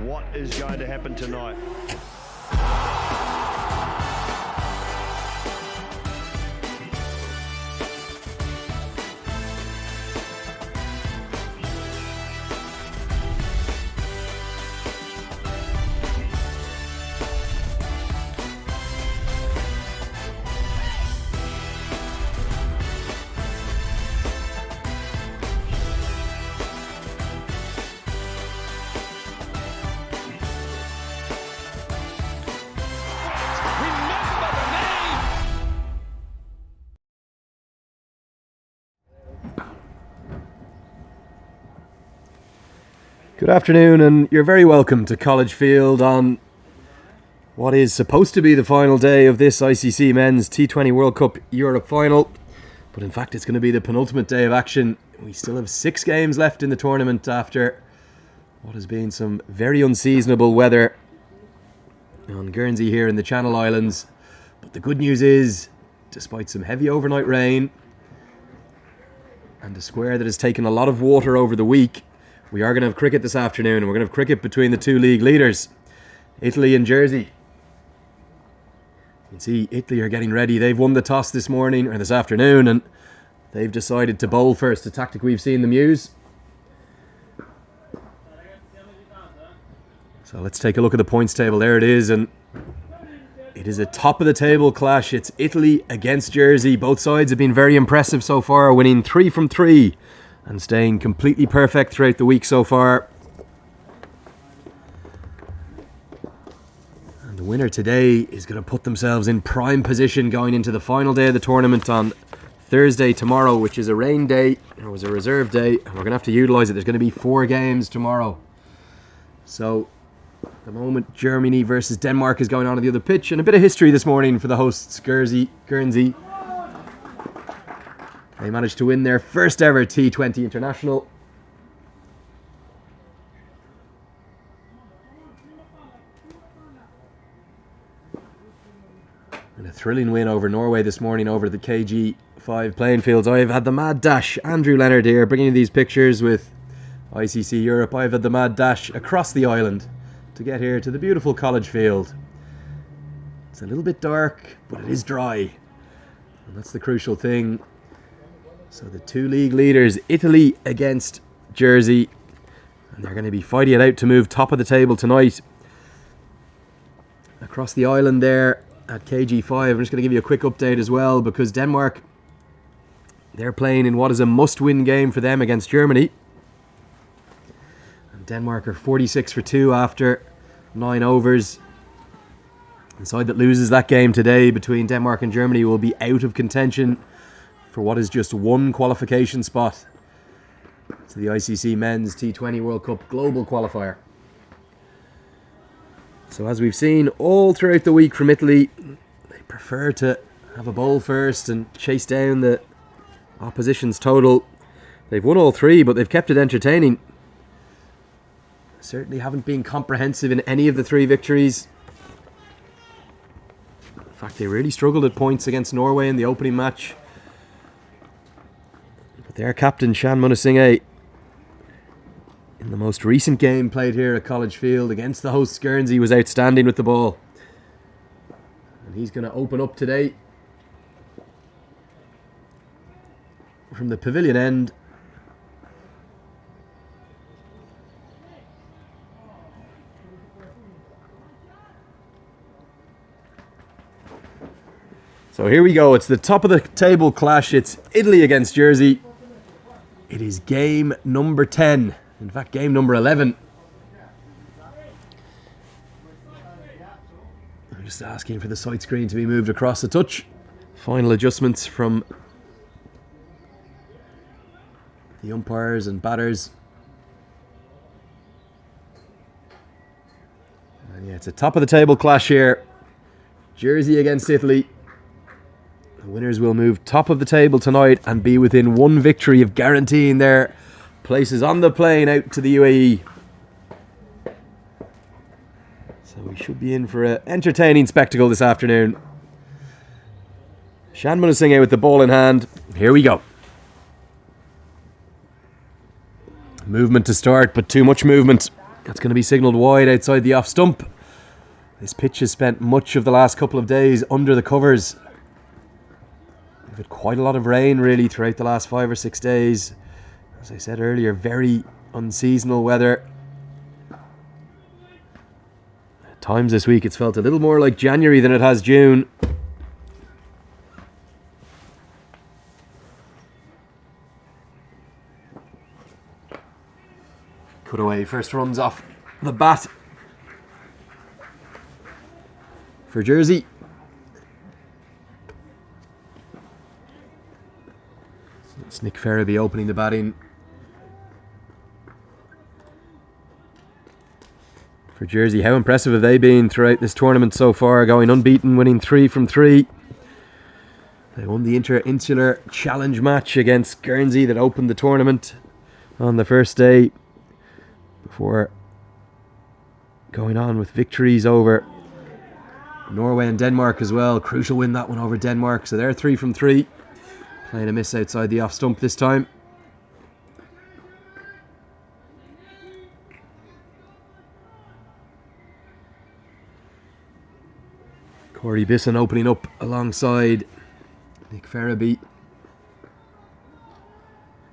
what is going to happen tonight. Good afternoon, and you're very welcome to College Field on what is supposed to be the final day of this ICC Men's T20 World Cup Europe final. But in fact, it's going to be the penultimate day of action. We still have 6 games left in the tournament after what has been some very unseasonable weather on Guernsey here in the Channel Islands. But the good news is, despite some heavy overnight rain and a square that has taken a lot of water over the week, we are going to have cricket this afternoon, and we're going to have cricket between the 2 league leaders, Italy and Jersey. You can see Italy are getting ready. They've won the toss this morning, or this afternoon, and they've decided to bowl first, a tactic we've seen them use. So let's take a look at the points table. There it is, and it is a top of the table clash. It's Italy against Jersey. Both sides have been very impressive so far, winning 3 from 3. And staying completely perfect throughout the week so far. And the winner today is going to put themselves in prime position going into the final day of the tournament on Thursday tomorrow, which is a rain day. It was a reserve day, and we're going to have to utilise it. There's going to be 4 games tomorrow. So, at the moment, Germany versus Denmark is going on the other pitch. And a bit of history this morning for the hosts, Guernsey. They managed to win their first ever T20 international. And a thrilling win over Norway this morning over the KG5 playing fields. I've had the mad dash. Andrew Leonard here bringing you these pictures with ICC Europe. I've had the mad dash across the island to get here to the beautiful College Field. It's a little bit dark, but it is dry. And that's the crucial thing. So the 2 league leaders, Italy against Jersey, and they're going to be fighting it out to move top of the table tonight. Across the island there at KG5, I'm just going to give you a quick update as well, because Denmark, they're playing in what is a must-win game for them against Germany. And Denmark are 46 for 2 after 9 overs. The side that loses that game today between Denmark and Germany will be out of contention for what is just 1 qualification spot to the ICC Men's T20 World Cup Global Qualifier. So as we've seen all throughout the week from Italy, they prefer to have a bowl first and chase down the opposition's total. They've won all 3, but they've kept it entertaining. Certainly haven't been comprehensive in any of the 3 victories. In fact, they really struggled at points against Norway in the opening match. Their captain, Shan Munasinghe, in the most recent game played here at College Field against the hosts Guernsey, was outstanding with the ball. And he's going to open up today from the pavilion end. So here we go. It's the top of the table clash. It's Italy against Jersey. It is game number 10. In fact, game number 11. I'm just asking for the sight screen to be moved across the touch. Final adjustments from the umpires and batters. And yeah, it's a top of the table clash here. Jersey against Italy. The winners will move top of the table tonight and be within 1 victory of guaranteeing their places on the plane out to the UAE. So we should be in for an entertaining spectacle this afternoon. Shan Munasinghe with the ball in hand. Here we go. Movement to start, but too much movement. That's going to be signalled wide outside the off stump. This pitch has spent much of the last couple of days under the covers. We've had quite a lot of rain really throughout the last 5 or 6 days. As I said earlier, very unseasonal weather. At times this week it's felt a little more like January than it has June. Cut away, first runs off the bat for Jersey. It's Nick Ferraby opening the batting for Jersey. How impressive have they been throughout this tournament so far, going unbeaten, winning 3 from 3. They won the Insular Challenge match against Guernsey that opened the tournament on the first day, before going on with victories over Norway and Denmark as well. Crucial win, that one over Denmark. So they're 3 from 3. Playing a miss outside the off stump this time. Corey Bisson opening up alongside Nick Ferraby.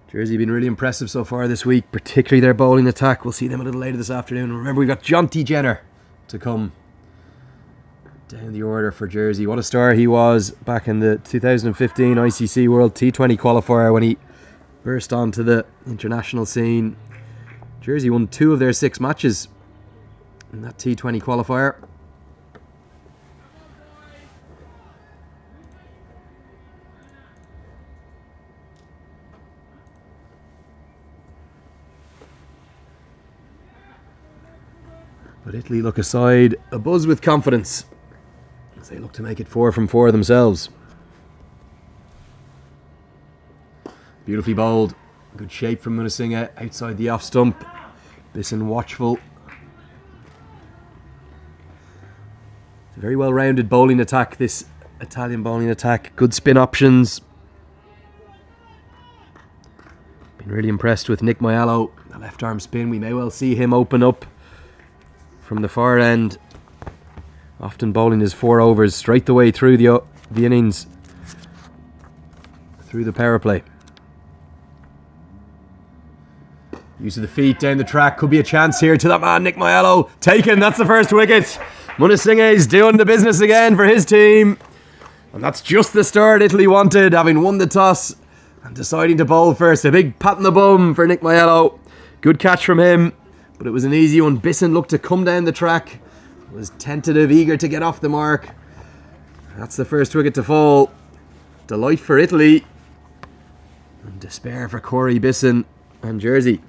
Jersey been really impressive so far this week, particularly their bowling attack. We'll see them a little later this afternoon. And remember, we've got Jonty Jenner to come down the order for Jersey. What a star he was back in the 2015 ICC World T20 Qualifier when he burst onto the international scene. Jersey won 2 of their 6 matches in that T20 Qualifier. But Italy look aside, abuzz with confidence as they look to make it 4 from 4 themselves. Beautifully bowled. Good shape from Munasinga outside the off stump. Bisson watchful. It's a very well-rounded bowling attack, this Italian bowling attack. Good spin options. Been really impressed with Nick Maiello. The left arm spin, we may well see him open up from the far end, often bowling his 4 overs straight the way through the innings, through the power play. Use of the feet down the track, could be a chance here to that man Nick Maiello. Taken, that's the first wicket. Munasinga is doing the business again for his team, and that's just the start Italy wanted, having won the toss and deciding to bowl first. A big pat on the bum for Nick Maiello. Good catch from him, but it was an easy one. Bisson looked to come down the track, was tentative, eager to get off the mark. That's the first wicket to fall. Delight for Italy, and despair for Corey Bisson and Jersey.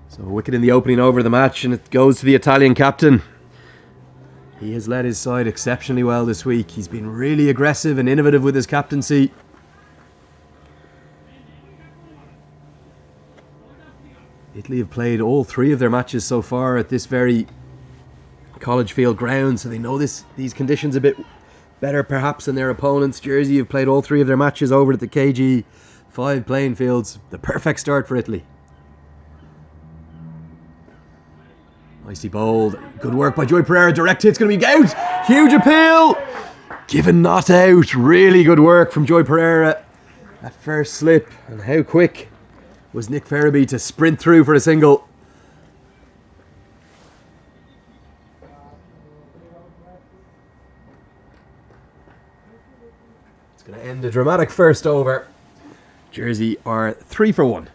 So a wicket in the opening over of the match, and it goes to the Italian captain. He has led his side exceptionally well this week. He's been really aggressive and innovative with his captaincy. Italy have played all 3 of their matches so far at this very College Field ground, so they know these conditions a bit better perhaps than their opponents. Jersey have played all 3 of their matches over at the KG5 playing fields. The perfect start for Italy. Nicely bowled. Good work by Joy Pereira. Direct hit's going to be out. Huge appeal. Given not out. Really good work from Joy Pereira. That first slip. And how quick was Nick Ferraby to sprint through for a single. It's going to end a dramatic first over. Jersey are 3 for 1.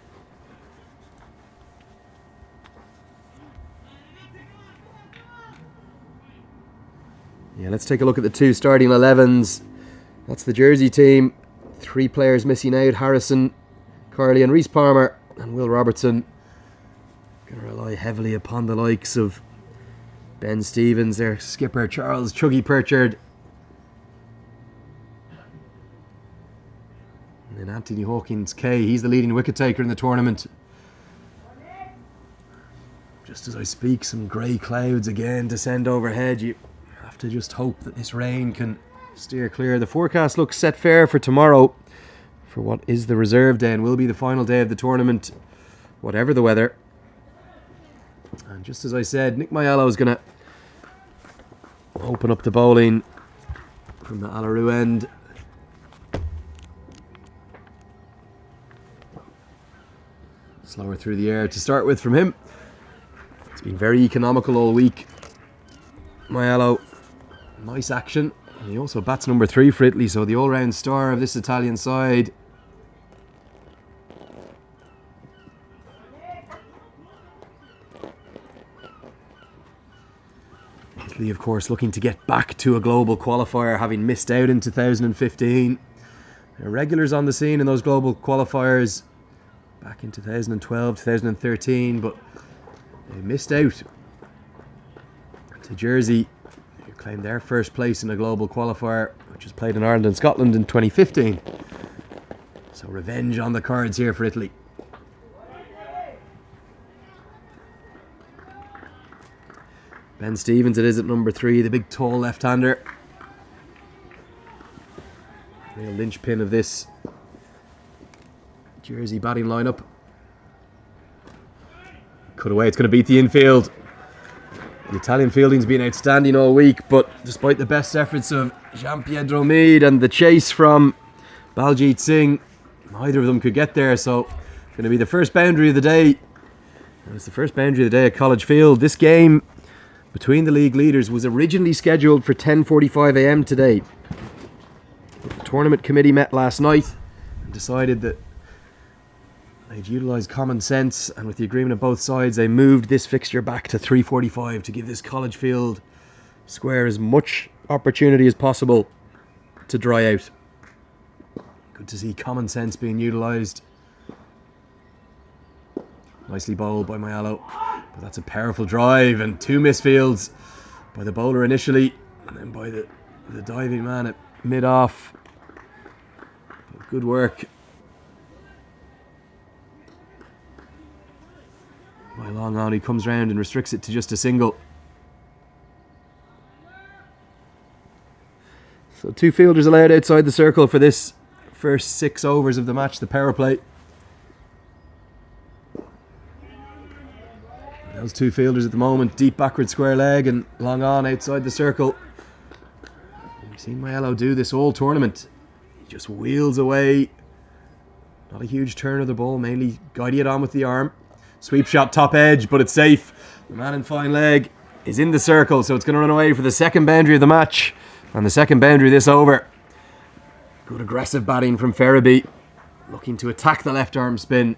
Yeah, let's take a look at the 2 starting 11s. That's the Jersey team. 3 players missing out. Harrison, Carley and Reese Palmer, and Will Robertson rely heavily upon the likes of Ben Stevens, their skipper Charles Chuggy Pritchard, and then Anthony Hawkins Kay. He's the leading wicket taker in the tournament. Just as I speak, some grey clouds again descend overhead. You have to just hope that this rain can steer clear. The forecast looks set fair for tomorrow, for what is the reserve day and will be the final day of the tournament, whatever the weather. And just as I said, Nick Maiello is going to open up the bowling from the Alaroo end. Slower through the air to start with from him. It's been very economical all week. Maiello, nice action. And he also bats number 3 for Italy, so the all-round star of this Italian side. Italy, of course, looking to get back to a global qualifier, having missed out in 2015. There are regulars on the scene in those global qualifiers back in 2012, 2013, but they missed out to Jersey, who claimed their first place in a global qualifier, which was played in Ireland and Scotland in 2015. So revenge on the cards here for Italy. Ben Stevens it is at number 3, the big tall left-hander. Real linchpin of this Jersey batting lineup. Cut away, it's going to beat the infield. The Italian fielding's been outstanding all week, but despite the best efforts of Jean-Piedro Meade and the chase from Baljit Singh, neither of them could get there, so it's going to be the first boundary of the day. And it's the first boundary of the day at College Field. This game between the league leaders was originally scheduled for 10:45 a.m. today. But the tournament committee met last night and decided that they'd utilise common sense, and with the agreement of both sides, they moved this fixture back to 3:45 to give this College Field square as much opportunity as possible to dry out. Good to see common sense being utilised. Nicely bowled by Maiello, but that's a powerful drive, and 2 misfields by the bowler initially, and then by the diving man at mid-off. Good work by long on. He comes round and restricts it to just a single. So 2 fielders allowed outside the circle for this first 6 overs of the match, the power play. Those 2 fielders at the moment, deep backward square leg and long on outside the circle. We've seen Maiello do this all tournament. He just wheels away. Not a huge turn of the ball, mainly guiding it on with the arm. Sweep shot top edge, but it's safe. The man in fine leg is in the circle, so it's going to run away for the second boundary of the match. And the second boundary this over. Good aggressive batting from Ferraby, looking to attack the left arm spin.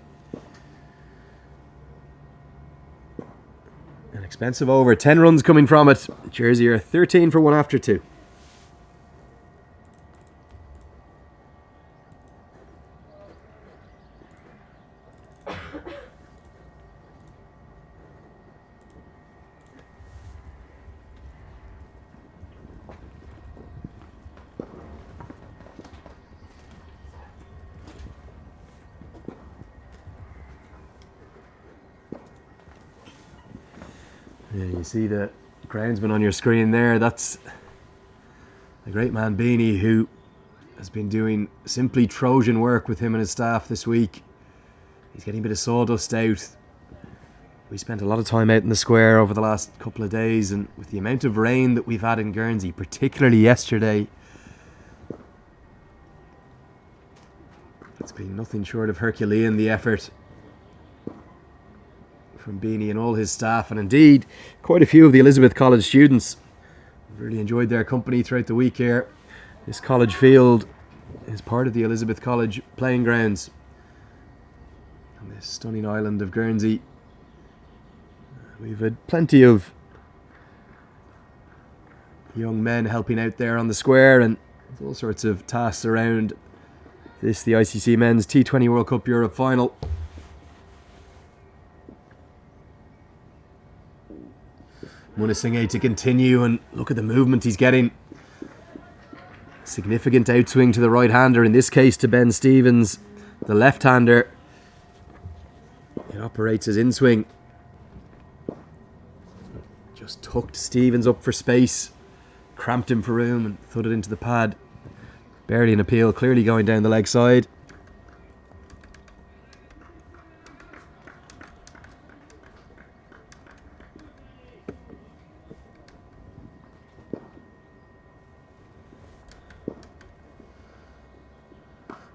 An expensive over, 10 runs coming from it. Jersey are 13 for 1 after 2. Yeah, you see the groundsman on your screen there. That's the great man Beanie, who has been doing simply Trojan work with him and his staff this week. He's getting a bit of sawdust out. We spent a lot of time out in the square over the last couple of days, and with the amount of rain that we've had in Guernsey, particularly yesterday, it's been nothing short of Herculean, the effort from Beanie and all his staff, and indeed quite a few of the Elizabeth College students. I've really enjoyed their company throughout the week here. This College Field is part of the Elizabeth College playing grounds on this stunning island of Guernsey. We've had plenty of young men helping out there on the square, and all sorts of tasks around this, the ICC Men's T20 World Cup Europe Final. Munasinghe to continue, and look at the movement he's getting. Significant outswing to the right-hander, in this case to Ben Stevens, the left-hander. It operates as inswing. Just tucked Stevens up for space, cramped him for room and thudded into the pad. Barely an appeal, clearly going down the leg side.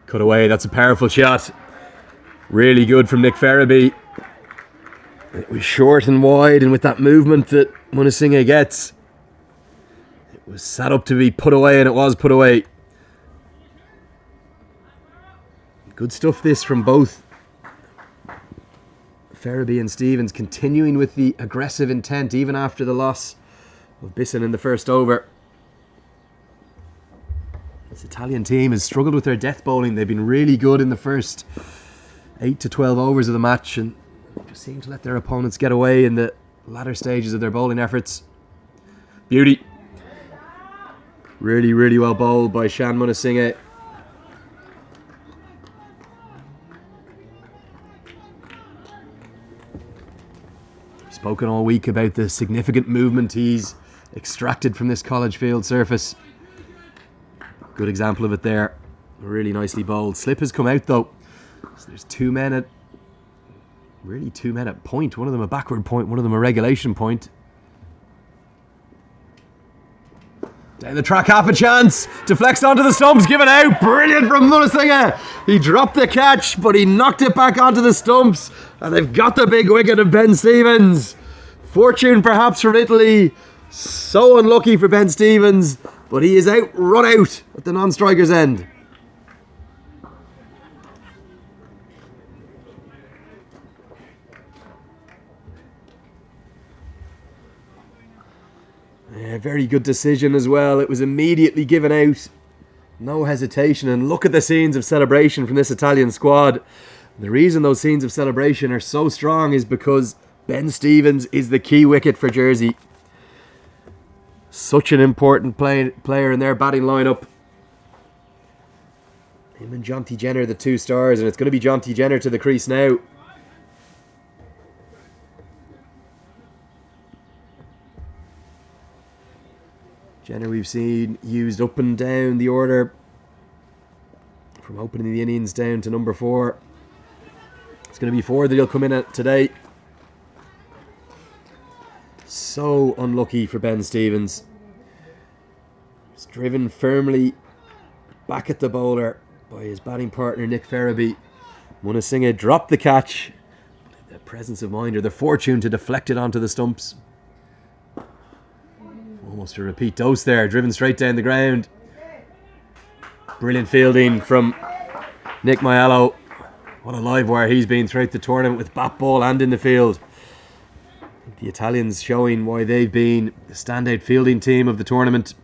Cut away, that's a powerful shot. Really good from Nick Ferraby. It was short and wide, and with that movement that Munasinghe gets, it was set up to be put away, and it was put away. Good stuff this from both Ferraby and Stevens, continuing with the aggressive intent even after the loss of Bisson in the first over. This Italian team has struggled with their death bowling. They've been really good in the first 8 to 12 overs of the match, and they just seem to let their opponents get away in the latter stages of their bowling efforts. Beauty. Really, really well bowled by Shan Munasinghe. Spoken all week about the significant movement he's extracted from this college field surface. Good example of it there. Really nicely bowled. Slip has come out though. So there's two men at point. One of them a backward point, one of them a regulation point. Down the track, half a chance. Deflects onto the stumps, given out. Brilliant from Munasinghe. He dropped the catch, but he knocked it back onto the stumps. And they've got the big wicket of Ben Stevens. Fortune perhaps from Italy. So unlucky for Ben Stevens, but he is run out at the non-striker's end. Yeah, very good decision as well. It was immediately given out. No hesitation. And look at the scenes of celebration from this Italian squad. The reason those scenes of celebration are so strong is because Ben Stevens is the key wicket for Jersey. Such an important player in their batting lineup. Him and Jonty Jenner, the two stars, and it's going to be Jonty Jenner to the crease now. Jenner we've seen used up and down the order, from opening the innings down to number 4. It's going to be 4 that he'll come in at today. So unlucky for Ben Stevens. He's driven firmly back at the bowler by his batting partner Nick Ferraby. Munasinghe dropped the catch. The presence of mind or the fortune to deflect it onto the stumps. Almost a repeat dose there, driven straight down the ground. Brilliant fielding from Nick Maiello. What a live wire he's been throughout the tournament with bat, ball and in the field. The Italians showing why they've been the standout fielding team of the tournament.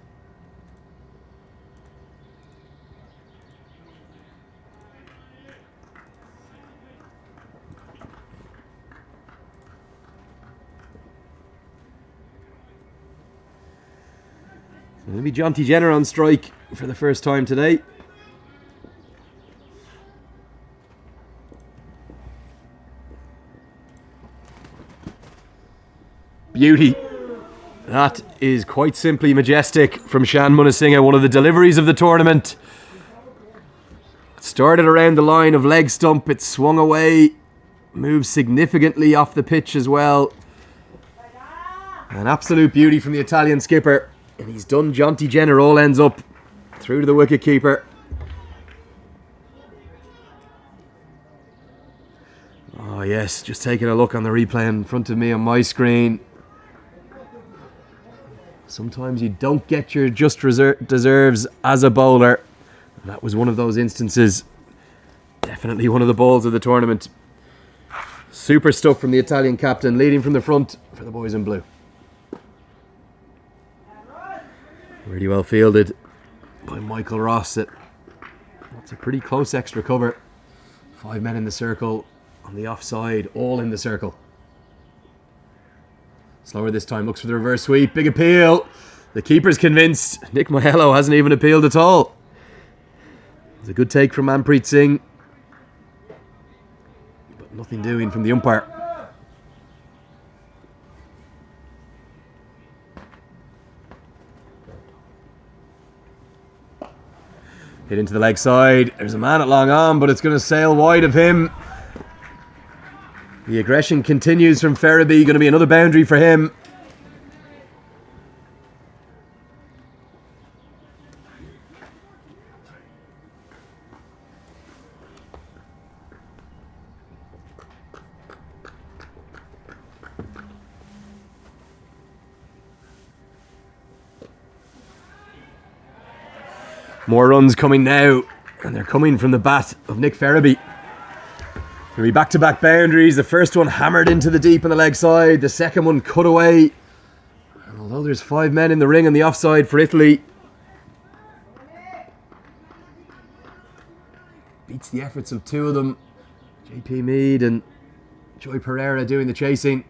So maybe Jonty Jenner on strike for the first time today. Beauty. That is quite simply majestic from Shan Munasinghe, one of the deliveries of the tournament. It started around the line of leg stump, it swung away, moved significantly off the pitch as well. An absolute beauty from the Italian skipper. And he's done Jonty Jenner all ends up through to the wicketkeeper. Oh yes, just taking a look on the replay in front of me on my screen. Sometimes you don't get your just deserves as a bowler. And that was one of those instances. Definitely one of the balls of the tournament. Super stuff from the Italian captain, leading from the front for the boys in blue. Really well fielded by Michael Ross. It's a pretty close extra cover. 5 men in the circle on the offside, all in the circle. Slower this time, looks for the reverse sweep. Big appeal. The keeper's convinced. Nick Moello hasn't even appealed at all. It's a good take from Manpreet Singh. But nothing doing from the umpire. Hit into the leg side. There's a man at long on, but it's going to sail wide of him. The aggression continues from Ferraby. Going to be another boundary for him. More runs coming now, and they're coming from the bat of Nick Ferraby. There'll be back-to-back boundaries. The first one hammered into the deep on the leg side. The second one cut away. And although there's 5 men in the ring on the offside for Italy, beats the efforts of 2 of them. JP Meade and Joy Pereira doing the chasing.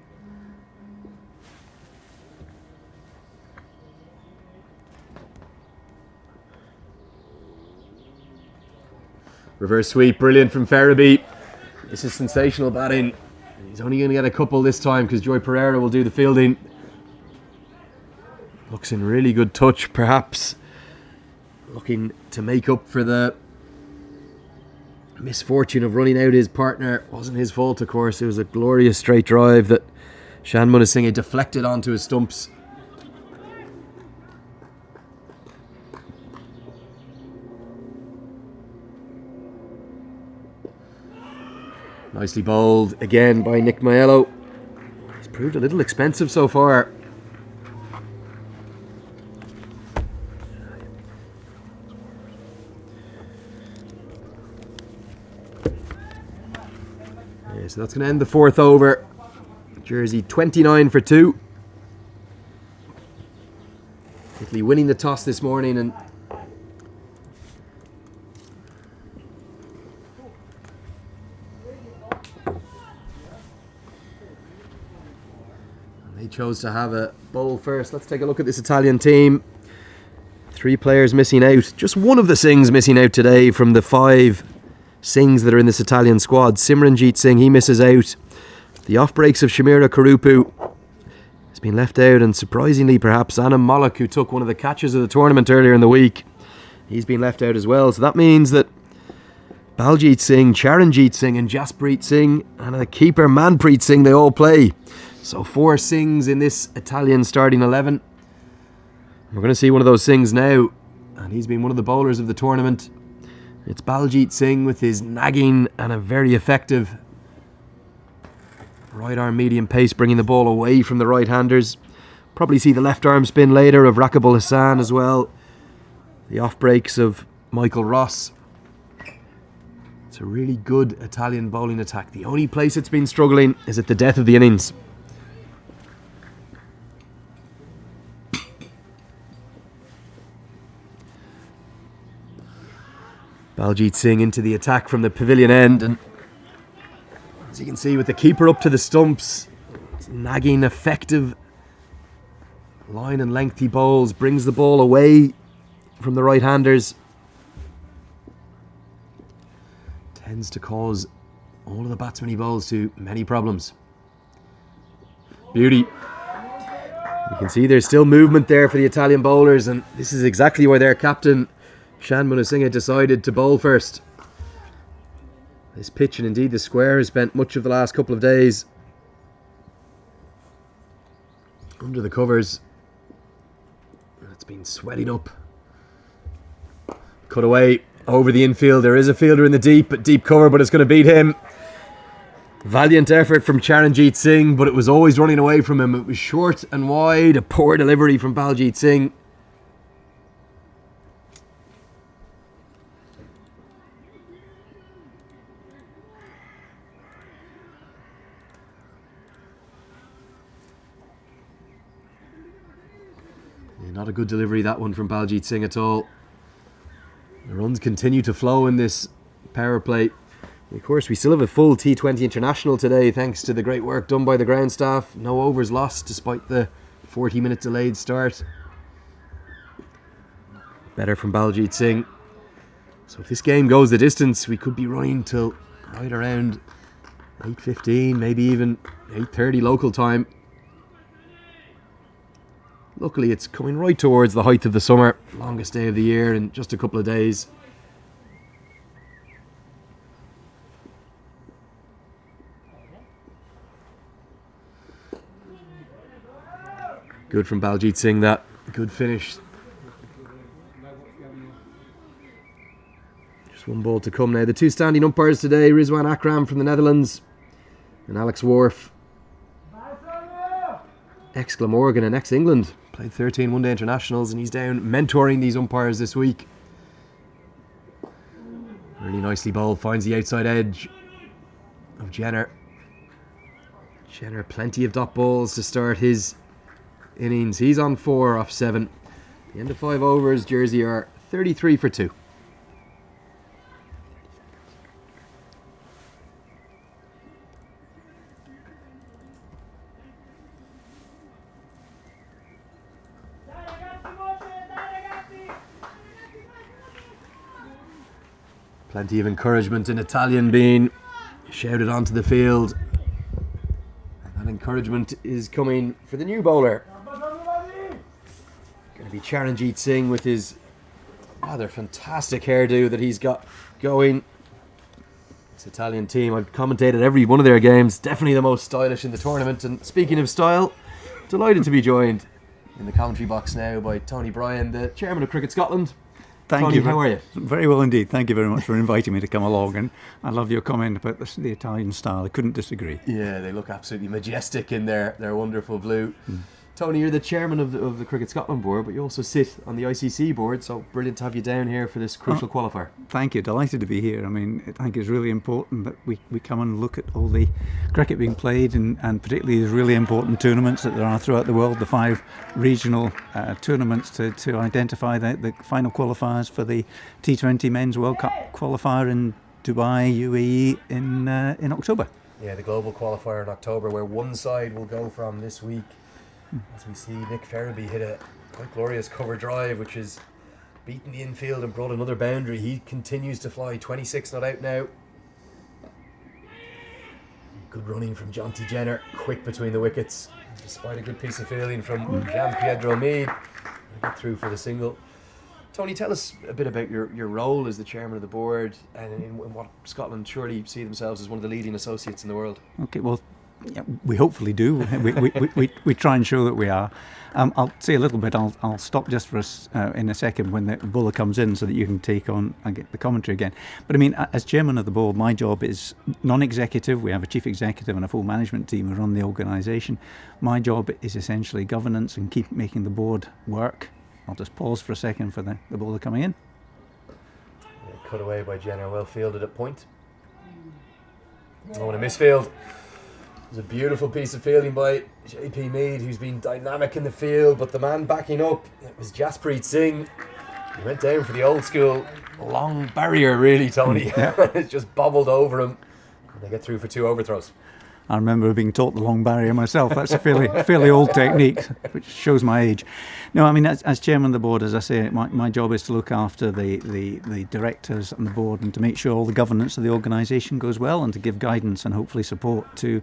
Reverse sweep, brilliant from Ferraby. This is sensational batting. He's only going to get a couple this time because Joy Pereira will do the fielding. Looks in really good touch, perhaps looking to make up for the misfortune of running out his partner. Wasn't his fault, of course. It was a glorious straight drive that Shan Munasinghe deflected onto his stumps. Nicely bowled again by Nick Moello. He's proved a little expensive so far. Yeah, so that's going to end the 4th over. Jersey 29 for 2. Italy winning the toss this morning, and they chose to have a bowl first. Let's take a look at this Italian team. 3 players missing out. Just one of the Singhs missing out today from the 5 Singhs that are in this Italian squad. Simranjeet Singh, he misses out. The off breaks of Shamira Karupu has been left out, and surprisingly perhaps Anam Malik, who took one of the catches of the tournament earlier in the week, he's been left out as well. So that means that Baljit Singh, Charanjit Singh and Jaspreet Singh and the keeper Manpreet Singh, they all play. So 4 Singhs in this Italian starting 11. We're going to see one of those Singhs now, and he's been one of the bowlers of the tournament. It's Baljit Singh with his nagging and a very effective right arm medium pace, bringing the ball away from the right-handers. Probably see the left arm spin later of Rakibul Hassan as well. The off breaks of Michael Ross. It's a really good Italian bowling attack. The only place it's been struggling is at the death of the innings. Baljit Singh into the attack from the pavilion end, and as you can see with the keeper up to the stumps, nagging effective line and lengthy bowls, brings the ball away from the right-handers. Tends to cause all of the batsman bowls to many problems. Beauty. You can see there's still movement there for the Italian bowlers, and this is exactly why their captain Shan Munasinghe decided to bowl first. This pitch, and indeed the square, has spent much of the last couple of days under the covers. It's been sweating up. Cut away over the infield. There is a fielder in the deep cover, but it's going to beat him. Valiant effort from Charanjit Singh, but it was always running away from him. It was short and wide. A poor delivery from Baljit Singh. Not a good delivery, that one, from Baljit Singh at all. The runs continue to flow in this power play. Of course, we still have a full T20 international today, thanks to the great work done by the ground staff. No overs lost despite the 40-minute delayed start. Better from Baljit Singh. So if this game goes the distance, we could be running till right around 8:15, maybe even 8:30 local time. Luckily, it's coming right towards the height of the summer, longest day of the year in just a couple of days. Good from Baljit Singh, that. Good finish. Just one ball to come now. The two standing umpires today, Rizwan Akram from the Netherlands and Alex Wharf, ex-Glamorgan and ex-England. Played 13 one-day internationals, and he's down mentoring these umpires this week. Really nicely bowled, finds the outside edge of Jenner. Jenner, plenty of dot balls to start his innings. He's on 4 off 7. The end of 5 overs, Jersey are 33 for 2. Plenty of encouragement in Italian being shouted onto the field. And that encouragement is coming for the new bowler. Going to be Charanjit Singh with his rather fantastic hairdo that he's got going. This Italian team, I've commentated every one of their games. Definitely the most stylish in the tournament. And speaking of style, delighted to be joined in the commentary box now by Tony Bryan, the chairman of Cricket Scotland. Thank Tony, you. how are you? Very well indeed. Thank you very much for inviting me to come along. And I love your comment about the Italian style. I couldn't disagree. Yeah, they look absolutely majestic in their wonderful blue. Tony, you're the chairman of the Cricket Scotland board, but you also sit on the ICC board, so brilliant to have you down here for this crucial qualifier. Thank you. Delighted to be here. I mean, I think it's really important that we come and look at all the cricket being played, and particularly these really important tournaments that there are throughout the world, the 5 regional tournaments to identify the final qualifiers for the T20 Men's World Cup qualifier in Dubai, UAE in October. Yeah, the global qualifier in October, where one side will go from this week. As we see Nick Ferraby hit a quite glorious cover drive, which has beaten the infield and brought another boundary. He continues to fly, 26 not out now. Good running from Jonty Jenner, quick between the wickets, despite a good piece of fielding from Gian Pietro Mead. We'll get through for the single. Tony, tell us a bit about your role as the chairman of the board, and in what Scotland surely see themselves as one of the leading associates in the world. Okay, well, yeah, we hopefully do. We try and show that we are. I'll say a little bit. I'll stop just for us in a second when the bowler comes in, so that you can take on and get the commentary again. But I mean, as chairman of the board, my job is non-executive. We have a chief executive and a full management team who run the organisation. My job is essentially governance and keep making the board work. I'll just pause for a second for the bowler coming in. Yeah, cut away by Jenner, well fielded at point. Oh, and a misfield. It was a beautiful piece of fielding by JP Mead, who's been dynamic in the field, but the man backing up, it was Jaspreet Singh. He went down for the old school long barrier, really, Tony. Yeah. It just bobbled over him. And they get through for 2 overthrows. I remember being taught the long barrier myself. That's a fairly old technique, which shows my age. No, I mean, as chairman of the board, as I say, my job is to look after the directors and the board, and to make sure all the governance of the organisation goes well, and to give guidance and hopefully support to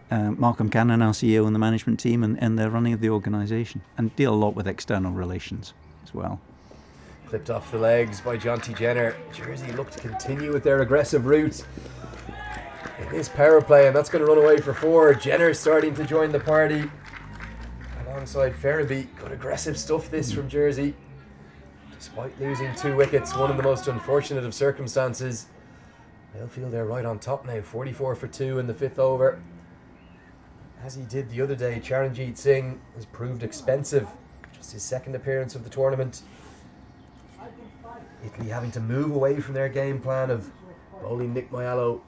Malcolm Cannon, our CEO, and the management team, and the running of the organisation, and deal a lot with external relations as well. Clipped off the legs by Jonty Jenner. Jersey look to continue with their aggressive route in this power play, and that's going to run away for 4. Jenner starting to join the party alongside Ferraby. Good aggressive stuff this from Jersey, despite losing 2 wickets, one in the most unfortunate of circumstances. They'll feel they're right on top now, 44 for 2 in the 5th over. As he did the other day, Charanjit Singh has proved expensive. Just his 2nd appearance of the tournament. Italy having to move away from their game plan of bowling Nick Maiello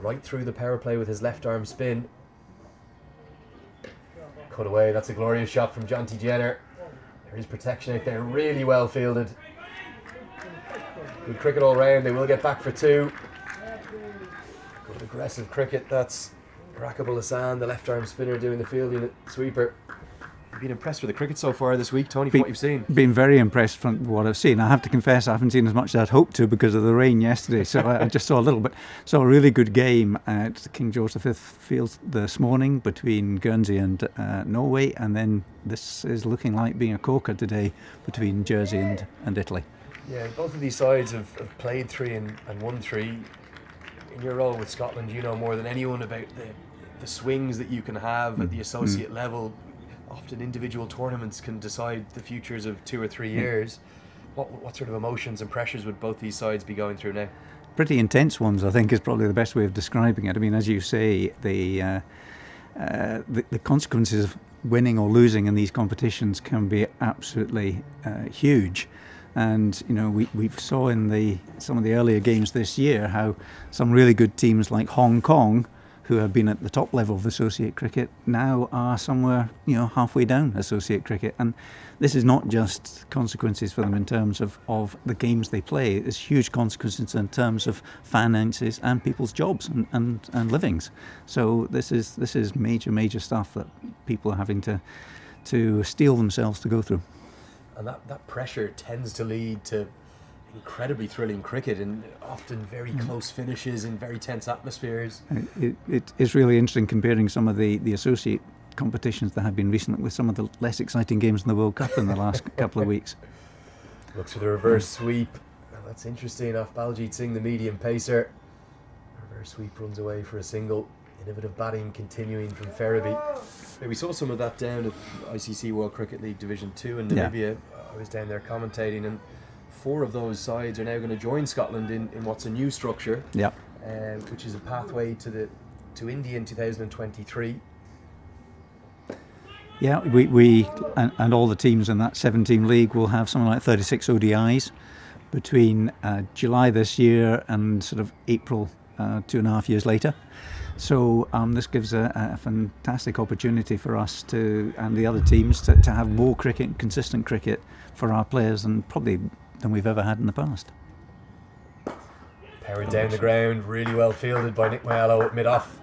right through the power play with his left arm spin. Cut away, that's a glorious shot from Jonty Jenner. There is protection out there, really well fielded. Good cricket all round, they will get back for 2. Aggressive cricket. That's Rakibul Hassan, the left arm spinner, doing the fielding sweeper. You've been impressed with the cricket so far this week, Tony, from what you've seen? Been very impressed from what I've seen. I have to confess I haven't seen as much as I'd hoped to because of the rain yesterday, so I just saw a little bit. Saw a really good game at King George V Field this morning between Guernsey and Norway, and then this is looking like being a corker today between Jersey and Italy. Yeah, both of these sides have played 3 and won 3. In your role with Scotland, you know more than anyone about the swings that you can have at the associate level. Often individual tournaments can decide the futures of 2 or 3 years. What sort of emotions and pressures would both these sides be going through now? Pretty intense ones, I think, is probably the best way of describing it. I mean, as you say, the consequences of winning or losing in these competitions can be absolutely huge. And you know, we saw in some of the earlier games this year how some really good teams like Hong Kong, who have been at the top level of associate cricket, now are somewhere, you know, halfway down associate cricket. And this is not just consequences for them in terms of the games they play. It's huge consequences in terms of finances and people's jobs and livings. So this is major stuff that people are having to steel themselves to go through. And that pressure tends to lead to incredibly thrilling cricket and often very close finishes in very tense atmospheres. It is really interesting comparing some of the associate competitions that have been recently with some of the less exciting games in the World Cup in the last couple of weeks. Looks for the reverse sweep. Well, that's interesting off Baljit Singh, the medium pacer. Reverse sweep runs away for a single. Innovative batting continuing from Ferriby. We saw some of that down at ICC World Cricket League Division 2 in Namibia. I was down there commentating, and 4 of those sides are now going to join Scotland in what's a new structure, which is a pathway to India in 2023. Yeah, we and all the teams in that 7-team league will have something like 36 ODIs between July this year and sort of April 2.5 years later. So this gives a fantastic opportunity for us and the other teams to have more cricket, consistent cricket for our players than we've ever had in the past. Powered down the ground, really well fielded by Nick Mayalo at mid-off.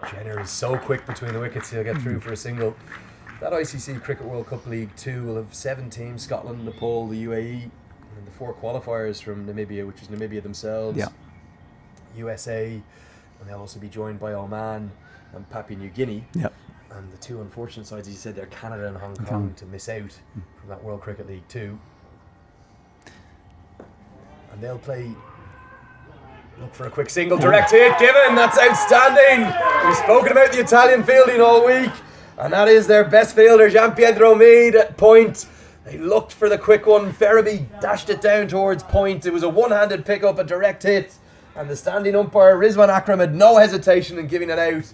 Jenner is so quick between the wickets, he'll get through for a single. That ICC Cricket World Cup League 2 will have 7 teams: Scotland, Nepal, the UAE, and the 4 qualifiers from Namibia, which is Namibia themselves, USA, and they'll also be joined by Oman and Papua New Guinea. And the 2 unfortunate sides, as you said, they're Canada and Hong Kong to miss out from that World Cricket League 2. And they'll play. Look for a quick single, direct hit, given. That's outstanding. We've spoken about the Italian fielding all week, and that is their best fielder, Gian-Pietro Mead, at point. They looked for the quick one. Ferriby dashed it down towards point. It was a one-handed pick-up, a direct hit, and the standing umpire, Rizwan Akram, had no hesitation in giving it out.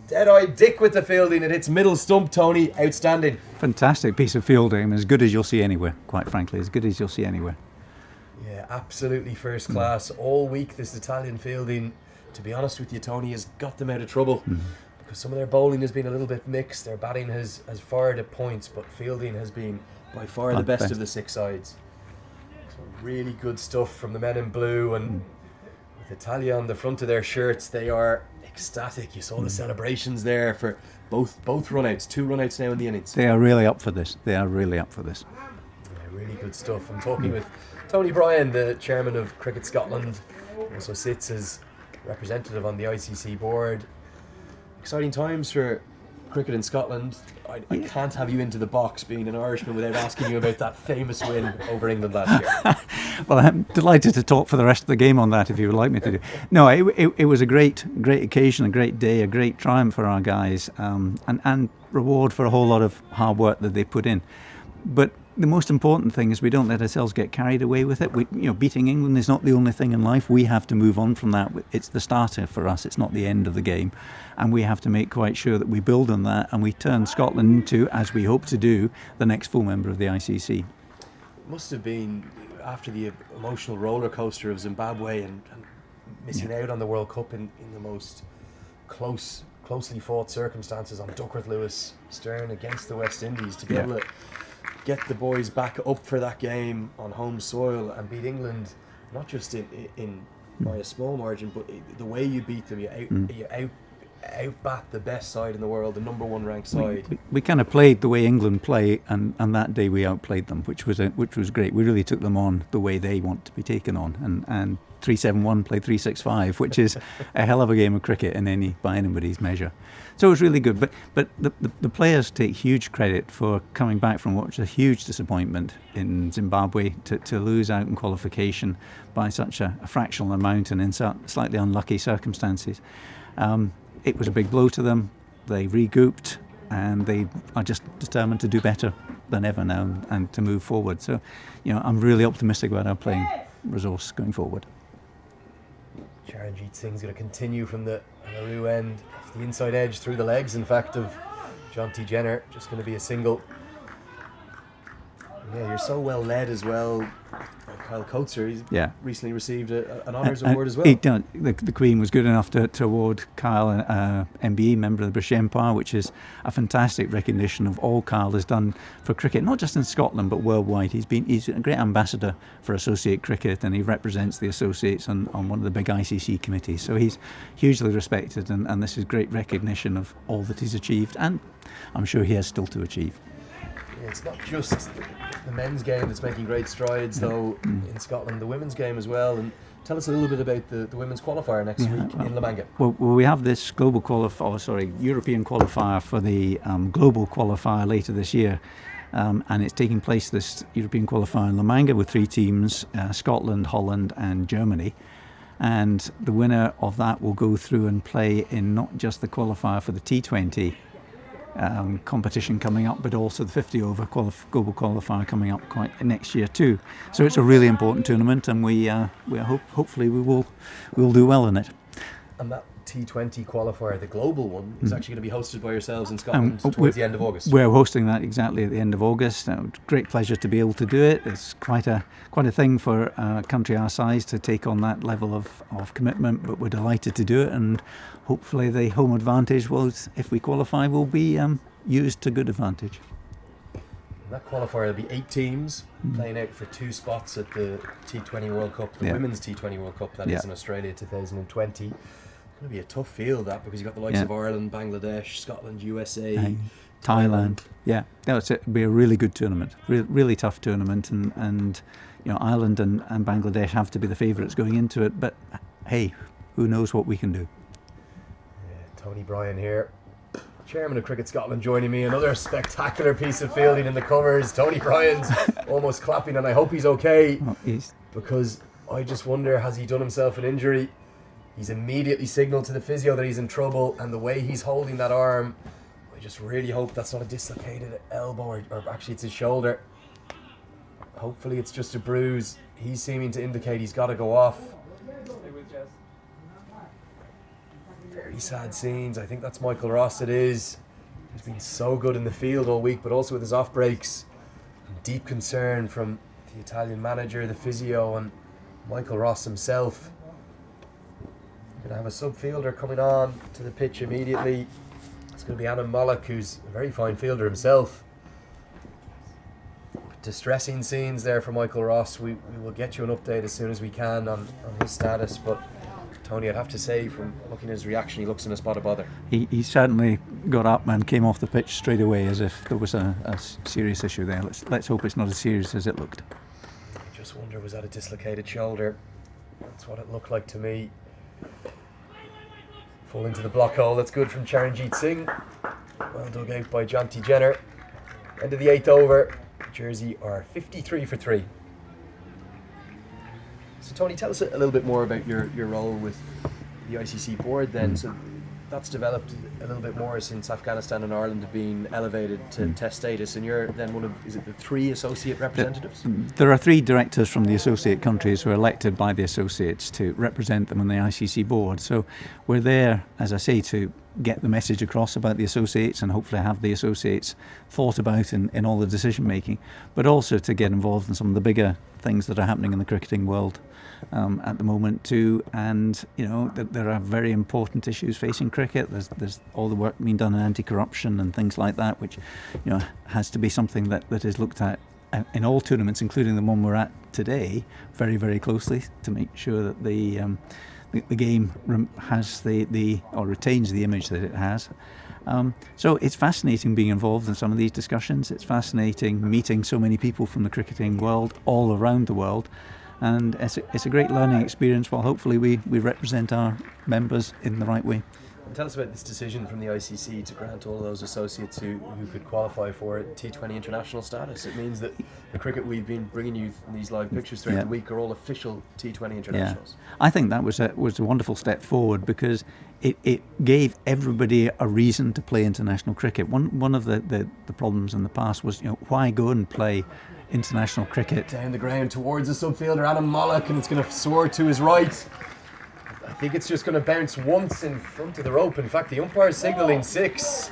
Dead-eye Dick with the fielding. It hits middle stump, Tony. Outstanding. Fantastic piece of fielding, as good as you'll see anywhere, quite frankly, as good as you'll see anywhere. Yeah, absolutely first class. All week, this Italian fielding, to be honest with you, Tony, has got them out of trouble. Because some of their bowling has been a little bit mixed. Their batting has fired at points, but fielding has been by far the best of the 6 sides. So really good stuff from the men in blue, and with Italia on the front of their shirts, they are ecstatic. You saw the celebrations there for both runouts, 2 runouts now in the innings. They are really up for this. Yeah, really good stuff. I'm talking with Tony Bryan, the chairman of Cricket Scotland, also sits as representative on the ICC board. Exciting times for cricket in Scotland. I can't have you into the box being an Irishman without asking you about that famous win over England last year. Well, I'm delighted to talk for the rest of the game on that if you would like me to do. No, it was a great occasion, a great day, a great triumph for our guys, and reward for a whole lot of hard work that they put in. But the most important thing is we don't let ourselves get carried away with it. Beating England is not the only thing in life. We have to move on from that. It's the starter for us. It's not the end of the game. And we have to make quite sure that we build on that and we turn Scotland into, as we hope to do, the next full member of the ICC. It must have been after the emotional roller coaster of Zimbabwe and missing out on the World Cup in the most closely fought circumstances on Duckworth Lewis Stern against the West Indies, to be able to get the boys back up for that game on home soil and beat England, not just in by a small margin, but the way you beat them, you outbat the best side in the world, the number one ranked side. We kind of played the way England play, and that day we outplayed them, which was great. We really took them on the way they want to be taken on, and 3-7-1 played 3-6-5, which is a hell of a game of cricket by anybody's measure. So it was really good. But the players take huge credit for coming back from what was a huge disappointment in Zimbabwe to lose out in qualification by such a fractional amount and in slightly unlucky circumstances. It was a big blow to them. They regrouped, and they are just determined to do better than ever now and to move forward. So, I'm really optimistic about our playing resource going forward. Charanjit Singh's going to continue from the Nauru end, off the inside edge through the legs, in fact, of Jonty Jenner. Just going to be a single. Yeah, you're so well led as well by Kyle Coates. He's recently received an honours award as well. The Queen was good enough to award Kyle an MBE, Member of the British Empire, which is a fantastic recognition of all Kyle has done for cricket, not just in Scotland but worldwide. He's a great ambassador for associate cricket, and he represents the associates on one of the big ICC committees. So he's hugely respected, and this is great recognition of all that he's achieved, and I'm sure he has still to achieve. It's not just the men's game that's making great strides, though, in Scotland, the women's game as well. And tell us a little bit about the women's qualifier next week in La Manga. Well, we have this European qualifier for the global qualifier later this year. And it's taking place, this European qualifier in La Manga, with 3 teams, Scotland, Holland and Germany. And the winner of that will go through and play in not just the qualifier for the T20 competition coming up, but also the 50 over global qualifier coming up next year too. So it's a really important tournament, and hopefully we'll do well in it. And that T20 qualifier, the global one, is actually going to be hosted by yourselves in Scotland towards the end of August. We're hosting that exactly at the end of August. Great pleasure to be able to do it. It's quite a thing for a country our size to take on that level of commitment, but we're delighted to do it, and hopefully the home advantage if we qualify, will be used to good advantage. And that qualifier will be 8 teams playing out for 2 spots at the T20 World Cup, the Women's T20 World Cup, that is in Australia 2020. It's going to be a tough field, that, because you've got the likes of Ireland, Bangladesh, Scotland, USA, Thailand. Yeah, it'll be a really good tournament, really tough tournament, and Ireland and Bangladesh have to be the favourites going into it, but hey, who knows what we can do. Tony Bryan here, Chairman of Cricket Scotland, joining me. Another spectacular piece of fielding in the covers. Tony Bryan's almost clapping, and I hope he's okay, because I just wonder, has he done himself an injury? He's immediately signalled to the physio that he's in trouble, and the way he's holding that arm, I just really hope that's not a dislocated elbow, or actually it's his shoulder. Hopefully it's just a bruise. He's seeming to indicate he's got to go off. Very sad scenes. I think that's Michael Ross, it is. He's been so good in the field all week, but also with his off breaks. Deep concern from the Italian manager, the physio, and Michael Ross himself. We're going to have a sub-fielder coming on to the pitch immediately. It's going to be Adam Mollock, who's a very fine fielder himself. Distressing scenes there for Michael Ross. We will get you an update as soon as we can on his status, but Tony, I'd have to say, from looking at his reaction, he looks in a spot of bother. He certainly got up and came off the pitch straight away as if there was a serious issue there. Let's hope it's not as serious as it looked. I just wonder, was that a dislocated shoulder? That's what it looked like to me. Full into the block hole. That's good from Charanjit Singh. Well dug out by Jonty Jenner. End of the 8th over. Jersey are 53 for 3. So Tony, tell us a little bit more about your role with the ICC board then. So that's developed a little bit more since Afghanistan and Ireland have been elevated to test status, and you're then one of, is it the 3 associate representatives? There are 3 directors from the associate countries who are elected by the associates to represent them on the ICC board. So we're there, as I say, to get the message across about the associates and hopefully have the associates thought about in all the decision making, but also to get involved in some of the bigger things that are happening in the cricketing world at the moment too. And there are very important issues facing cricket. There's all the work being done on anti-corruption and things like that, which has to be something that is looked at in all tournaments, including the one we're at today very, very closely to make sure that the game has or retains the image that it has. So it's fascinating being involved in some of these discussions. It's fascinating meeting so many people from the cricketing world all around the world. And it's a great learning experience while hopefully we represent our members in the right way. And tell us about this decision from the ICC to grant all of those associates who could qualify for T20 international status. It means that the cricket we've been bringing you in these live pictures throughout the week are all official T20 internationals. Yeah. I think that was a wonderful step forward because it gave everybody a reason to play international cricket. One of the problems in the past was, why go and play international cricket? Down the ground towards the subfielder Adam Mollock, and it's going to soar to his right. I think it's just going to bounce once in front of the rope. In fact, the umpire's signalling 6,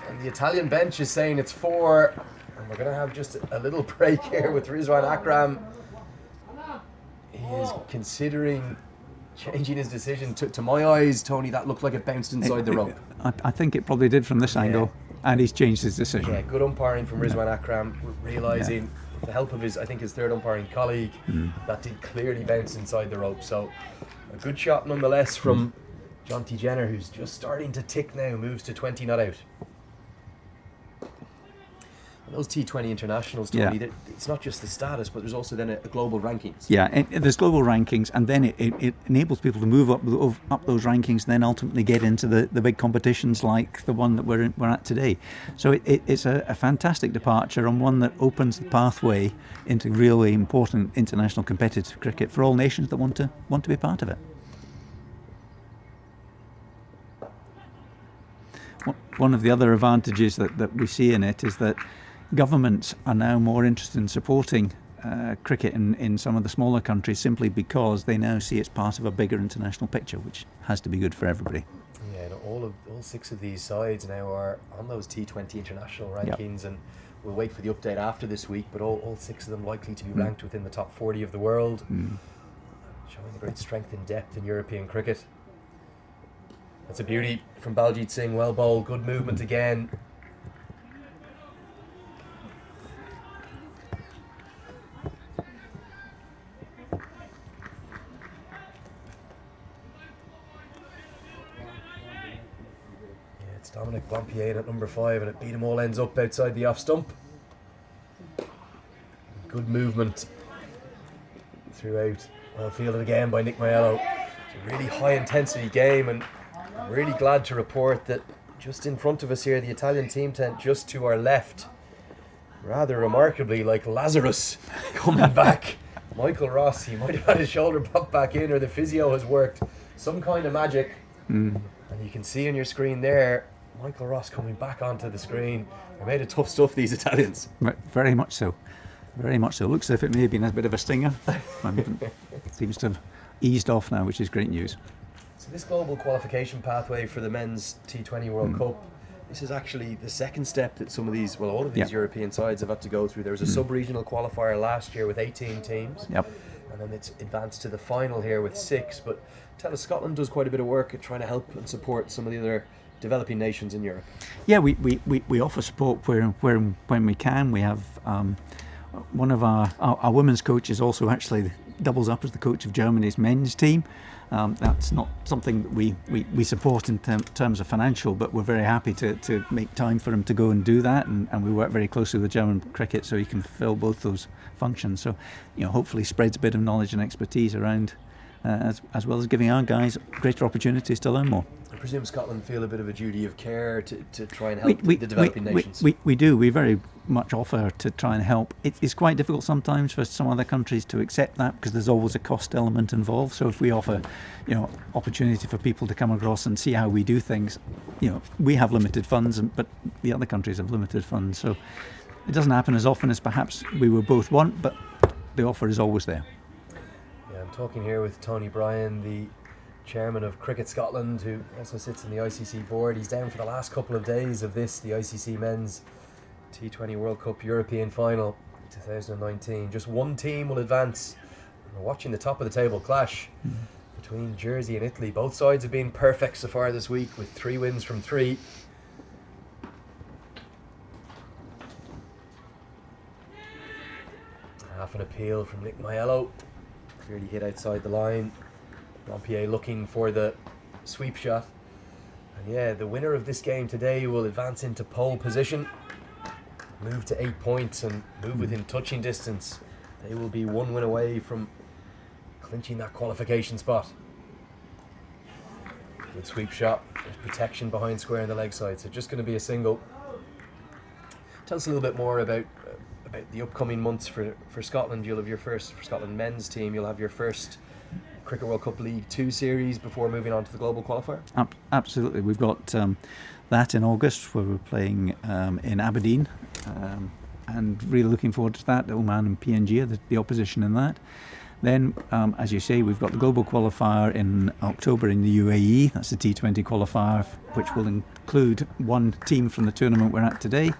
and the Italian bench is saying it's 4. And we're going to have just a little break here with Rizwan Akram. He is considering changing his decision. To my eyes, Tony, that looked like it bounced inside the rope. I think it probably did from this angle, and he's changed his decision. Yeah, good umpiring from Rizwan Akram, realising with the help of his third umpiring colleague, that did clearly bounce inside the rope. So a good shot nonetheless from John T. Jenner, who's just starting to tick now, moves to 20 not out. And those T20 internationals, Tony, it's not just the status, but there's also then a global rankings. Yeah, there's global rankings, and then it enables people to move up those rankings and then ultimately get into the big competitions like the one that we're at today. So it's a fantastic departure, and one that opens the pathway into really important international competitive cricket for all nations that want to be part of it. One of the other advantages that we see in it is that governments are now more interested in supporting cricket in some of the smaller countries simply because they now see it's part of a bigger international picture, which has to be good for everybody. Yeah, and all 6 of these sides now are on those T20 international rankings, and we'll wait for the update after this week, but all 6 of them likely to be ranked within the top 40 of the world, showing the great strength and depth in European cricket. That's a beauty from Baljit Singh, well bowled, good movement again. Dominic Bompier at number 5, and it beat him all ends up outside the off stump. Good movement throughout. Well fielded again by Nick Maiello. It's a really high intensity game, and I'm really glad to report that just in front of us here, the Italian team tent just to our left, rather remarkably like Lazarus coming back. Michael Ross, he might have had his shoulder popped back in, or the physio has worked some kind of magic. And you can see on your screen there Michael Ross coming back onto the screen. They made it tough stuff, these Italians. Very much so. Very much so. Looks as if it may have been a bit of a stinger. It seems to have eased off now, which is great news. So this global qualification pathway for the men's T20 World Cup, this is actually the second step that some of these, well, all of these European sides have had to go through. There was a sub-regional qualifier last year with 18 teams. And then it's advanced to the final here with 6. But tell us, Scotland does quite a bit of work at trying to help and support some of the other developing nations in Europe. Yeah, we offer support when we can. We have one of our women's coaches also actually doubles up as the coach of Germany's men's team. That's not something that we support in terms of financial, but we're very happy to make time for him to go and do that, and we work very closely with German cricket so he can fulfill both those functions. So, hopefully spreads a bit of knowledge and expertise around, as well as giving our guys greater opportunities to learn more. I presume Scotland feel a bit of a duty of care to try and help the developing nations. We do. We very much offer to try and help. It's quite difficult sometimes for some other countries to accept that because there's always a cost element involved. So if we offer, opportunity for people to come across and see how we do things, we have limited funds, but the other countries have limited funds. So it doesn't happen as often as perhaps we would both want, but the offer is always there. Yeah, I'm talking here with Tony Bryan, the chairman of Cricket Scotland, who also sits in the ICC board. He's down for the last couple of days of the ICC Men's T20 World Cup European Final 2019. Just one team will advance. We're watching the top of the table clash between Jersey and Italy. Both sides have been perfect so far this week with 3 wins from 3. Half an appeal from Nick Maiello. Clearly hit outside the line. Lampier looking for the sweep shot. And yeah, the winner of this game today will advance into pole position, move to 8 points and move within touching distance. They will be 1 win away from clinching that qualification spot. Good sweep shot. There's protection behind square on the leg side, so just going to be a single. Tell us a little bit more about the upcoming months for Scotland. You'll have your first, for Scotland men's team, you'll have your first Cricket World Cup League 2 series before moving on to the global qualifier. Absolutely. We've got that in August where we're playing in Aberdeen, and really looking forward to that. Oman and PNG are the opposition in that. Then, as you say, we've got the global qualifier in October in the UAE. That's the T20 qualifier, which will include one team from the tournament we're at today.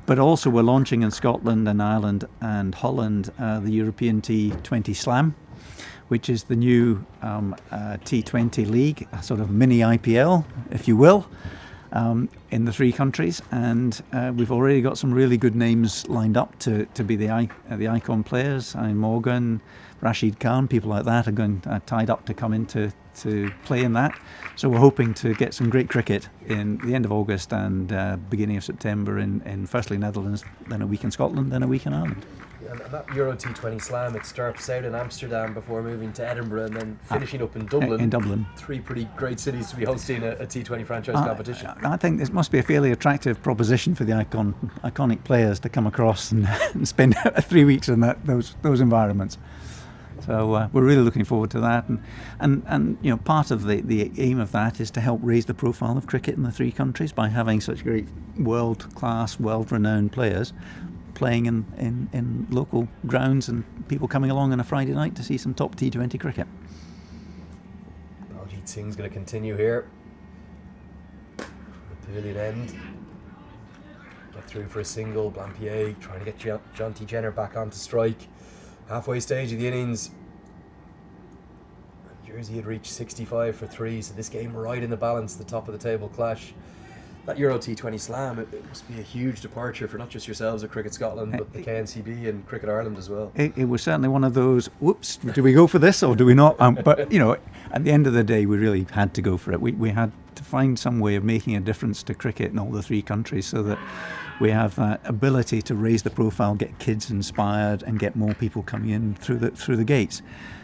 But also we're launching in Scotland and Ireland and Holland the European T20 Slam, which is the new T20 league, a sort of mini IPL, if you will, in the 3 countries. And we've already got some really good names lined up to be the icon players. Morgan, Rashid Khan, people like that are going tied up to come in to play in that. So we're hoping to get some great cricket in the end of August and beginning of September in firstly Netherlands, then a week in Scotland, then a week in Ireland. And that Euro T20 Slam, it starts out in Amsterdam before moving to Edinburgh and then finishing up in Dublin. In Dublin. 3 pretty great cities to be hosting a T20 franchise competition. I think this must be a fairly attractive proposition for the iconic players to come across and spend 3 weeks in those environments. So we're really looking forward to that, and you know, part of the aim of that is to help raise the profile of cricket in the 3 countries by having such great world-class, world-renowned players playing in local grounds and people coming along on a Friday night to see some top T20 cricket. Baljit Singh's going to continue here. The pavilion end. Get through for a single. Blampier trying to get John T. Jenner back onto strike. Halfway stage of the innings. Jersey had reached 65 for 3, so this game right in the balance, the top of the table clash. That Euro T20 Slam, it must be a huge departure for not just yourselves at Cricket Scotland, but the KNCB and Cricket Ireland as well. It was certainly one of those, whoops, do we go for this or do we not? But, you know, at the end of the day, we really had to go for it. We had to find some way of making a difference to cricket in all the 3 countries so that we have that ability to raise the profile, get kids inspired and get more people coming in through the gates.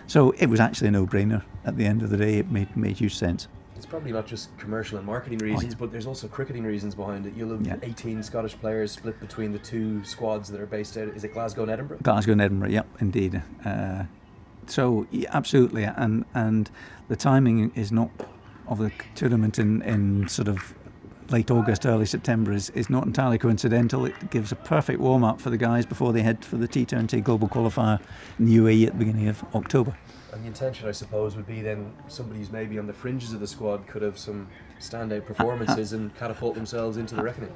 So it was actually a no-brainer. At the end of the day, it made huge sense. It's probably not just commercial and marketing reasons, but there's also cricketing reasons behind it. You'll have 18 Scottish players split between the 2 squads that are based out. Is it Glasgow and Edinburgh? Glasgow and Edinburgh, yep, indeed. So yeah, absolutely, and the timing is not of the tournament in sort of late August, early September is not entirely coincidental. It gives a perfect warm-up for the guys before they head for the T20 Global Qualifier in the UAE at the beginning of October. And the intention, I suppose, would be then somebody who's maybe on the fringes of the squad could have some standout performances and catapult themselves into the reckoning.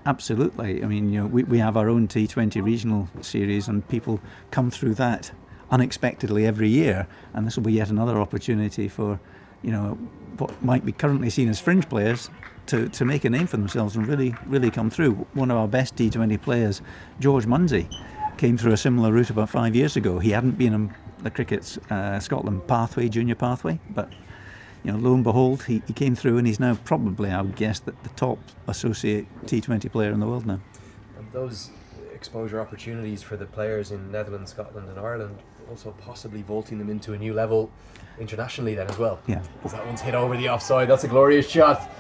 Absolutely. I mean, you know, we have our own T20 regional series, and people come through that unexpectedly every year, and this will be yet another opportunity for, you know, what might be currently seen as fringe players to make a name for themselves and really come through. One of our best T20 players, George Munsey, came through a similar route about 5 years ago. He hadn't been in the Cricket's Scotland pathway, junior pathway, but you know, lo and behold, he came through, and he's now probably, I would guess, the top associate T20 player in the world now. And those exposure opportunities for the players in Netherlands, Scotland and Ireland, also possibly vaulting them into a new level internationally then as well. Yeah. Because that one's hit over the offside. That's a glorious shot.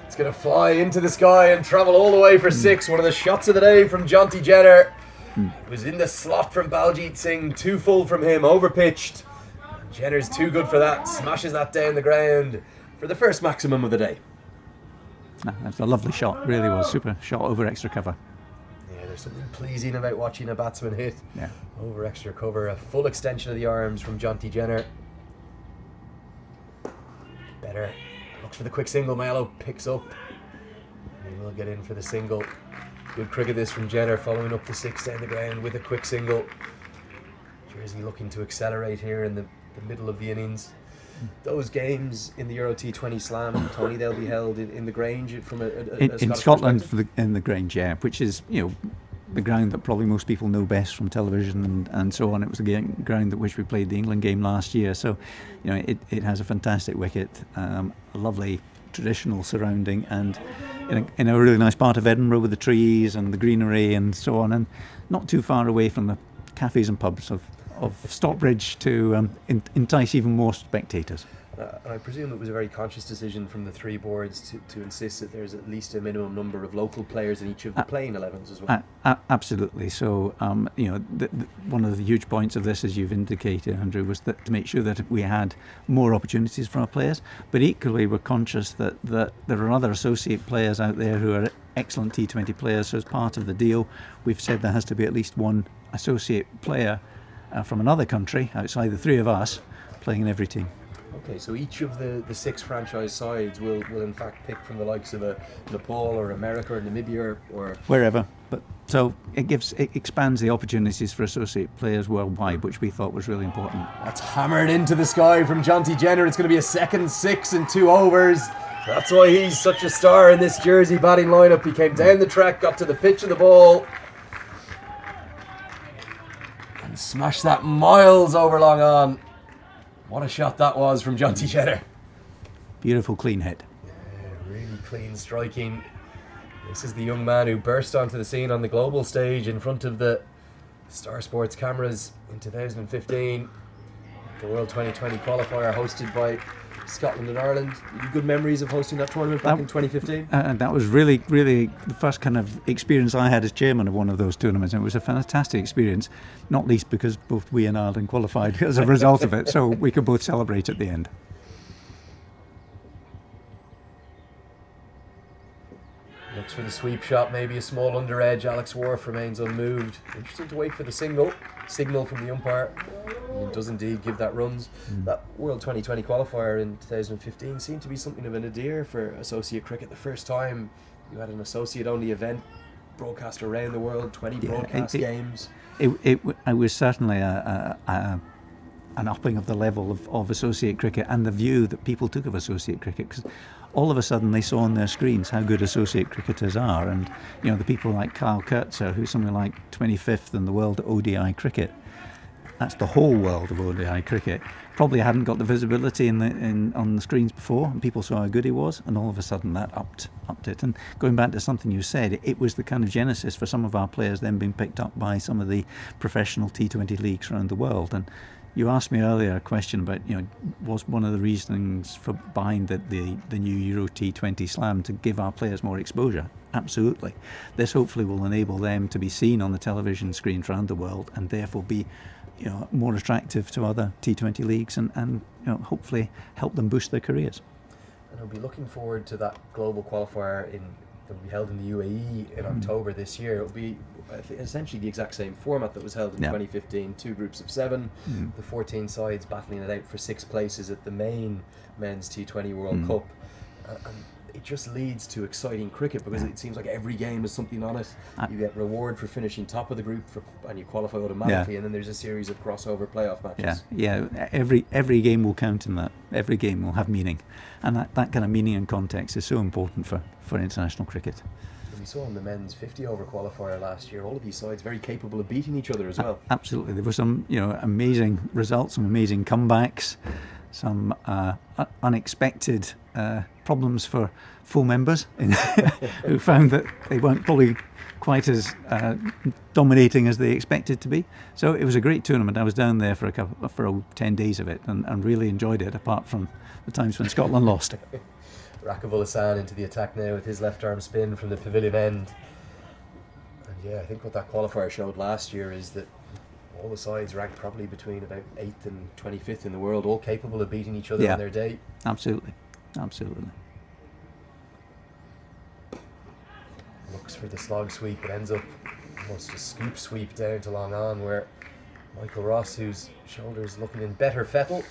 It's going to fly into the sky and travel all the way for 6. One of the shots of the day from John T. Jenner. It was in the slot from Baljit Singh, too full from him, overpitched. And Jenner's too good for that, smashes that down the ground for the first maximum of the day. That's a lovely shot, really was. Super shot over extra cover. Yeah, there's something pleasing about watching a batsman hit over extra cover. A full extension of the arms from John T. Jenner. Better. Looks for the quick single. Maiello picks up. And he will get in for the single. Good cricket this from Jenner, following up the 6 down the ground with a quick single. Jersey looking to accelerate here in the middle of the innings. Those games in the Euro T20 Slam, Tony, they'll be held in the Grange from a in Scotland in the Grange, yeah, which is, you know, the ground that probably most people know best from television and so on. It was the ground at which we played the England game last year. So, it has a fantastic wicket, a lovely traditional surrounding, and in a really nice part of Edinburgh with the trees and the greenery and so on, and not too far away from the cafes and pubs of Stockbridge to entice even more spectators. And I presume it was a very conscious decision from the three boards to insist that there's at least a minimum number of local players in each of the playing 11s as well. Absolutely. So, one of the huge points of this, as you've indicated, Andrew, was that to make sure that we had more opportunities for our players. But equally, we're conscious that there are other associate players out there who are excellent T20 players. So, as part of the deal, we've said there has to be at least one associate player from another country outside the three of us playing in every team. Okay, so each of the six franchise sides will in fact pick from the likes of Nepal or America or Namibia or wherever. But so it expands the opportunities for associate players worldwide, which we thought was really important. That's hammered into the sky from Jonty Jenner. It's going to be a second 6 in 2 overs. That's why he's such a star in this Jersey batting lineup. He came down the track, got to the pitch of the ball, and smashed that miles over long on. What a shot that was from Jonty Jenner. Beautiful clean hit. Yeah, really clean striking. This is the young man who burst onto the scene on the global stage in front of the Star Sports cameras in 2015. The World 2020 Qualifier hosted by Scotland and Ireland. Good memories of hosting that tournament back in 2015? And that was really, really the first kind of experience I had as chairman of one of those tournaments. And it was a fantastic experience, not least because both we and Ireland qualified as a result of it, so we could both celebrate at the end. Looks for the sweep shot, maybe a small under edge. Alex Wharf remains unmoved. Interesting to wait for the signal from the umpire. He does indeed give that runs. That World 2020 qualifier in 2015 seemed to be something of a nadir for associate cricket. The first time you had an associate-only event broadcast around the world, 20 broadcast games. It was certainly an upping of the level of associate cricket and the view that people took of associate cricket, because all of a sudden they saw on their screens how good associate cricketers are, and the people like Kyle Kurtzer, who's something like 25th in the world at ODI cricket. That's the whole world of ODI cricket. Probably hadn't got the visibility on the screens before, and people saw how good he was, and all of a sudden that upped it. And going back to something you said, it was the kind of genesis for some of our players then being picked up by some of the professional T20 leagues around the world. And you asked me earlier a question about, was one of the reasonings behind the new Euro T20 Slam to give our players more exposure? Absolutely. This hopefully will enable them to be seen on the television screens around the world and therefore be more attractive to other T20 leagues and hopefully help them boost their careers. And I'll be looking forward to that global qualifier that will be held in the UAE in October this year. It will be essentially the exact same format that was held in 2015, 2 groups of 7, the 14 sides battling it out for 6 places at the main men's T20 World Cup. And it just leads to exciting cricket because it seems like every game has something on it. You get reward for finishing top of the group and you qualify automatically, and then there's a series of crossover playoff matches. Every game will count in that. Every game will have meaning, and that kind of meaning and context is so important for international cricket. We saw in the men's 50 over qualifier last year, all of these sides very capable of beating each other as well. Absolutely. There were some amazing results, some amazing comebacks, some unexpected problems for full members who found that they weren't probably quite as dominating as they expected to be. So it was a great tournament. I was down there for 10 days of it and really enjoyed it, apart from the times when Scotland lost. Rakibul Hassan into the attack now with his left arm spin from the pavilion end. And I think what that qualifier showed last year is that all the sides ranked probably between about 8th and 25th in the world, all capable of beating each other on their day. Absolutely. Looks for the slog sweep, but ends up almost a scoop sweep down to long on, where Michael Ross, whose shoulder's looking in better fettle,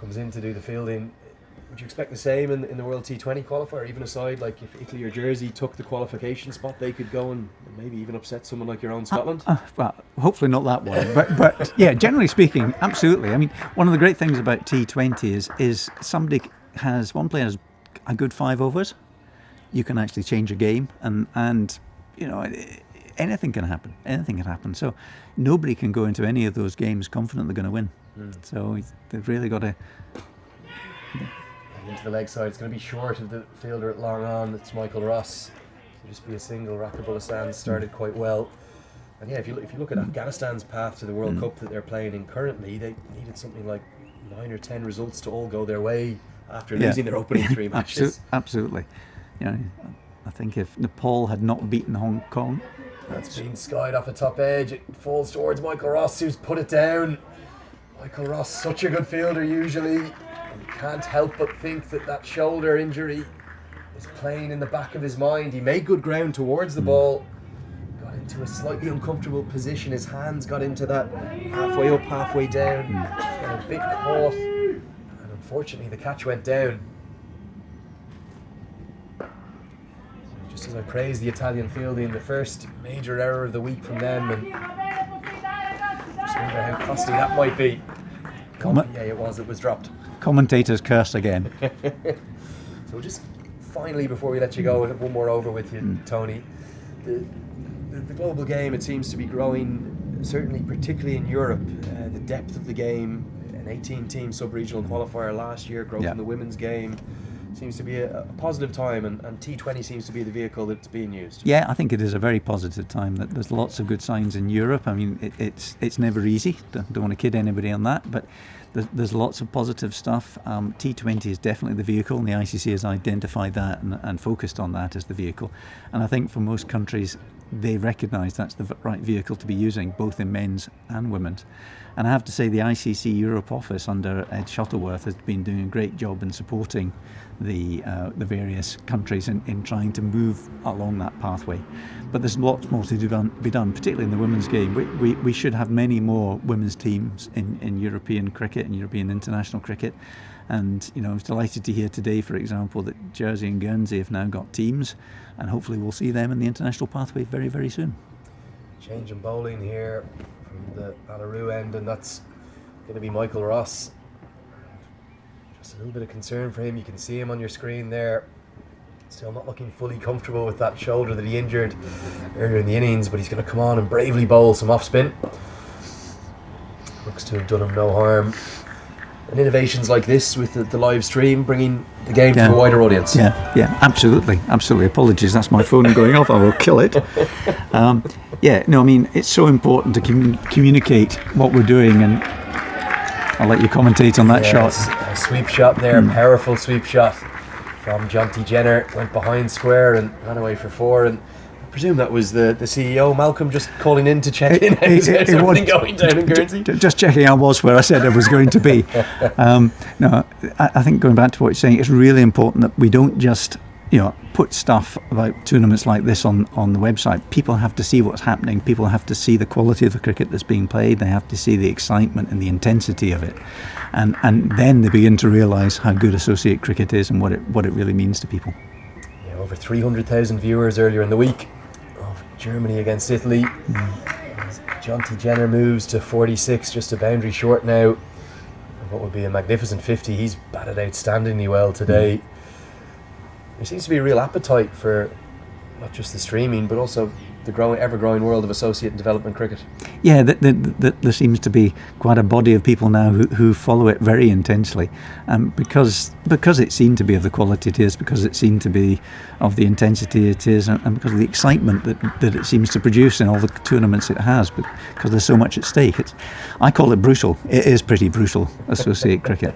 comes in to do the fielding. Would you expect the same in the World T20 qualifier? Even aside, like if Italy or Jersey took the qualification spot, they could go and maybe even upset someone like your own Scotland? Well, hopefully not that one. But yeah, generally speaking, absolutely. I mean, one of the great things about T20 is one player has a good 5 overs. You can actually change a game, and anything can happen. Anything can happen. So nobody can go into any of those games confident they're going to win. So they've really got to. Into the leg side, it's going to be short of the fielder at long on. It's Michael Ross. It'll just be a single. Rakabulassan started quite well. And yeah, if you look at Afghanistan's path to the World Cup that they're playing in currently, they needed something like 9 or 10 results to all go their way after losing their opening 3 matches. Absolutely. You know, I think if Nepal had not beaten Hong Kong, that's been skied off a top edge. It falls towards Michael Ross, who's put it down. Michael Ross, such a good fielder usually. And you can't help but think that shoulder injury was playing in the back of his mind. He made good ground towards the ball. Got into a slightly uncomfortable position. His hands got into that halfway up, halfway down. Got a bit caught. And unfortunately, the catch went down. Just as I praise the Italian fielding, the first major error of the week from them, and just wonder how costly that might be. Yeah, it was dropped. Commentators curse again. So just finally, before we let you go, one more over with you, Tony. The global game, it seems to be growing, certainly particularly in Europe. The depth of the game, an 18-team sub-regional qualifier last year, growth in the women's game. Seems to be a positive time, and T20 seems to be the vehicle that's being used. Yeah, I think it is a very positive time. That there's lots of good signs in Europe. I mean, it's never easy. Don't want to kid anybody on that, but there's lots of positive stuff. T20 is definitely the vehicle, and the ICC has identified that and focused on that as the vehicle. And I think for most countries, they recognise that's the right vehicle to be using, both in men's and women's. And I have to say, the ICC Europe office under Ed Shuttleworth has been doing a great job in supporting the various countries in trying to move along that pathway. But there's lots more to be done, particularly in the women's game. We should have many more women's teams in European cricket and European international cricket. And you know, I was delighted to hear today, for example, that Jersey and Guernsey have now got teams, and hopefully we'll see them in the international pathway very, very soon. Change in bowling here from the Alaroo end, and that's going to be Michael Ross. Just a little bit of concern for him. You can see him on your screen there. Still not looking fully comfortable with that shoulder that he injured earlier in the innings, but he's going to come on and bravely bowl some off spin. Looks to have done him no harm. And innovations like this with the live stream, bringing the game to a wider audience. Yeah, absolutely. Apologies, that's my phone going off. I will kill it. I mean, it's so important to communicate what we're doing, and I'll let you commentate on that shot. A sweep shot there, powerful sweep shot from Jonty Jenner. Went behind square and ran away for 4. And I presume that was the CEO, Malcolm, just calling in to check in. Everything going down in Guernsey? Just checking I was where I said I was going to be. I think going back to what you're saying, it's really important that we don't just put stuff about tournaments like this on the website. People have to see what's happening. People have to see the quality of the cricket that's being played. They have to see the excitement and the intensity of it, and then they begin to realise how good associate cricket is and what it really means to people. Yeah, over 300,000 viewers earlier in the week of Germany against Italy. Jonty Jenner moves to 46, just a boundary short now of what would be a magnificent 50. He's batted outstandingly well today. There seems to be a real appetite for not just the streaming, but also the ever-growing world of associate and development cricket. Yeah, there seems to be quite a body of people now who follow it very intensely, because it's seen to be of the quality it is, because it's seen to be of the intensity it is, and because of the excitement that it seems to produce in all the tournaments it has, because there's so much at stake. I call it brutal. It is pretty brutal, associate cricket.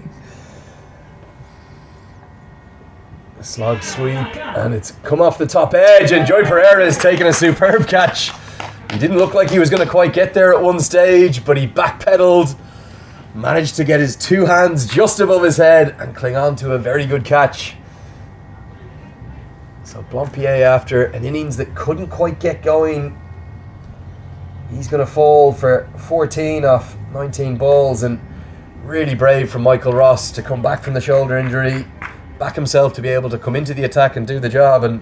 Slog sweep, and it's come off the top edge, and Joy Pereira has taken a superb catch. He didn't look like he was going to quite get there at one stage, but he backpedaled, managed to get his 2 hands just above his head and cling on to a very good catch. So Blompier, after an innings that couldn't quite get going, he's going to fall for 14 off 19 balls, and really brave from Michael Ross to come back from the shoulder injury, back himself to be able to come into the attack and do the job, and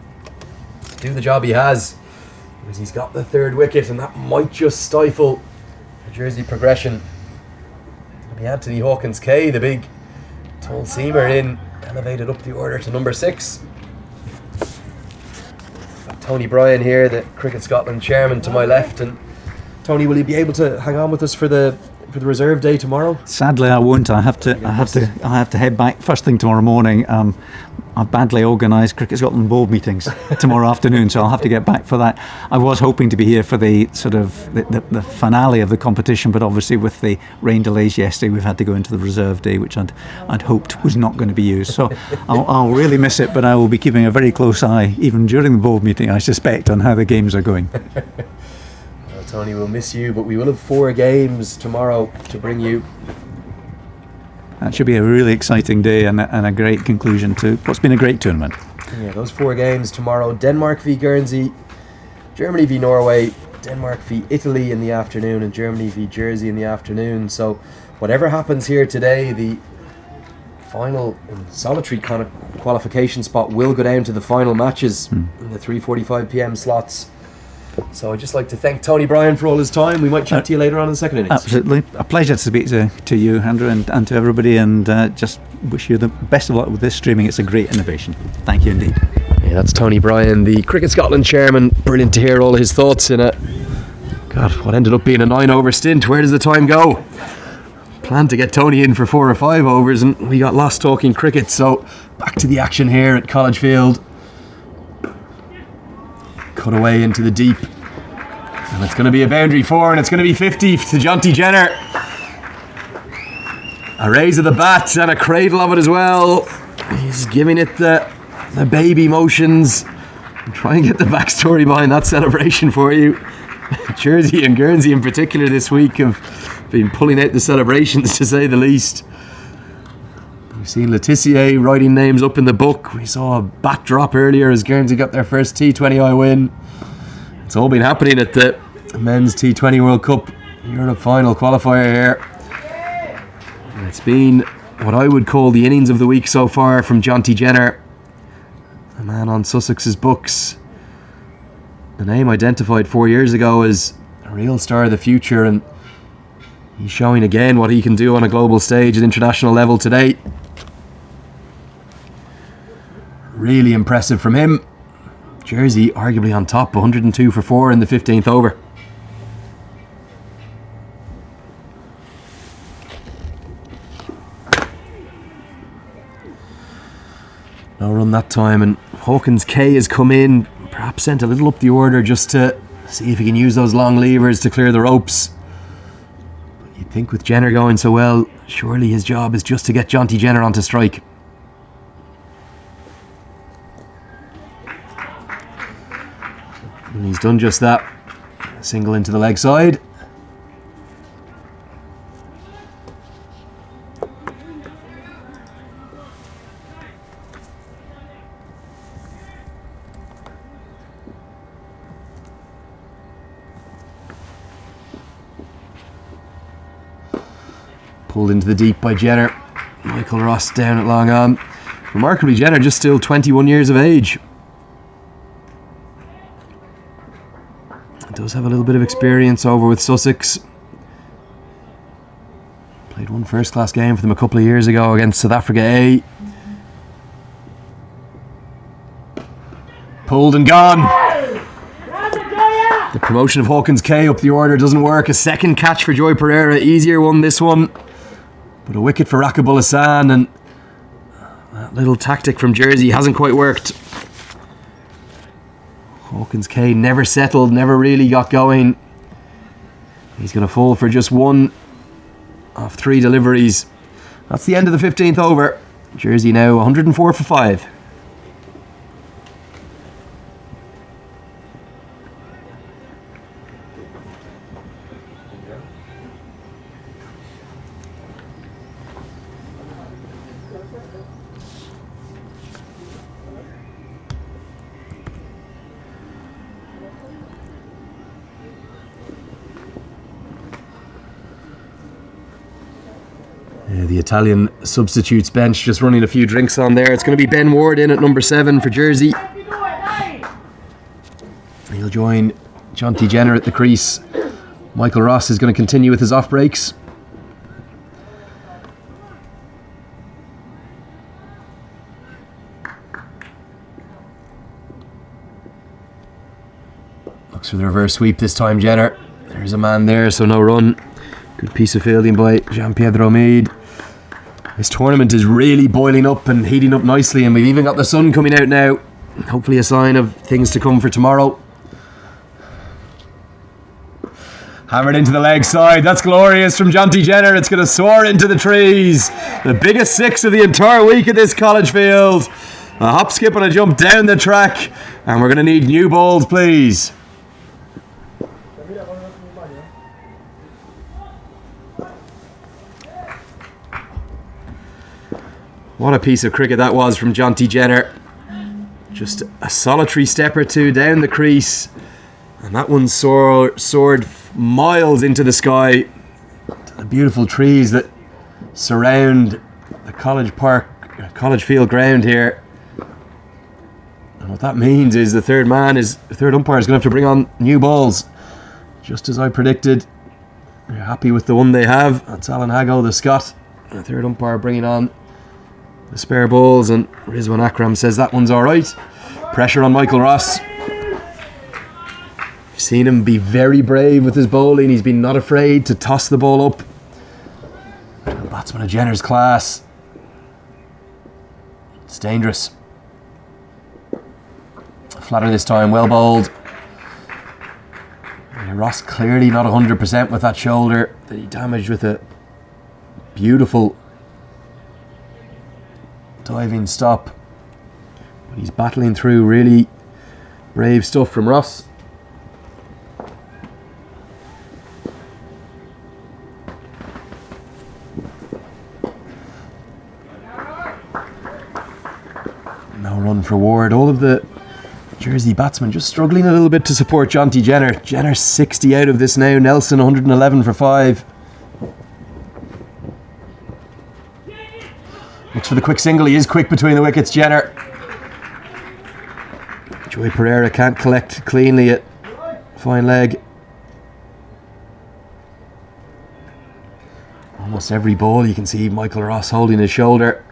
do the job he has, because he's got the 3rd wicket, and that might just stifle the Jersey progression. It'll be Anthony Hawkins Kay, the big tall seamer, elevated up the order to number 6. Tony Bryan here, the Cricket Scotland chairman to my left. And Tony, will you be able to hang on with us for the reserve day tomorrow? Sadly, I won't. I have to head back first thing tomorrow morning. I've badly organised Cricket Scotland board meetings tomorrow afternoon, so I'll have to get back for that. I was hoping to be here for the sort of the finale of the competition, but obviously with the rain delays yesterday, we've had to go into the reserve day, which I'd hoped was not going to be used. So I'll really miss it, but I will be keeping a very close eye, even during the board meeting, I suspect, on how the games are going. Well, Tony, we'll miss you, but we will have 4 games tomorrow to bring you. That should be a really exciting day and a great conclusion to what's been a great tournament. Yeah, those 4 games tomorrow: Denmark v Guernsey, Germany v Norway, Denmark v Italy in the afternoon, and Germany v Jersey in the afternoon. So whatever happens here today, the final and solitary kind of qualification spot will go down to the final matches in the 3:45 p.m. slots. So I'd just like to thank Tony Bryan for all his time. We might chat to you later on in the second innings. Absolutely. A pleasure to speak to you, Andrew, and to everybody, and just wish you the best of luck with this streaming. It's a great innovation. Thank you indeed. Yeah, that's Tony Bryan, the Cricket Scotland chairman. Brilliant to hear all his thoughts in what ended up being a 9-over stint. Where does the time go? Planned to get Tony in for 4 or 5 overs, and we got lost talking cricket. So back to the action here at College Field. Cut away into the deep, and it's going to be a boundary 4, and it's going to be 50 to Jonty Jenner. A raise of the bat and a cradle of it as well. He's giving it the baby motions. I'll try and get the backstory behind that celebration for you. Jersey and Guernsey in particular this week have been pulling out the celebrations, to say the least. We've seen Letitia writing names up in the book. We saw a bat drop earlier as Guernsey got their first T20I win. It's all been happening at the Men's T20 World Cup Europe Final qualifier here. And it's been what I would call the innings of the week so far from Jonty Jenner, a man on Sussex's books. The name identified 4 years ago as a real star of the future, and he's showing again what he can do on a global stage at international level today. Really impressive from him. Jersey arguably on top, 102 for 4 in the 15th over. No run that time, and Hawkins K has come in, perhaps sent a little up the order just to see if he can use those long levers to clear the ropes. But you'd think with Jenner going so well, surely his job is just to get Jonty Jenner onto strike. And he's done just that. A single into the leg side. Pulled into the deep by Jenner. Michael Ross down at long on. Remarkably, Jenner just still 21 years of age. Does have a little bit of experience over with Sussex. Played one first-class game for them a couple of years ago against South Africa A. Pulled and gone. The promotion of Hawkins K up the order doesn't work. A second catch for Joy Pereira. Easier one, this one. But a wicket for Rakibul Hassan, and that little tactic from Jersey hasn't quite worked. Hawkins K never settled, never really got going. He's going to fall for just 1 of 3 deliveries. That's the end of the 15th over. Jersey now 104 for 5. The Italian substitutes bench just running a few drinks on there. It's going to be Ben Ward in at number 7 for Jersey. He'll join Jonty Jenner at the crease. Michael Ross is going to continue with his off breaks. Looks for the reverse sweep this time, Jenner. There's a man there, so no run. Good piece of fielding by Gian-Pietro Meade. This tournament is really boiling up and heating up nicely, and we've even got the sun coming out now. Hopefully a sign of things to come for tomorrow. Hammered into the leg side. That's glorious from Jonty Jenner. It's going to soar into the trees. The biggest six of the entire week at this college field. A hop, skip and a jump down the track. And we're going to need new balls, please. What a piece of cricket that was from Jonty Jenner. Just a solitary step or two down the crease. And that one soared miles into the sky. To the beautiful trees that surround the college field ground here. And what that means is the third umpire is going to have to bring on new balls. Just as I predicted. They're happy with the one they have. That's Alan Hago, the Scot. The third umpire bringing on the spare balls, and Rizwan Akram says that one's alright. Pressure on Michael Ross. I've seen him be very brave with his bowling. He's been not afraid to toss the ball up. A batsman of Jenner's class. It's dangerous. Flatter this time, well bowled. And Ross clearly not 100% with that shoulder that he damaged with a beautiful diving stop. But he's battling through. Really brave stuff from Ross. No run for Ward. All of the Jersey batsmen just struggling a little bit to support Jonty Jenner. Jenner 60 out of this now. Nelson 111 for 5. Looks for the quick single. He is quick between the wickets, Jenner. Joy Pereira can't collect cleanly at fine leg. Almost every ball you can see Michael Ross holding his shoulder.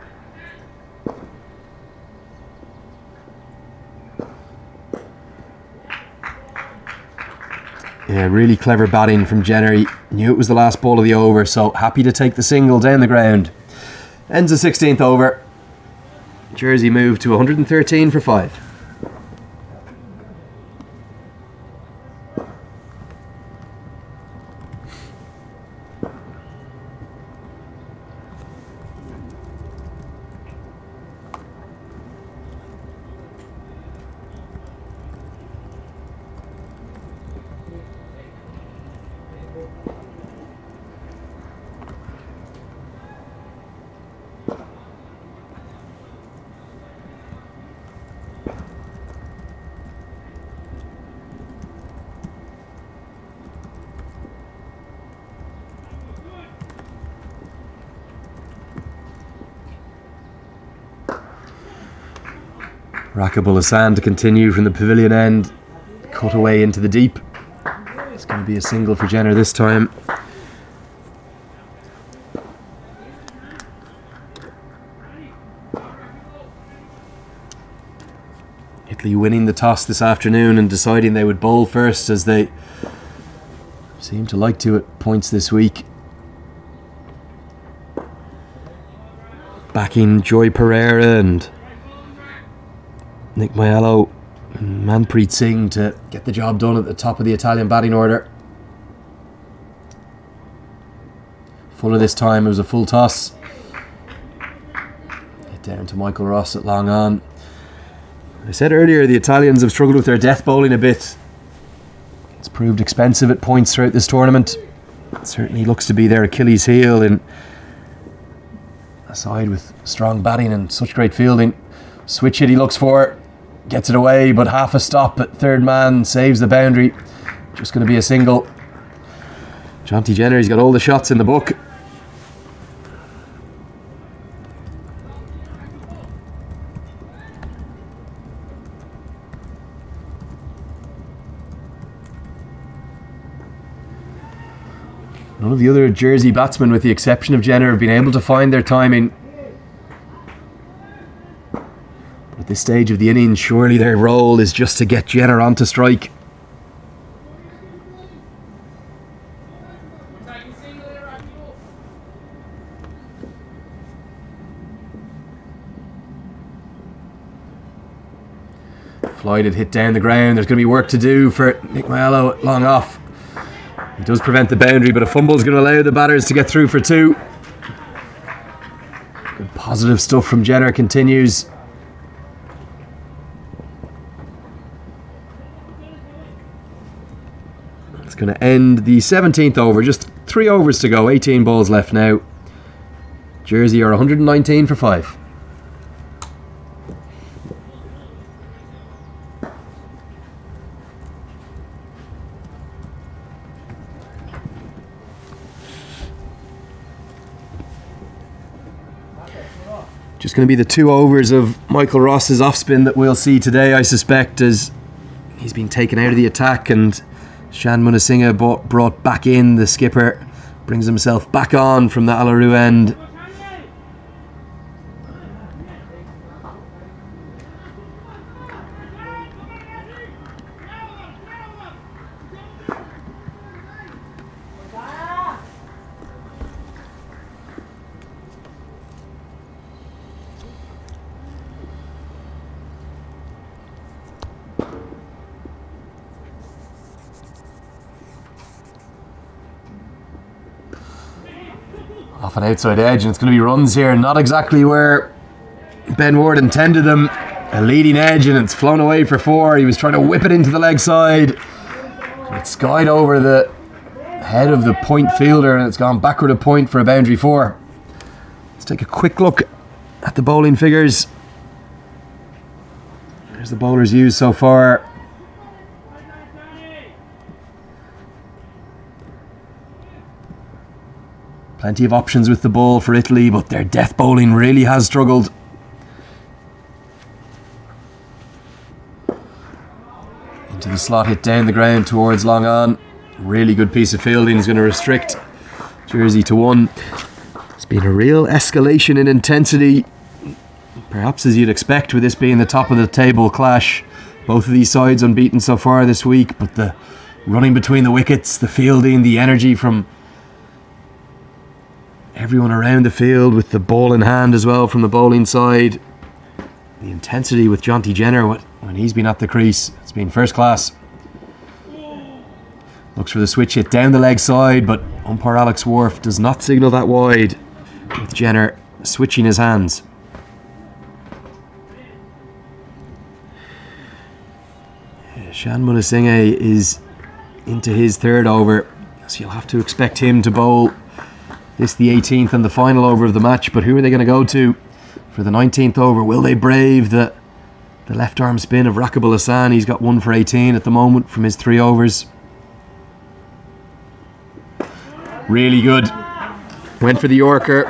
Yeah, really clever batting from Jenner. He knew it was the last ball of the over, so happy to take the single down the ground. Ends the 16th over. Jersey moved to 113 for 5. Rakibul Hassan to continue from the pavilion end. Cut away into the deep. It's going to be a single for Jenner this time. Italy winning the toss this afternoon and deciding they would bowl first, as they seem to like to at points this week. Backing Joy Pereira and Nick Maiello and Manpreet Singh to get the job done at the top of the Italian batting order. Fuller this time. It was a full toss. Hit down to Michael Ross at long on. I said earlier the Italians have struggled with their death bowling a bit. It's proved expensive at points throughout this tournament. It certainly looks to be their Achilles heel in a side with strong batting and such great fielding. Switch hit he looks for. Gets it away, but half a stop at third man. Saves the boundary. Just going to be a single. Jonty Jenner, he's got all the shots in the book. None of the other Jersey batsmen, with the exception of Jenner, have been able to find their timing. At this stage of the innings, surely their role is just to get Jenner onto strike. Floyd had hit down the ground. There's going to be work to do for Nick Moello long off. He does prevent the boundary, but a fumble is going to allow the batters to get through for 2. Good positive stuff from Jenner continues. It's going to end the 17th over. Just 3 overs to go. 18 balls left now. Jersey are 119 for 5. Just going to be the 2 overs of Michael Ross's off spin that we'll see today, I suspect, as he's been taken out of the attack and Shan Munasinghe brought back in. The skipper brings himself back on from the Alaroo end. Off an outside edge, and it's going to be runs here. Not exactly where Ben Ward intended them. A leading edge, and it's flown away for 4. He was trying to whip it into the leg side. It skied over the head of the point fielder, and it's gone backward a point for a boundary 4. Let's take a quick look at the bowling figures. There's the bowlers used so far. Plenty of options with the ball for Italy, but their death bowling really has struggled. Into the slot, hit down the ground towards long on. Really good piece of fielding is going to restrict Jersey to 1. It's been a real escalation in intensity, perhaps as you'd expect with this being the top of the table clash. Both of these sides unbeaten so far this week, but the running between the wickets, the fielding, the energy from everyone around the field with the ball in hand as well from the bowling side. The intensity with Jonty Jenner when he's been at the crease, it's been first class. Looks for the switch hit down the leg side, but umpire Alex Wharf does not signal that wide, with Jenner switching his hands. Shan Munasinghe is into his 3rd over, so you'll have to expect him to bowl this the 18th and the final over of the match. But who are they going to go to for the 19th over? Will they brave the left arm spin of Rakib Al-Hassan? He's got 1 for 18 at the moment from his 3 overs. Really good. Went for the Yorker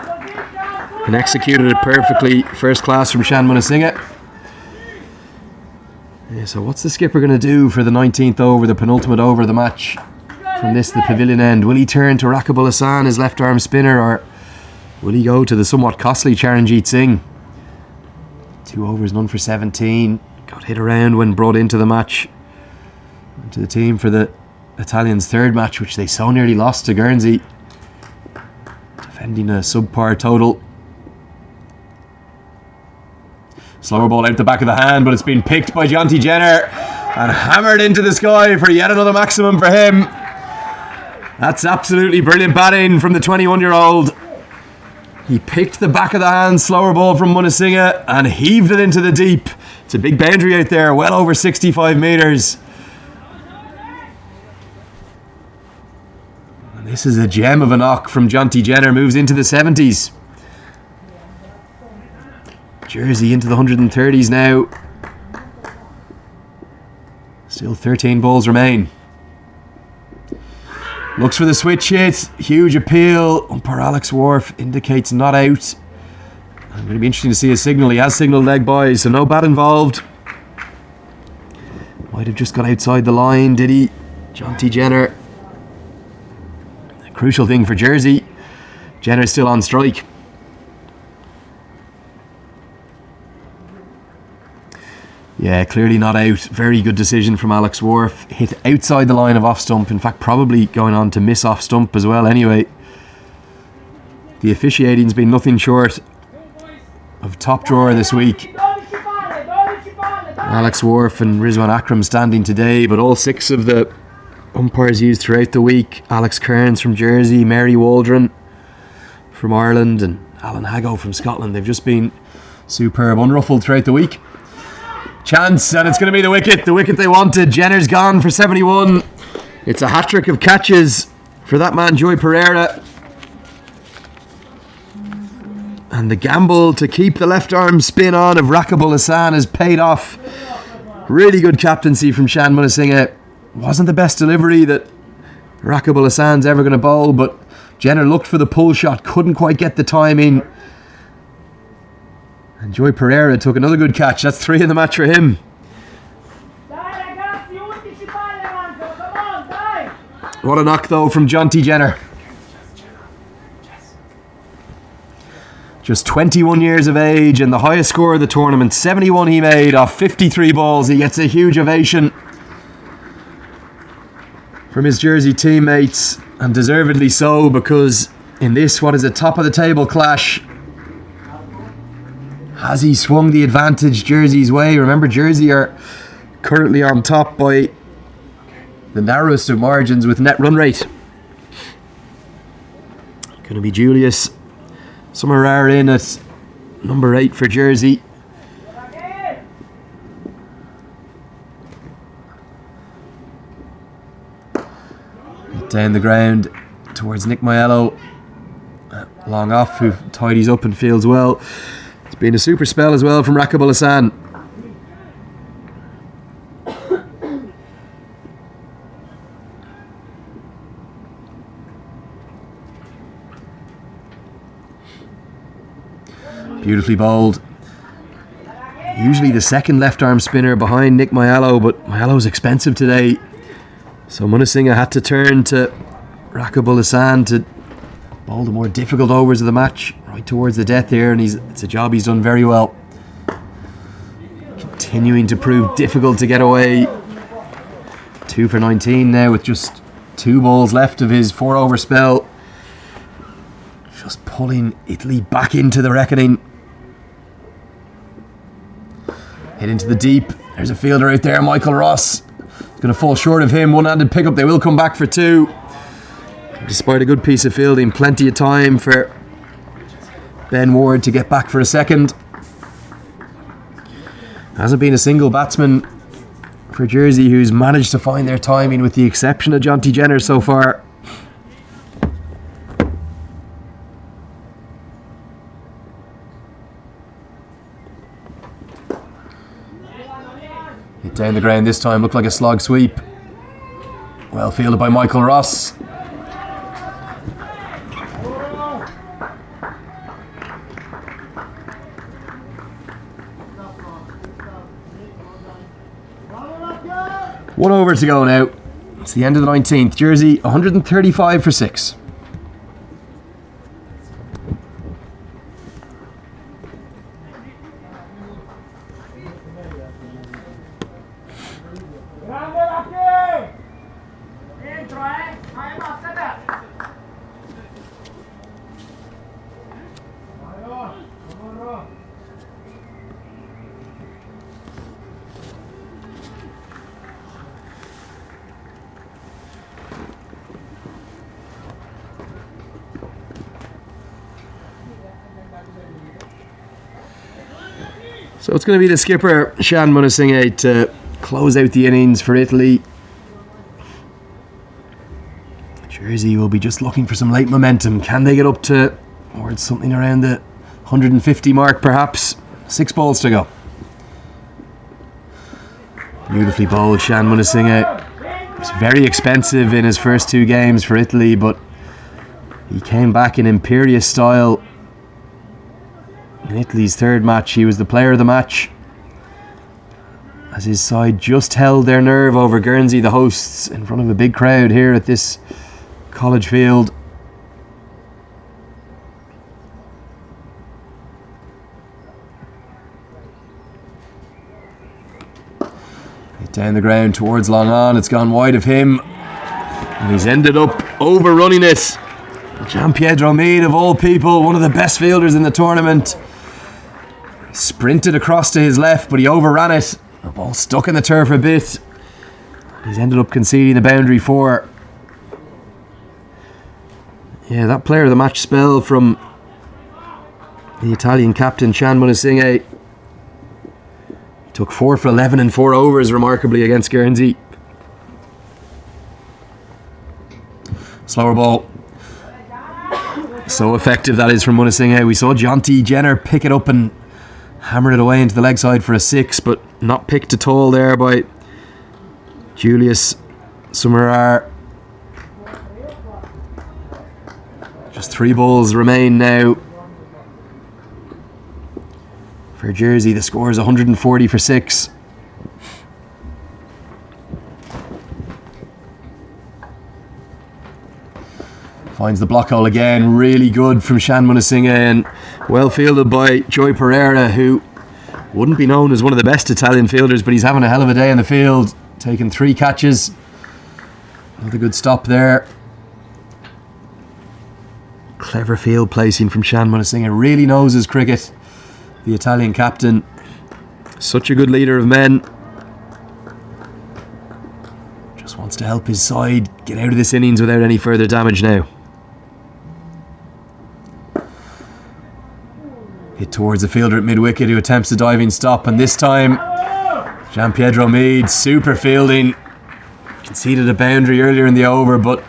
and executed it perfectly. First class from Shan Munasinghe. Yeah, so what's the skipper going to do for the 19th over, the penultimate over of the match? From this, the pavilion end. Will he turn to Rakib Al-Hassan, his left arm spinner, or will he go to the somewhat costly Charanjit Singh? 2 overs, none for 17. Got hit around when brought into the match. Into the team for the Italians' 3rd match, which they so nearly lost to Guernsey. Defending a subpar total. Slower ball out the back of the hand, but it's been picked by Jonty Jenner and hammered into the sky for yet another maximum for him. That's absolutely brilliant batting from the 21-year-old. He picked the back of the hand slower ball from Munasinghe and heaved it into the deep. It's a big boundary out there, well over 65 metres. And this is a gem of a knock from Jonty Jenner, moves into the 70s. Jersey into the 130s now. Still 13 balls remain. Looks for the switch hit. Huge appeal. Umpire Alex Wharf indicates not out. I'm going to be interesting to see a signal. He has signalled leg by, so no bat involved. Might have just got outside the line, did he? Jonty Jenner. A crucial thing for Jersey. Jenner's still on strike. Yeah, clearly not out. Very good decision from Alex Wharf. Hit outside the line of off stump. In fact, probably going on to miss off stump as well anyway. The officiating's been nothing short of top drawer this week. Alex Wharf and Rizwan Akram standing today, but all 6 of the umpires used throughout the week. Alex Kearns from Jersey, Mary Waldron from Ireland, and Alan Hago from Scotland. They've just been superb, unruffled throughout the week. Chance, and it's going to be the wicket they wanted. Jenner's gone for 71. It's a hat-trick of catches for that man, Joy Pereira. And the gamble to keep the left arm spin on of Rakibul Hassan has paid off. Really good captaincy from Shan Munasinghe. Wasn't the best delivery that Rakibul Hassan's ever going to bowl, but Jenner looked for the pull shot, couldn't quite get the timing. And Joy Pereira took another good catch. That's 3 in the match for him. What a knock though from Jonty Jenner. Just 21 years of age and the highest score of the tournament. 71 he made off 53 balls. He gets a huge ovation from his Jersey teammates, and deservedly so, because in this, what is a top of the table clash, has he swung the advantage Jersey's way? Remember, Jersey are currently on top by the narrowest of margins with net run rate. Going to be Julius Summerare in at number 8 for Jersey. Down the ground towards Nick Maiello. Long off, who tidies up and fields well. It's been a super spell as well from Rakibul Hassan. Beautifully bowled. Usually the second left arm spinner behind Nick Maiello, but Maiello's expensive today. So Munasinghe had to turn to Rakibul Hassan to bowl the more difficult overs of the match, right towards the death here, and it's a job he's done very well. Continuing to prove difficult to get away. 2 for 19 now with just 2 balls left of his 4 over spell. Just pulling Italy back into the reckoning. Hit into the deep. There's a fielder out there, Michael Ross. Going to fall short of him. One-handed pickup. They will come back for 2. Despite a good piece of fielding, plenty of time for Ben Ward to get back for a second. Hasn't been a single batsman for Jersey who's managed to find their timing, with the exception of Jonty Jenner so far. Hit down the ground this time, looked like a slog sweep. Well fielded by Michael Ross. One over to go now. It's the end of the 19th. Jersey 135 for 6. So it's going to be the skipper, Shan Munasinghe, to close out the innings for Italy. Jersey will be just looking for some late momentum. Can they get up to, or it's something around the 150 mark perhaps? 6 balls to go. Beautifully bowled, Shan Munasinghe. He was very expensive in his first 2 games for Italy, but he came back in imperious style. In Italy's 3rd match, he was the player of the match, as his side just held their nerve over Guernsey, the hosts, in front of a big crowd here at this college field. Down the ground towards long on. It's gone wide of him, and he's ended up overrunning it. Gian Pietro Mead, of all people, one of the best fielders in the tournament, sprinted across to his left, but he overran it. The ball stuck in the turf a bit. He's ended up conceding the boundary for. Yeah, that player of the match spell from the Italian captain, Chan Munasinghe. Took 4 for 11 in 4 overs, remarkably, against Guernsey. Slower ball. So effective that is from Munasinghe. We saw Jonty Jenner pick it up and hammer it away into the leg side for a 6, but not picked at all there by Julius Summerar. Just 3 balls remain now for Jersey. The score is 140 for 6. Finds the block hole again. Really good from Shan Munasinghe, and well fielded by Joy Pereira, who wouldn't be known as one of the best Italian fielders, but he's having a hell of a day in the field. Taking 3 catches. Another good stop there. Clever field placing from Shan Munasinghe. Really knows his cricket. The Italian captain. Such a good leader of men. Just wants to help his side get out of this innings without any further damage now. Hit towards the fielder at mid-wicket, who attempts a diving stop, and this time Gian Pietro Mead, super fielding. Conceded a boundary earlier in the over, but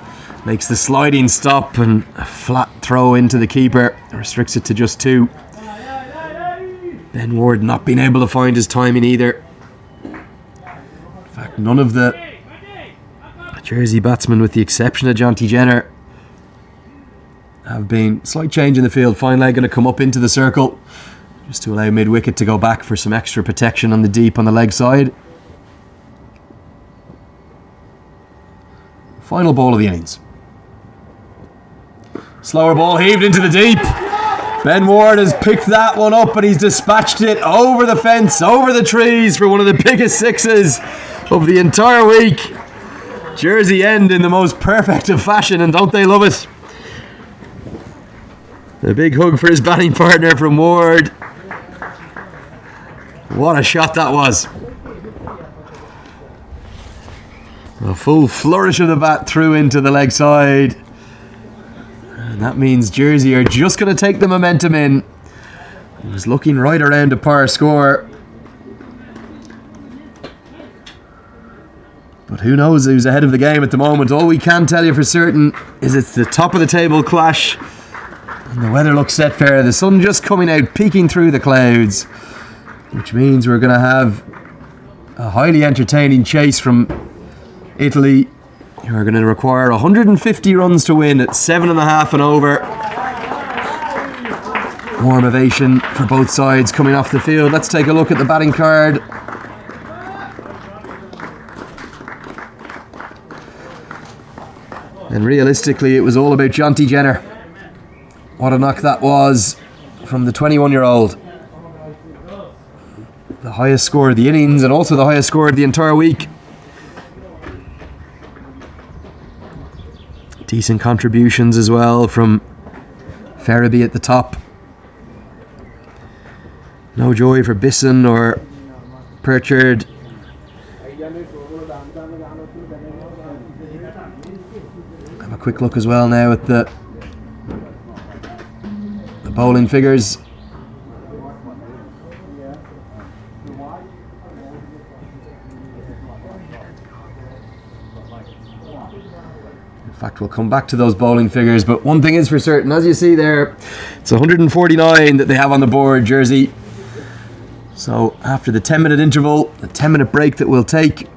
makes the sliding stop and a flat throw into the keeper. Restricts it to just 2. Ben Ward not being able to find his timing either. In fact, none of the Jersey batsmen, with the exception of Jonty Jenner, have been. Slight change in the field. Fine leg going to come up into the circle just to allow mid-wicket to go back for some extra protection on the deep on the leg side. Final ball of the innings. Slower ball heaved into the deep. Ben Ward has picked that one up and he's dispatched it over the fence, over the trees for one of the biggest 6s of the entire week. Jersey end in the most perfect of fashion, and don't they love it? A big hug for his batting partner from Ward. What a shot that was. A full flourish of the bat through into the leg side. And that means Jersey are just going to take the momentum in. It was looking right around a par score. But who knows who's ahead of the game at the moment. All we can tell you for certain is it's the top of the table clash. And the weather looks set fair. The sun just coming out, peeking through the clouds. Which means we're going to have a highly entertaining chase from Italy, who are going to require 150 runs to win at 7.5 and over. Warm ovation for both sides coming off the field. Let's take a look at the batting card. And realistically, it was all about Jonty Jenner. What a knock that was from the 21-year-old. The highest score of the innings and also the highest score of the entire week. Decent contributions as well from Ferraby at the top. No joy for Bisson or Pritchard. Have a quick look as well now at the bowling figures. In fact, we'll come back to those bowling figures, but one thing is for certain, as you see there, it's 149 that they have on the board, Jersey. So after the 10-minute interval, the 10-minute break that we'll take,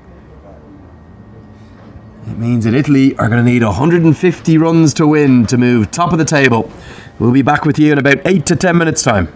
it means that Italy are going to need 150 runs to win to move top of the table. We'll be back with you in about 8 to 10 minutes time.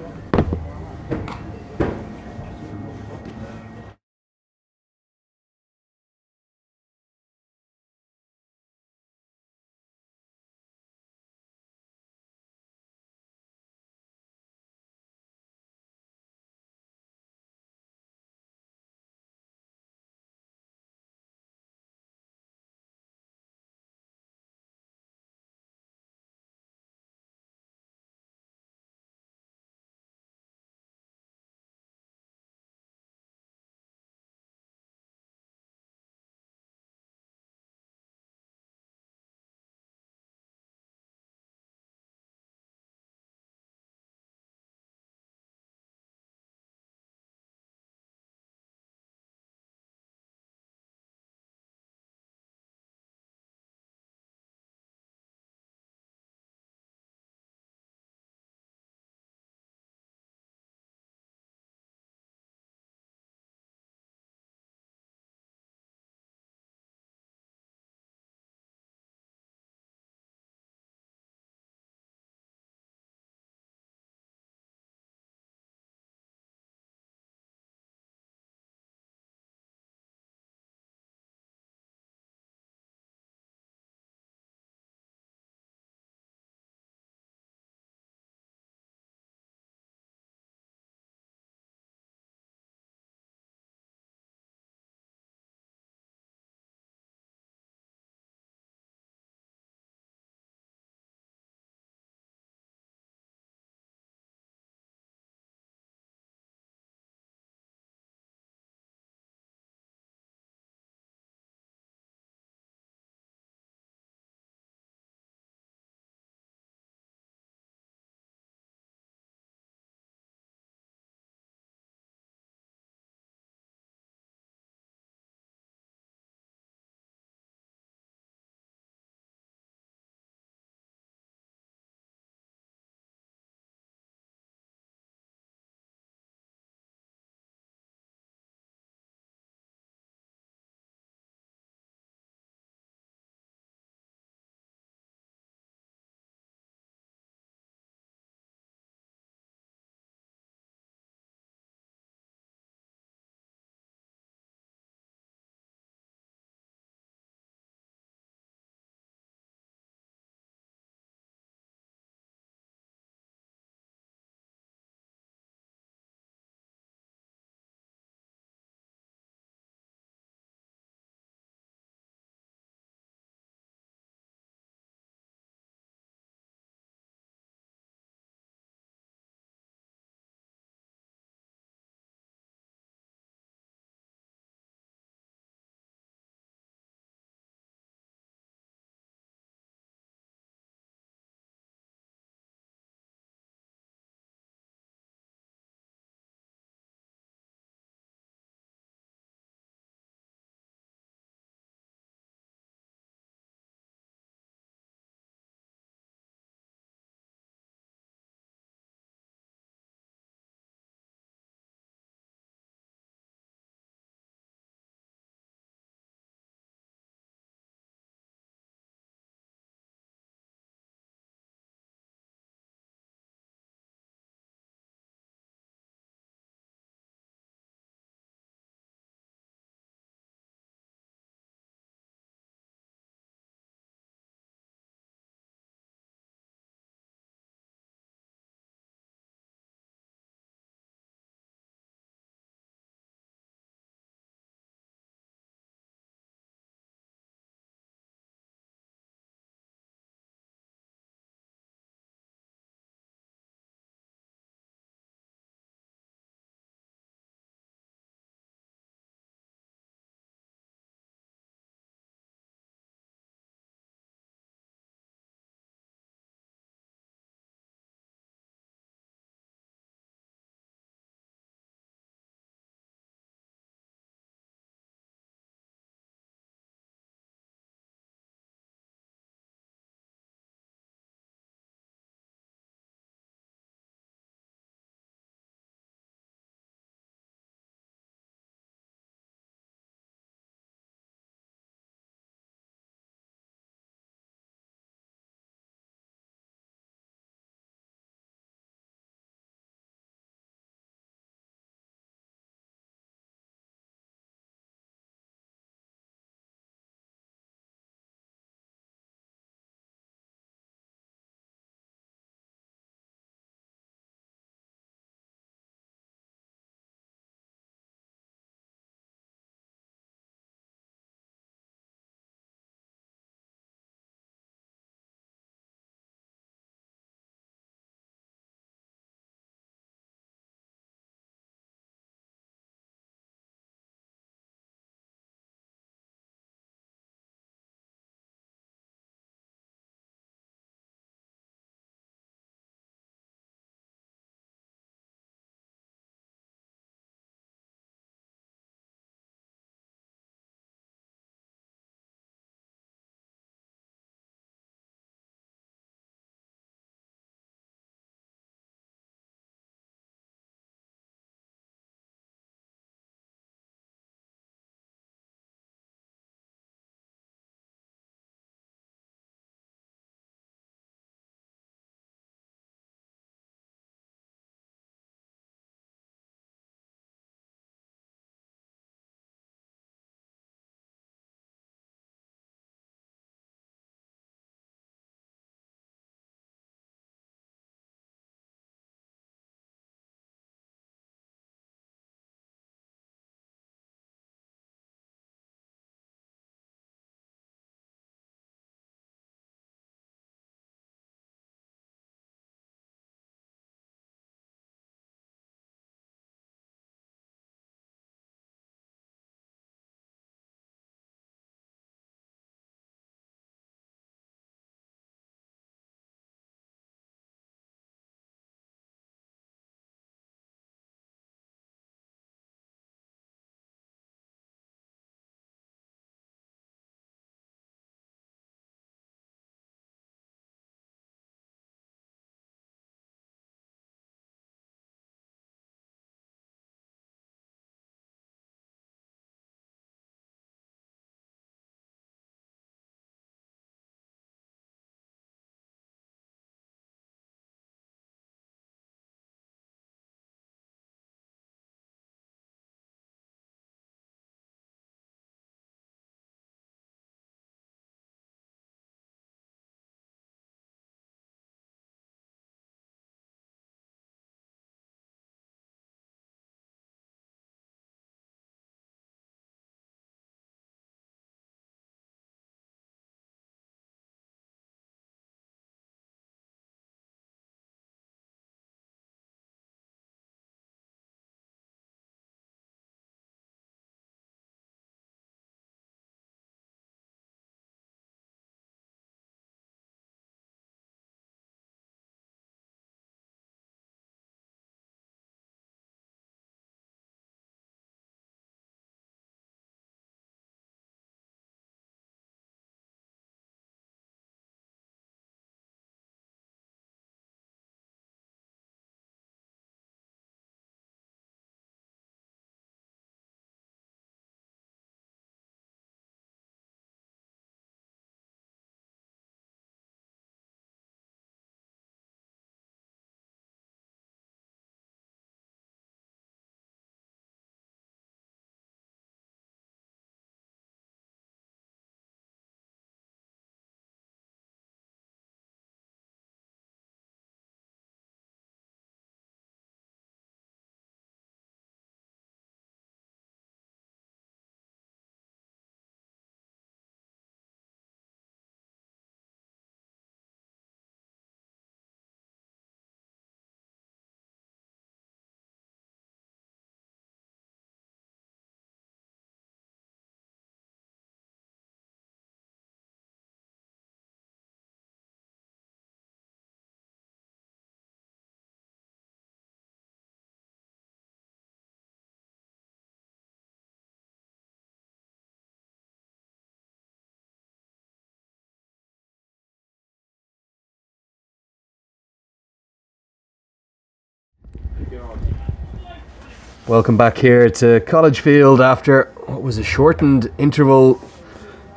Welcome back here to College Field after what was a shortened interval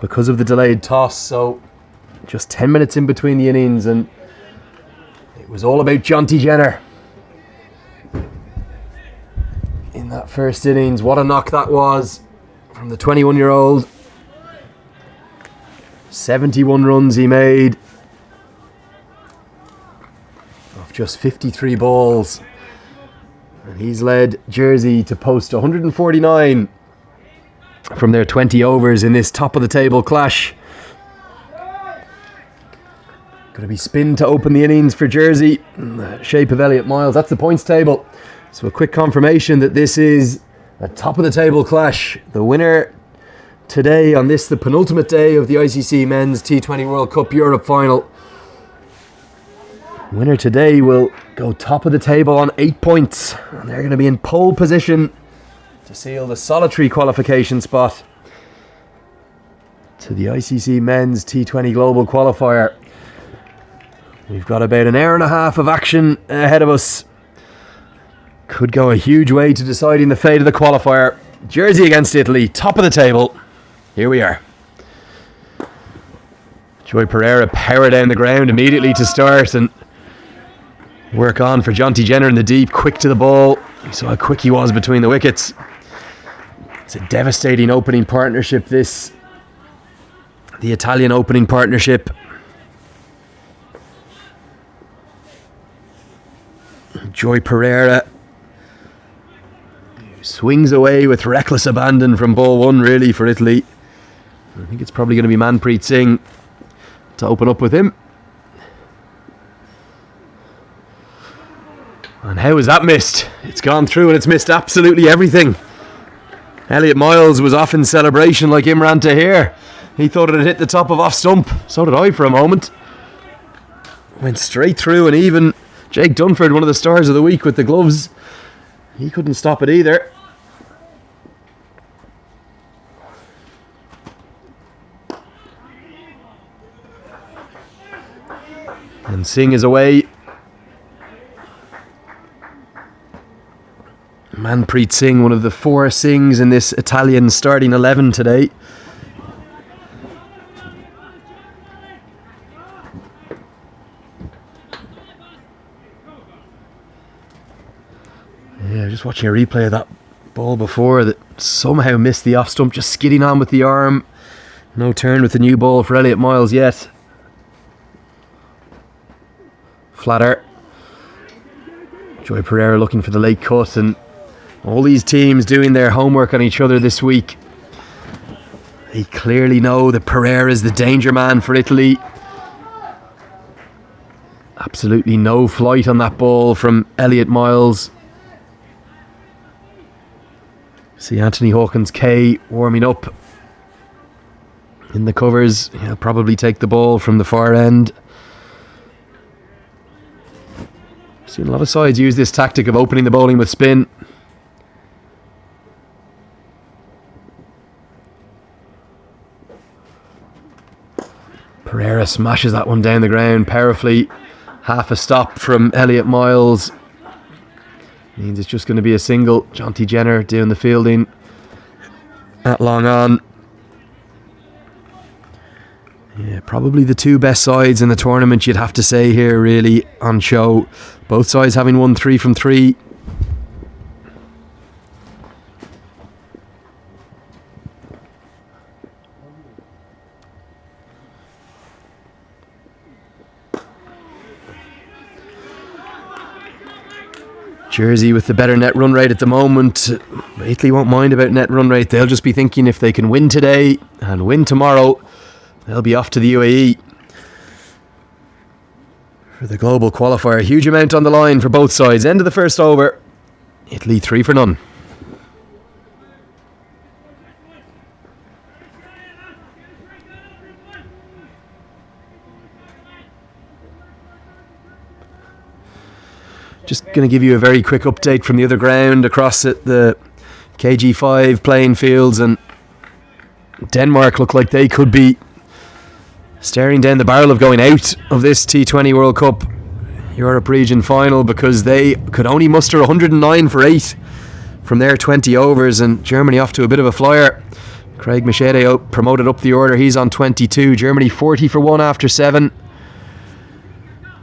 because of the delayed toss. So just 10 minutes in between the innings, and it was all about Jonty Jenner in that first innings. What a knock that was from the 21-year-old. 71 runs he made off just 53 balls. And he's led Jersey to post 149 from their 20 overs in this top of the table clash. Going to be spin to open the innings for Jersey in the shape of Elliott Miles. That's the points table. So a quick confirmation that this is a top of the table clash. The winner today on this, the penultimate day of the ICC Men's T20 World Cup Europe Final. Winner today will go top of the table on 8 points, and they're going to be in pole position to seal the solitary qualification spot to the ICC Men's T20 Global Qualifier. We've got about an hour and a half of action ahead of us. Could go a huge way to deciding the fate of the qualifier. Jersey against Italy, top of the table. Here we are. Joy Pereira power down the ground immediately to start and work on for Jonty Jenner in the deep, quick to the ball. You saw how quick he was between the wickets. It's a devastating opening partnership, this. The Italian opening partnership. Joy Pereira swings away with reckless abandon from ball one, really, for Italy. I think it's probably going to be Manpreet Singh to open up with him. And how is that missed? It's gone through and it's missed absolutely everything. Elliott Miles was off in celebration like Imran Tahir. He thought it had hit the top of off stump. So did I for a moment. Went straight through, and even Jake Dunford, one of the stars of the week with the gloves, he couldn't stop it either. And Singh is away. Manpreet Singh, one of the 4 Singhs in this Italian starting 11 today. Yeah, just watching a replay of that ball before that somehow missed the off stump, just skidding on with the arm. No turn with the new ball for Elliott Miles yet. Flatter. Joy Pereira looking for the late cut, and all these teams doing their homework on each other this week. They clearly know that Pereira is the danger man for Italy. Absolutely no flight on that ball from Elliott Miles. See Anthony Hawkins-Kay warming up in the covers. He'll probably take the ball from the far end. Seen a lot of sides use this tactic of opening the bowling with spin. Pereira smashes that one down the ground powerfully. Half a stop from Elliott Miles. Means it's just going to be a single. Jonty Jenner doing the fielding at long on. Yeah, probably the 2 best sides in the tournament, you'd have to say here, really, on show. Both sides having won 3 from 3. Jersey with the better net run rate at the moment. Italy won't mind about net run rate. They'll just be thinking if they can win today and win tomorrow, they'll be off to the UAE for the global qualifier. A huge amount on the line for both sides. End of the first over. Italy 3 for none. Just going to give you a very quick update from the other ground across at the KG5 playing fields, and Denmark look like they could be staring down the barrel of going out of this T20 World Cup. Europe region final because they could only muster 109 for 8 from their 20 overs, and Germany off to a bit of a flyer. Craig Machete promoted up the order, he's on 22. Germany 40 for 1 after 7.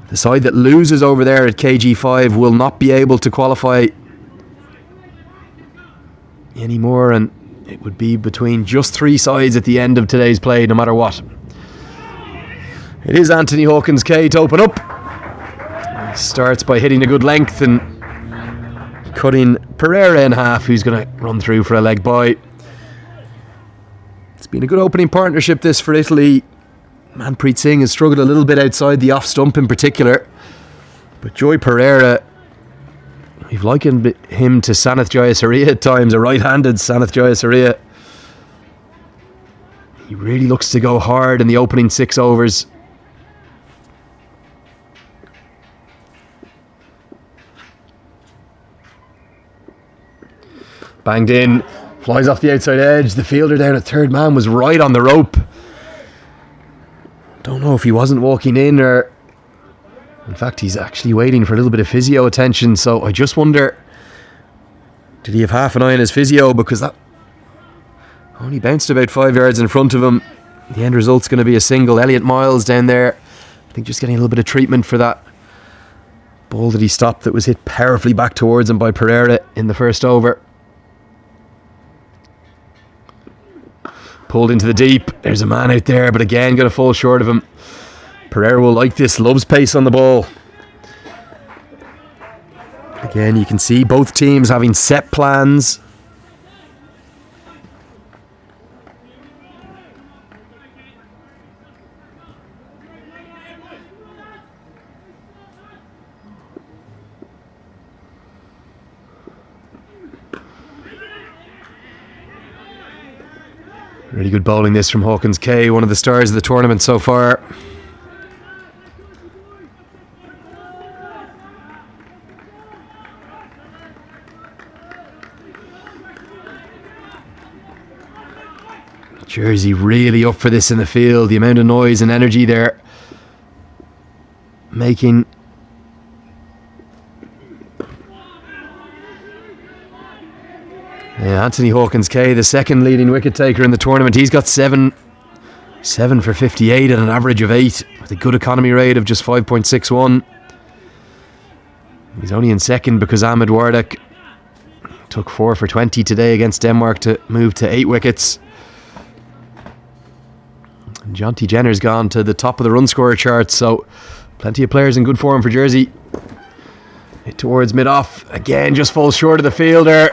The side that loses over there at KG5 will not be able to qualify anymore, and it would be between just 3 sides at the end of today's play, no matter what. It is Anthony Hawkins-Kay to open up. He starts by hitting a good length and cutting Pereira in half, who's going to run through for a leg bye. It's been a good opening partnership this for Italy. Manpreet Singh has struggled a little bit outside the off stump in particular, but Joy Pereira, we've likened him to Sanath Jayasuriya at times, a right-handed Sanath Jayasuriya. He really looks to go hard in the opening 6 overs. Banged in, flies off the outside edge. The fielder down at third man was right on the rope. Don't know if he wasn't walking in, or in fact he's actually waiting for a little bit of physio attention, so I just wonder, did he have half an eye on his physio, because that only bounced about 5 yards in front of him. The end result's going to be a single. Elliot Miles down there, I think, just getting a little bit of treatment for that ball that he stopped that was hit powerfully back towards him by Pereira in the first over. Pulled into the deep. There's a man out there, but again going to fall short of him. Pereira will like this. Loves pace on the ball. Again, you can see both teams having set plans. Really good bowling this from Hawkins-Kay, one of the stars of the tournament so far. Jersey really up for this in the field. The amount of noise and energy they're making. Yeah, Anthony Hawkins-Kay, the second leading wicket taker in the tournament. He's got 7 for 58 at an average of 8 with a good economy rate of just 5.61. He's only in second because Ahmed Wardak took 4 for 20 today against Denmark to move to 8 wickets. And Jonty Jenner's gone to the top of the run scorer chart, so plenty of players in good form for Jersey. Hit towards mid-off, again just falls short of the fielder,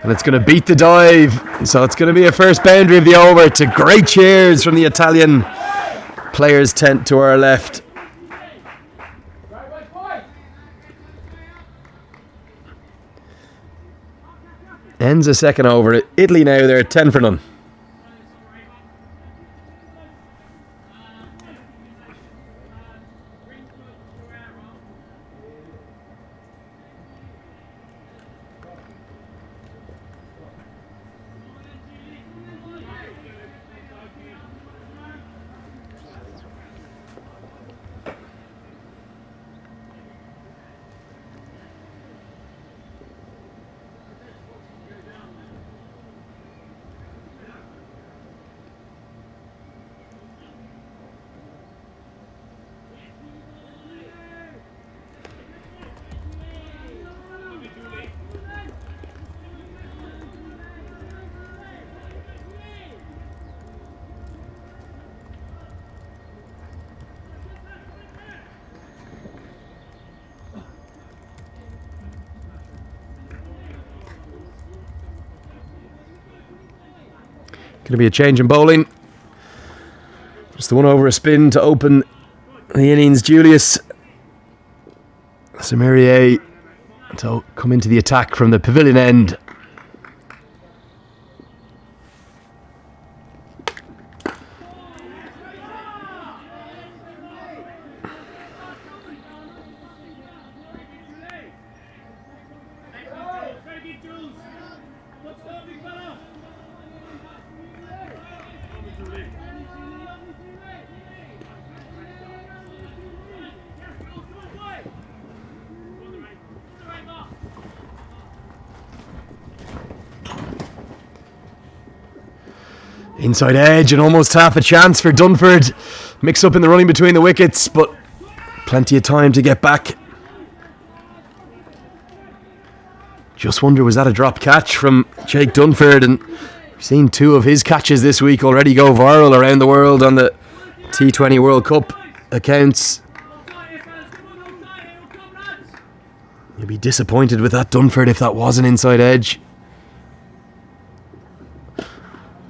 and it's going to beat the dive, so it's going to be a first boundary of the over, to great cheers from the Italian players' tent to our left. Ends a second over. Italy now, they're 10 for none. Going to be a change in bowling. Just the one over a spin to open the innings. Julius Samirier to come into the attack from the pavilion end. Inside edge and almost half a chance for Dunford. Mix up in the running between the wickets, but plenty of time to get back. Just wonder, was that a drop catch from Jake Dunford? And we've seen 2 of his catches this week already go viral around the world on the T20 World Cup accounts. You'd be disappointed with that Dunford if that was an inside edge.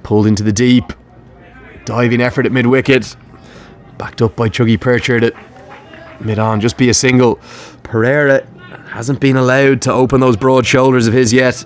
Pulled into the deep. Diving effort at mid-wicket. Backed up by Chuggy Pritchard at mid-on. Just be a single. Pereira hasn't been allowed to open those broad shoulders of his yet.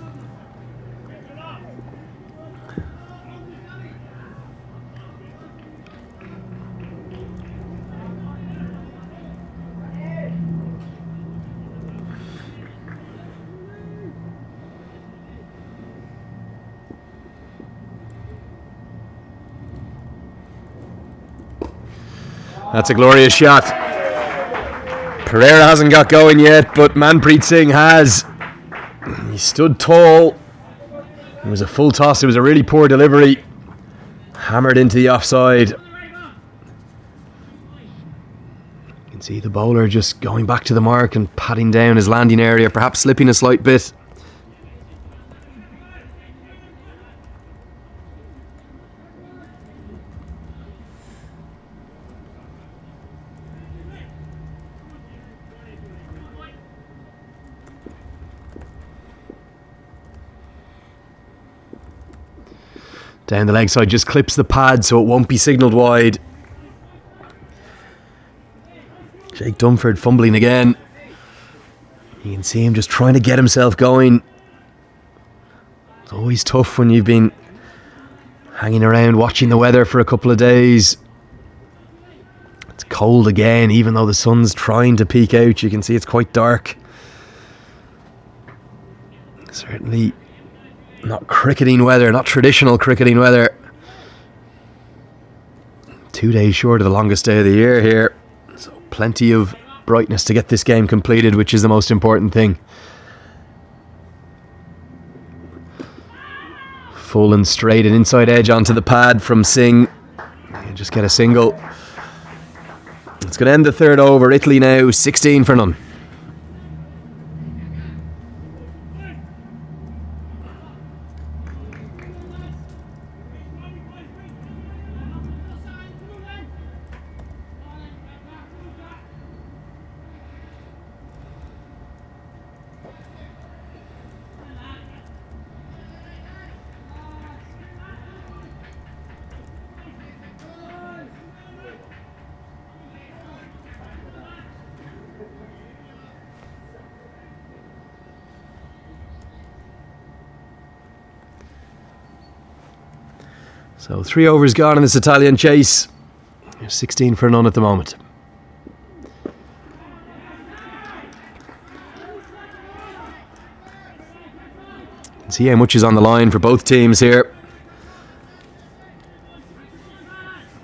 That's a glorious shot. Pereira hasn't got going yet, but Manpreet Singh has. He stood tall. It was a full toss. It was a really poor delivery. Hammered into the offside. You can see the bowler just going back to the mark and patting down his landing area, perhaps slipping a slight bit. Down the leg side, just clips the pad so it won't be signalled wide. Jake Dunford fumbling again. You can see him just trying to get himself going. It's always tough when you've been hanging around watching the weather for a couple of days. It's cold again, even though the sun's trying to peek out. You can see it's quite dark. Certainly not cricketing weather, not traditional cricketing weather. 2 days short of the longest day of the year here. So plenty of brightness to get this game completed, which is the most important thing. Full and straight and inside edge onto the pad from Singh. And just get a single. It's going to end the 3rd over. Italy now 16 for none. So 3 overs gone in this Italian chase. 16 for none at the moment. See how much is on the line for both teams here.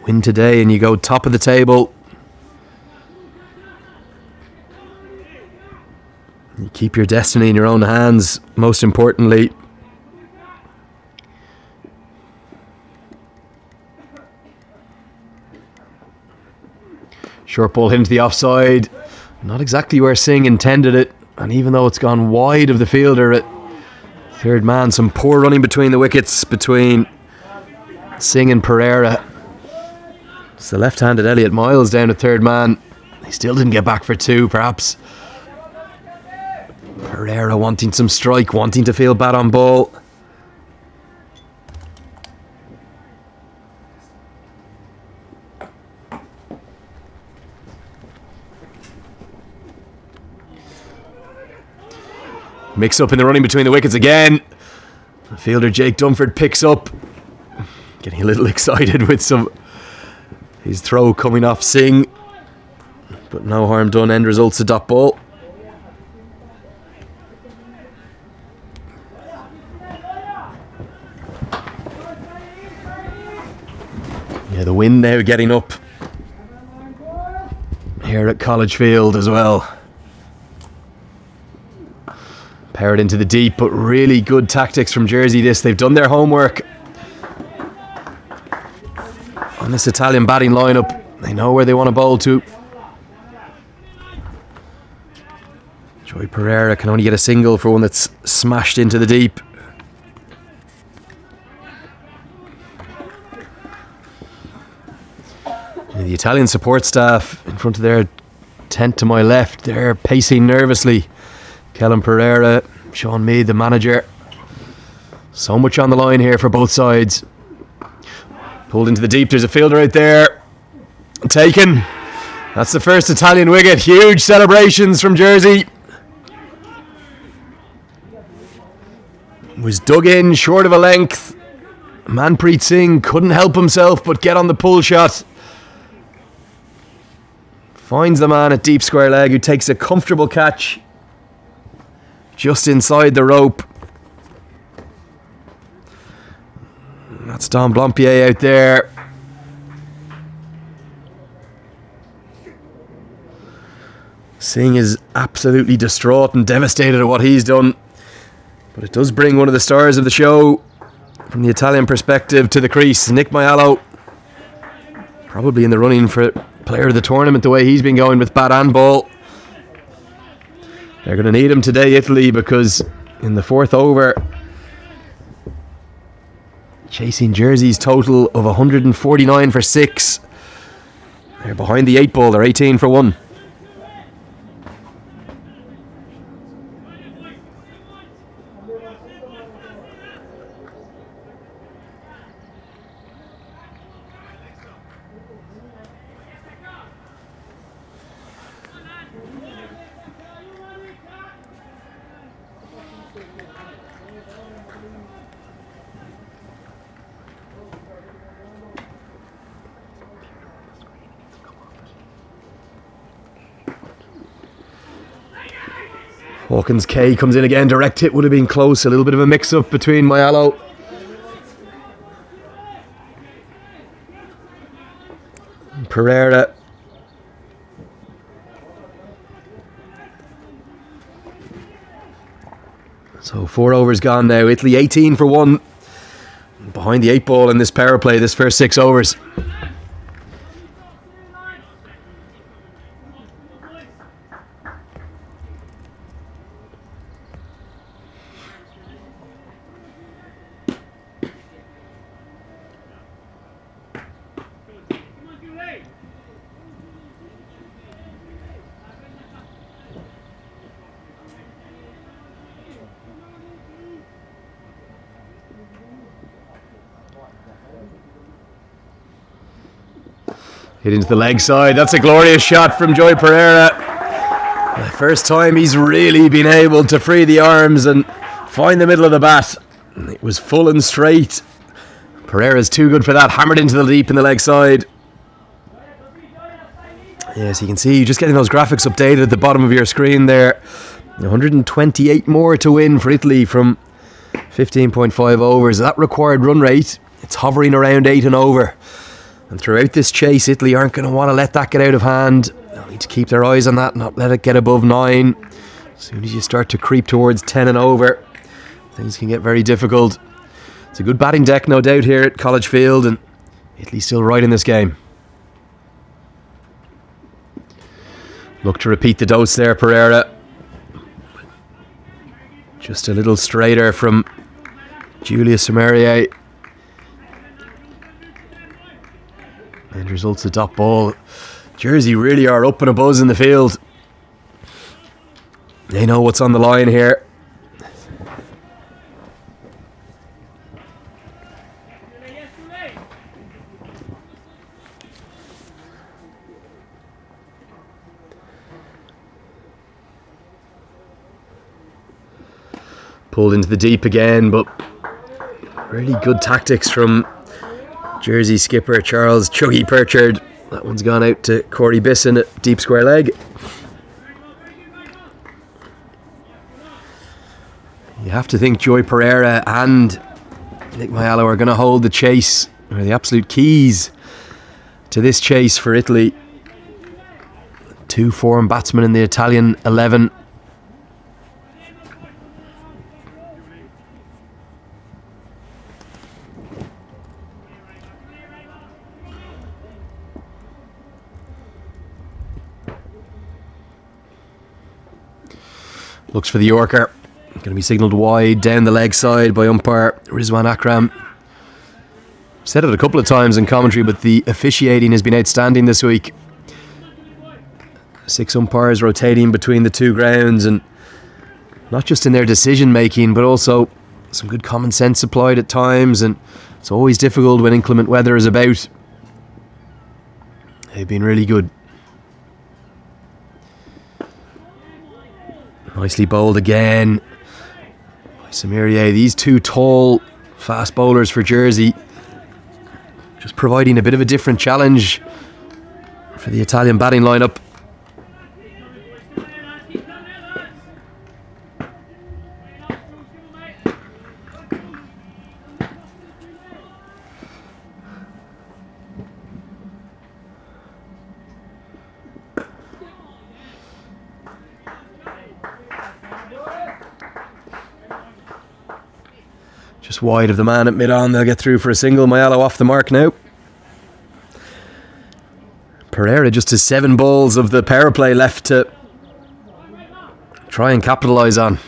Win today and you go top of the table. You keep your destiny in your own hands, most importantly. Short ball hit into the offside. Not exactly where Singh intended it. And even though it's gone wide of the fielder at 3rd man, some poor running between the wickets between Singh and Pereira. It's the left-handed Elliot Miles down at 3rd man. He still didn't get back for 2, perhaps. Pereira wanting some strike, wanting to feel bat on ball. Mix up in the running between the wickets again. Fielder Jake Dunford picks up. Getting a little excited with his throw coming off Singh. But no harm done. End results a dot ball. Yeah, the wind now getting up here at College Field as well. Powered into the deep, but really good tactics from Jersey this. They've done their homework. And this Italian batting lineup, they know where they want to bowl to. Joy Pereira can only get a single for one that's smashed into the deep. The Italian support staff in front of their tent to my left, they're pacing nervously. Kellen Pereira, Sean Mead, the manager. So much on the line here for both sides. Pulled into the deep, there's a fielder out there. Taken. That's the first Italian wicket. Huge celebrations from Jersey. Was dug in short of a length. Manpreet Singh couldn't help himself but get on the pull shot. Finds the man at deep square leg, who takes a comfortable catch just inside the rope. That's Don Blampied out there. Singh is absolutely distraught and devastated at what he's done. But it does bring one of the stars of the show from the Italian perspective to the crease. Nick Maiello, probably in the running for player of the tournament the way he's been going with bat and ball. They're going to need him today, Italy, because in the fourth over, chasing Jersey's total of 149 for 6. They're behind the 8 ball, they're 18 for 1. Hawkins K comes in again, direct hit would have been close, a little bit of a mix-up between Maiello. And Pereira. So 4 overs gone now, Italy 18 for 1. Behind the 8 ball in this power play, this first 6 overs. Hit into the leg side. That's a glorious shot from Joy Pereira. The first time he's really been able to free the arms and find the middle of the bat. It was full and straight. Pereira's too good for that. Hammered into the deep in the leg side. Yes, you can see just getting those graphics updated at the bottom of your screen there. 128 more to win for Italy from 15.5 overs. That required run rate, it's hovering around 8 and over. And throughout this chase, Italy aren't going to want to let that get out of hand. They'll need to keep their eyes on that, not let it get above 9. As soon as you start to creep towards 10 and over, things can get very difficult. It's a good batting deck, no doubt, here at College Field, and Italy's still right in this game. Look to repeat the dose there, Pereira. Just a little straighter from Julius Semerier. And results a dot ball. Jersey really are up and a buzz in the field. They know what's on the line here. Pulled into the deep again, but really good tactics from Jersey skipper Charles Chuggy Pritchard. That one's gone out to Corey Bisson at deep square leg. You have to think Joy Pereira and Nick Maiello are going to hold the chase, or the absolute keys to this chase for Italy. 2 foreign batsmen in the Italian 11. Looks for the Yorker. Going to be signalled wide down the leg side by umpire Rizwan Akram. Said it a couple of times in commentary, but the officiating has been outstanding this week. 6 umpires rotating between the two grounds, and not just in their decision making, but also some good common sense applied at times, and it's always difficult when inclement weather is about. They've been really good. Nicely bowled again by Samirier. These two tall, fast bowlers for Jersey, just providing a bit of a different challenge for the Italian batting lineup. Just wide of the man at mid-on. They'll get through for a single. Mayalo off the mark now. Pereira just has 7 balls of the power play left to try and capitalise on.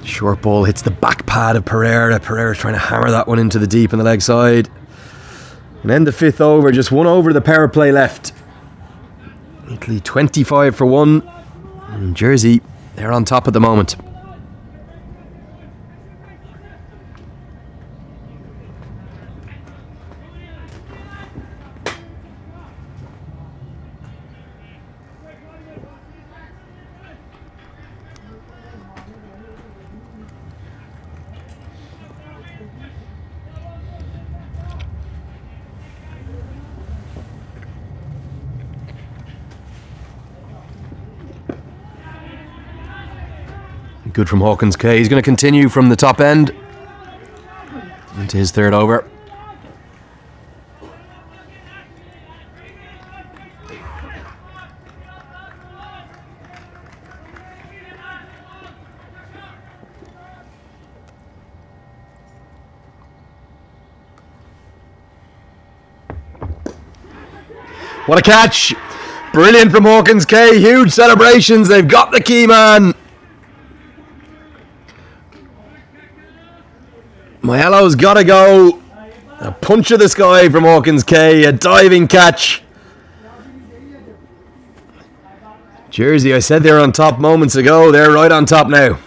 Short ball hits the back pad of Pereira. Pereira's trying to hammer that one into the deep on the leg side. And then the 5th over, just 1 over the power play left. Italy 25 for 1. And Jersey, they're on top at the moment. Good from Hawkins K. He's going to continue from the top end into his 3rd over. What a catch! Brilliant from Hawkins K. Huge celebrations. They've got the key man. Mayalo's got to go. A punch of the sky from Hawkins K. A diving catch. Jersey, I said they were on top moments ago. They're right on top now.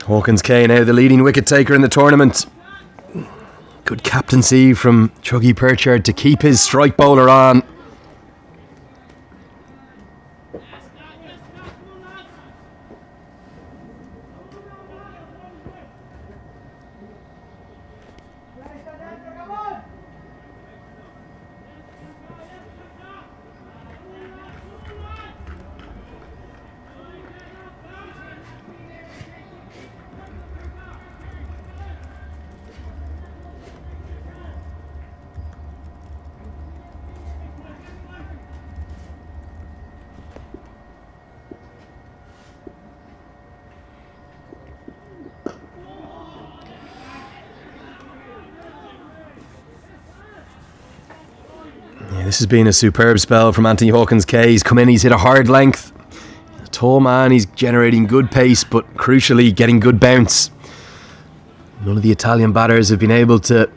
Hawkins K now the leading wicket taker in the tournament. Good captaincy from Chuggy Pritchard to keep his strike bowler on. This has been a superb spell from Anthony Hawkins K. He's come in, he's hit a hard length. A tall man, he's generating good pace, but crucially getting good bounce. None of the Italian batters have been able to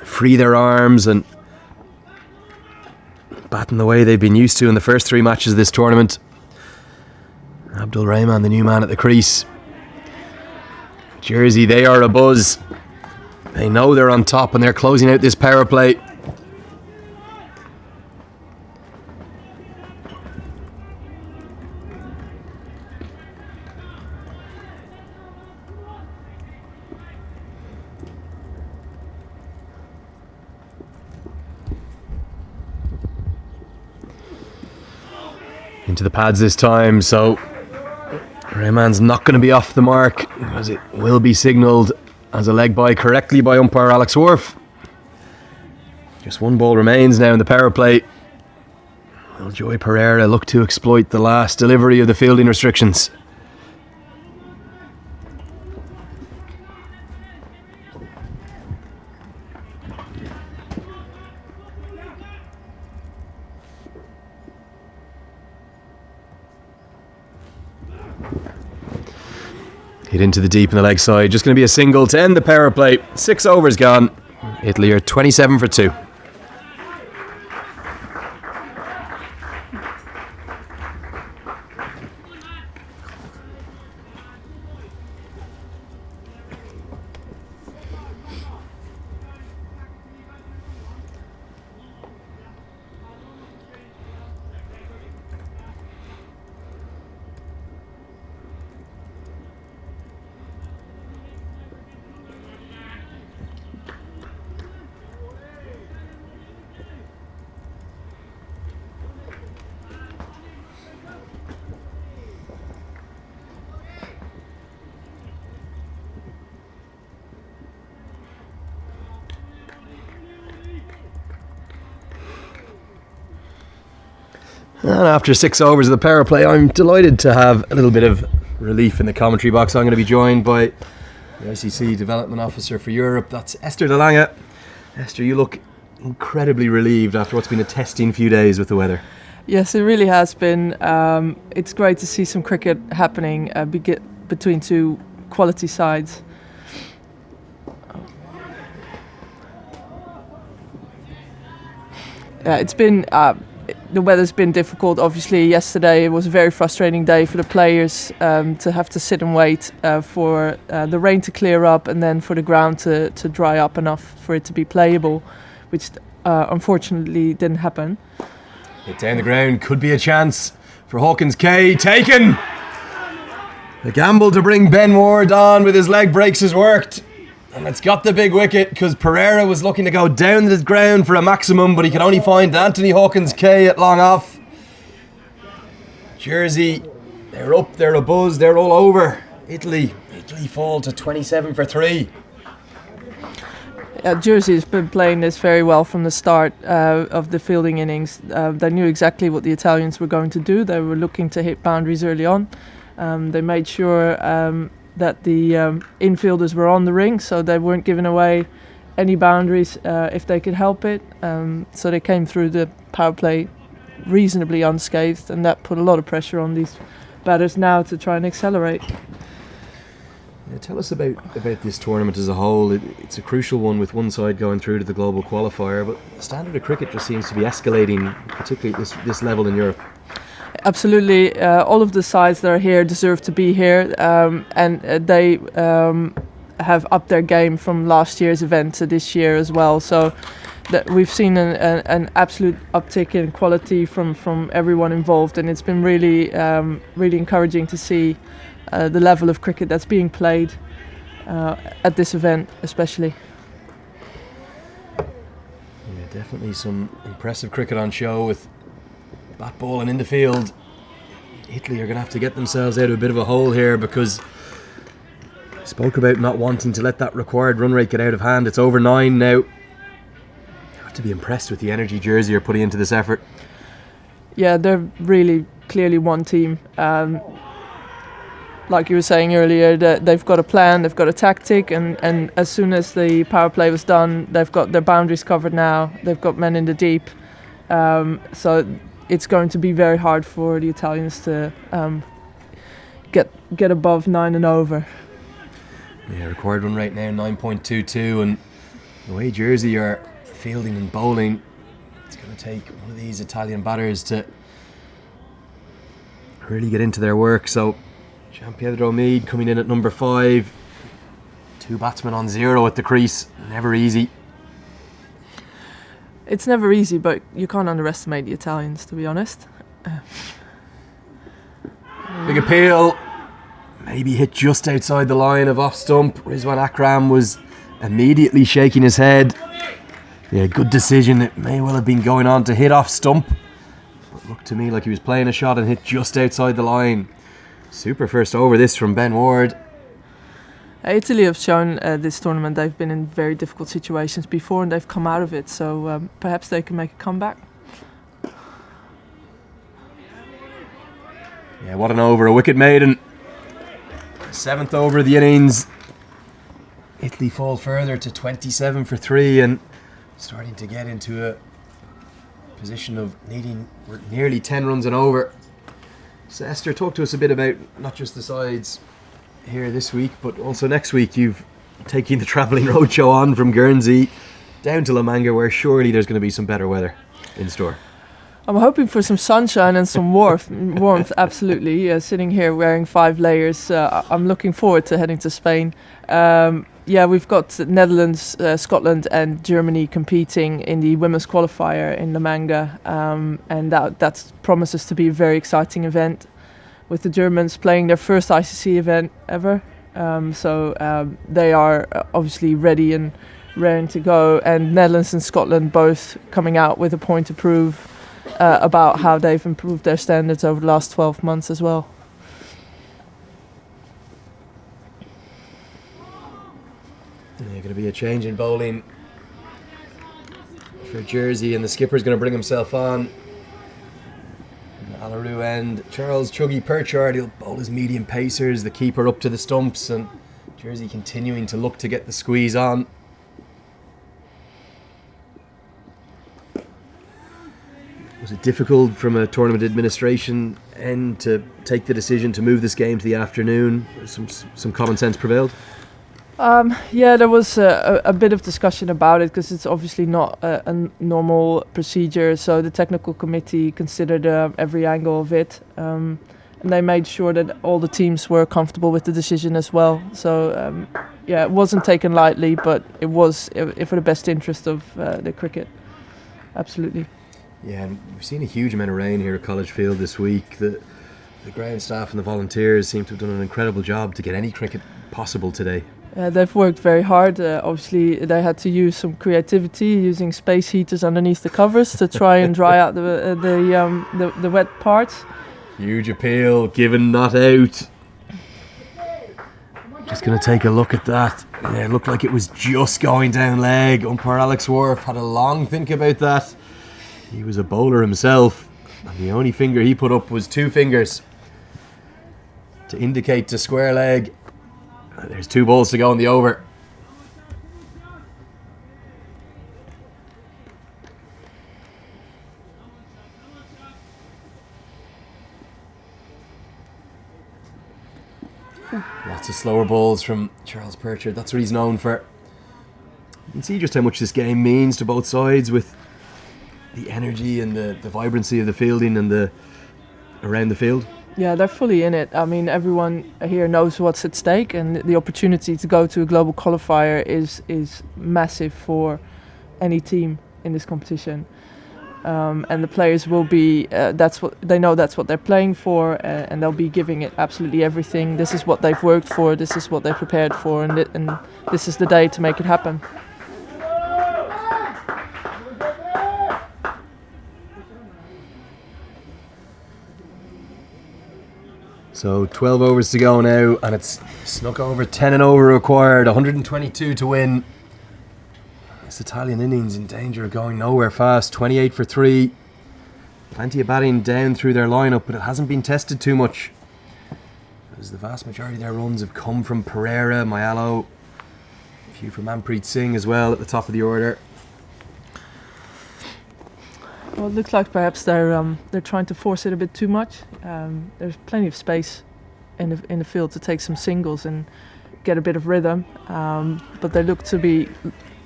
free their arms and bat in the way they've been used to in the first 3 matches of this tournament. Abdul Rahman, the new man at the crease. Jersey, they are abuzz. They know they're on top and they're closing out this power play. Into the pads this time, so Rayman's not going to be off the mark because it will be signalled as a leg by correctly by umpire Alex Worf. Just one ball remains now in the power play. Will Joy Pereira look to exploit the last delivery of the fielding restrictions? Hit into the deep in the leg side. Just going to be a single to end the power play. 6 overs gone. Italy are 27 for 2. And after 6 overs of the power play, I'm delighted to have a little bit of relief in the commentary box. I'm going to be joined by the ICC Development Officer for Europe. That's Esther De Lange. Esther, you look incredibly relieved after what's been a testing few days with the weather. Yes, it really has been. It's great to see some cricket happening between two quality sides. It's been... the weather's been difficult. Obviously, yesterday it was a very frustrating day for the players to have to sit and wait for the rain to clear up and then for the ground to dry up enough for it to be playable, which unfortunately didn't happen. Hit down the ground, could be a chance for Hawkins K. Taken! The gamble to bring Ben Ward on with his leg breaks has worked. And it's got the big wicket because Pereira was looking to go down to the ground for a maximum, but he could only find Anthony Hawkins K at long off. Jersey, they're up, they're a buzz, they're all over. Italy fall to 27 for 3. Jersey's been playing this very well from the start of the fielding innings. They knew exactly what the Italians were going to do. They were looking to hit boundaries early on. They made sure that the infielders were on the ring, so they weren't giving away any boundaries if they could help it. So they came through the power play reasonably unscathed, and that put a lot of pressure on these batters now to try and accelerate. Yeah, tell us about this tournament as a whole. It's a crucial one with one side going through to the global qualifier, but the standard of cricket just seems to be escalating, particularly at this level in Europe. Absolutely, all of the sides that are here deserve to be here, and they have upped their game from last year's event to this year as well. So that we've seen an absolute uptick in quality from everyone involved, and it's been really encouraging to see the level of cricket that's being played at this event, especially. Yeah, definitely some impressive cricket on show with bat ball and in the field. Italy are going to have to get themselves out of a bit of a hole here because I spoke about not wanting to let that required run rate get out of hand. It's over 9 now. You have to be impressed with the energy Jersey are putting into this effort. Yeah, they're really clearly one team. Like you were saying earlier, they've got a plan, they've got a tactic, and as soon as the power play was done, they've got their boundaries covered now. They've got men in the deep. So it's going to be very hard for the Italians to get above 9 and over. Yeah, required run rate now 9.22, and the way Jersey are fielding and bowling, it's going to take one of these Italian batters to really get into their work. So Gianpietro Meade coming in at number 5. 2 batsmen on 0 at the crease. Never easy. It's never easy, but you can't underestimate the Italians, to be honest. Big appeal. Maybe hit just outside the line of off stump. Rizwan Akram was immediately shaking his head. Yeah, good decision. It may well have been going on to hit off stump. But Looked to me like he was playing a shot and hit just outside the line. Super first over this from Ben Ward. Italy have shown this tournament they've been in very difficult situations before and they've come out of it, so perhaps they can make a comeback. Yeah, what an over, a wicket maiden. 7th over of the innings. Italy fall further to 27 for 3 and starting to get into a position of needing nearly 10 runs and over. So Esther, talk to us a bit about not just the sides here this week, but also next week. You've taken the travelling roadshow on from Guernsey down to La Manga, where surely there's going to be some better weather in store. I'm hoping for some sunshine and some warmth, absolutely. Sitting here wearing 5 layers, I'm looking forward to heading to Spain. We've got Netherlands, Scotland and Germany competing in the women's qualifier in La Manga, and that promises to be a very exciting event, with the Germans playing their first ICC event ever. They are obviously ready and raring to go, and Netherlands and Scotland both coming out with a point to prove about how they've improved their standards over the last 12 months as well. There's going to be a change in bowling for Jersey, and the skipper's going to bring himself on. Alaroo end, Charles Chuggy Perchard, he'll bowl his medium pacers, the keeper up to the stumps, and Jersey continuing to look to get the squeeze on. Was it difficult from a tournament administration end to take the decision to move this game to the afternoon? Some common sense prevailed? There was a bit of discussion about it, because it's obviously not a normal procedure, so the technical committee considered every angle of it, and they made sure that all the teams were comfortable with the decision as well. So it wasn't taken lightly, but it was for the best interest of the cricket. Absolutely. Yeah, and we've seen a huge amount of rain here at College Field this week. The ground staff and the volunteers seem to have done an incredible job to get any cricket possible today. They've worked very hard. Obviously, they had to use some creativity, using space heaters underneath the covers to try and dry out the wet parts. Huge appeal, given not out. Just going to take a look at that. Yeah, it looked like it was just going down leg. Umpire Alex Worf had a long think about that. He was a bowler himself, and the only finger he put up was 2 fingers to indicate to square leg. There's 2 balls to go in the over. Lots of slower balls from Charles Perchard. That's what he's known for. You can see just how much this game means to both sides, with the energy and the vibrancy of the fielding and around the field. Yeah, they're fully in it. I mean, everyone here knows what's at stake, and the opportunity to go to a global qualifier is massive for any team in this competition. And the players will be, that's what they're playing for, and they'll be giving it absolutely everything. This is what they've worked for, this is what they prepared for, and this is the day to make it happen. So 12 overs to go now, and it's snuck over 10 and over required, 122 to win. This Italian innings in danger of going nowhere fast. 28 for 3. Plenty of batting down through their lineup, but it hasn't been tested too much, as the vast majority of their runs have come from Pereira, Mayalo, a few from Manpreet Singh as well at the top of the order. Well, it looks like perhaps they're trying to force it a bit too much. There's plenty of space in the field to take some singles and get a bit of rhythm, but they look to be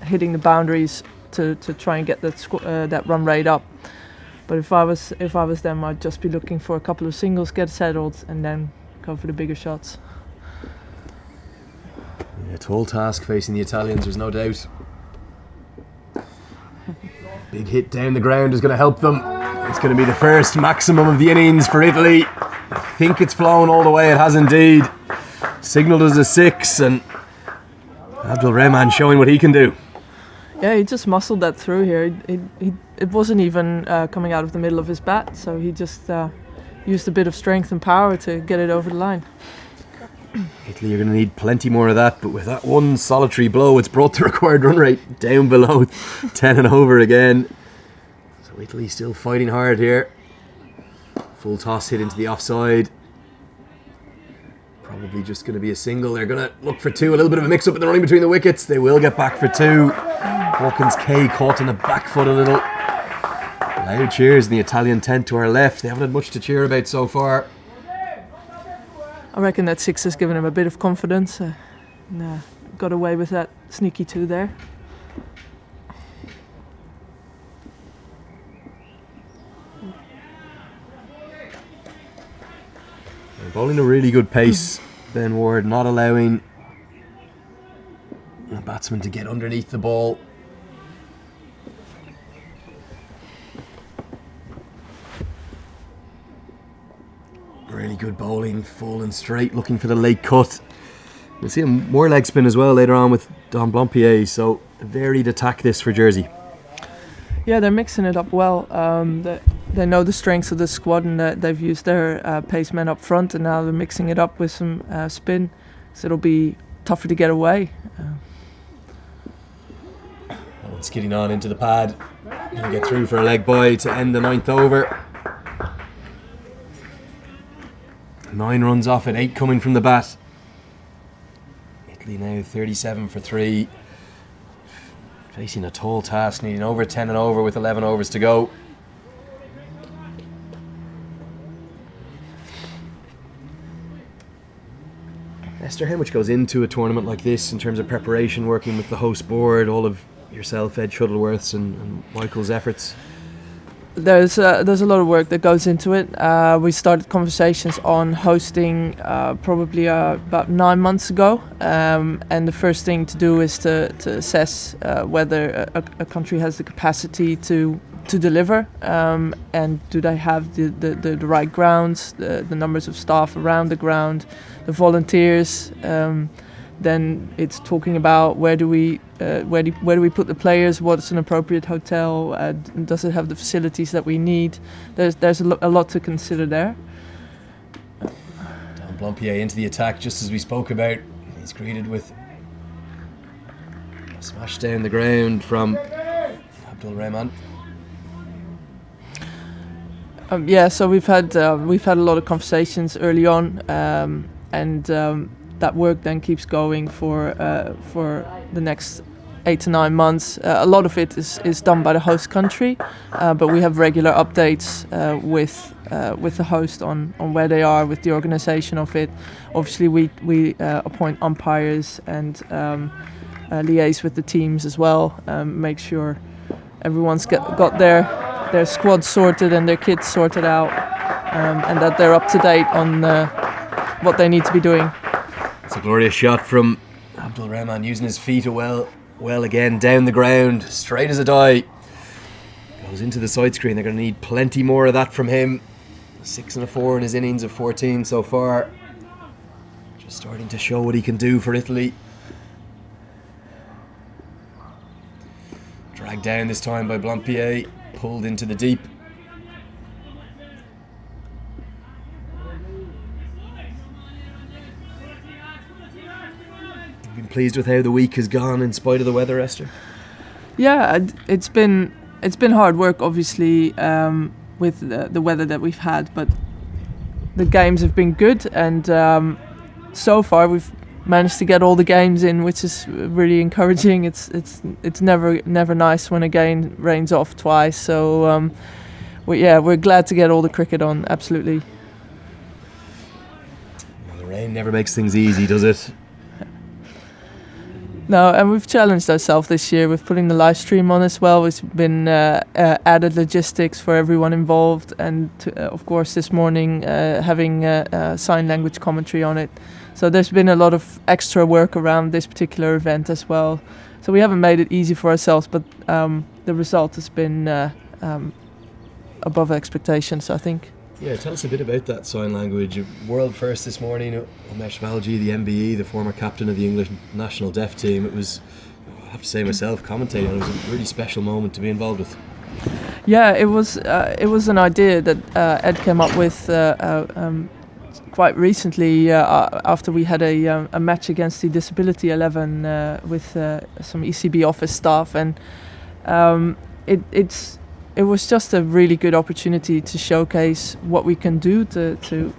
hitting the boundaries to try and get that run rate up. But if I was them, I'd just be looking for a couple of singles, get settled, and then go for the bigger shots. Yeah, tall task facing the Italians, there's no doubt. Big hit down the ground is going to help them. It's going to be the first maximum of the innings for Italy. I think it's flown all the way, it has indeed. Signalled as a 6, and Abdul Rahman showing what he can do. Yeah, he just muscled that through here. It wasn't even coming out of the middle of his bat, so he just used a bit of strength and power to get it over the line. Italy are going to need plenty more of that, but with that one solitary blow, it's brought the required run rate down below 10 and over again. So Italy still fighting hard here. Full toss hit into the offside. Probably just going to be a single. They're going to look for two. A little bit of a mix-up in the running between the wickets. They will get back for two. Hawkins K caught on the back foot a little. Loud cheers in the Italian tent to our left. They haven't had much to cheer about so far. I reckon that six has given him a bit of confidence. Got away with that sneaky two there. They're bowling a really good pace. Ben Ward not allowing the batsman to get underneath the ball. Really good bowling, full and straight, looking for the late cut. We'll see more leg spin as well later on with Don Blompier, so a varied attack this for Jersey. Yeah, they're mixing it up well. They know the strengths of the squad, and they've used their pace men up front, and now they're mixing it up with some spin, so it'll be tougher to get away. That one's skidding on into the pad. Gonna get through for a leg bye to end the 9th over. 9 runs off it, 8 coming from the bat. Italy now 37 for 3. Facing a tall task, needing over 10 and over with 11 overs to go. Esther, how much goes into a tournament like this in terms of preparation, working with the host board, all of yourself, Ed Shuttleworth's and Michael's efforts? There's a lot of work that goes into it. We started conversations on hosting probably about 9 months ago, and the first thing to do is to assess whether a country has the capacity to deliver, and do they have the right grounds, the numbers of staff around the ground, the volunteers. Then it's talking about where do we put the players? What's an appropriate hotel? Does it have the facilities that we need? There's a lot to consider there. Don Blompier into the attack, just as we spoke about. He's greeted with a smash down the ground from Abdul Rahman. So we've had a lot of conversations early on, and that work then keeps going for the next 8 to 9 months. A lot of it is done by the host country, but we have regular updates with the host on where they are with the organisation of it. Obviously, we appoint umpires and liaise with the teams as well, make sure everyone's got their squad sorted and their kids sorted out, and that they're up to date on what they need to be doing. It's a glorious shot from Abdul Rahman, using his feet well again, down the ground, straight as a die. Goes into the side screen. They're going to need plenty more of that from him. 6 and a 4 in his innings of 14 so far. Just starting to show what he can do for Italy. Dragged down this time by Blompier, pulled into the deep. Been pleased with how the week has gone in spite of the weather, Esther? Yeah, it's been hard work, obviously, with the weather that we've had, but the games have been good, and so far we've managed to get all the games in, which is really encouraging. It's never nice when a game rains off twice, so we're glad to get all the cricket on. Absolutely. Well, the rain never makes things easy, does it? No, and we've challenged ourselves this year with putting the live stream on as well. It's been added logistics for everyone involved, and of course this morning having sign language commentary on it. So there's been a lot of extra work around this particular event as well. So we haven't made it easy for ourselves, but the result has been above expectations, I think. Yeah, tell us a bit about that sign language. World first this morning. Umesh Valji, the MBE, the former captain of the English national deaf team. It was have to say myself, commentating, it was a really special moment to be involved with. Yeah, it was an idea that Ed came up with quite recently after we had a match against the Disability 11 with some ECB office staff, and it was just a really good opportunity to showcase what we can do to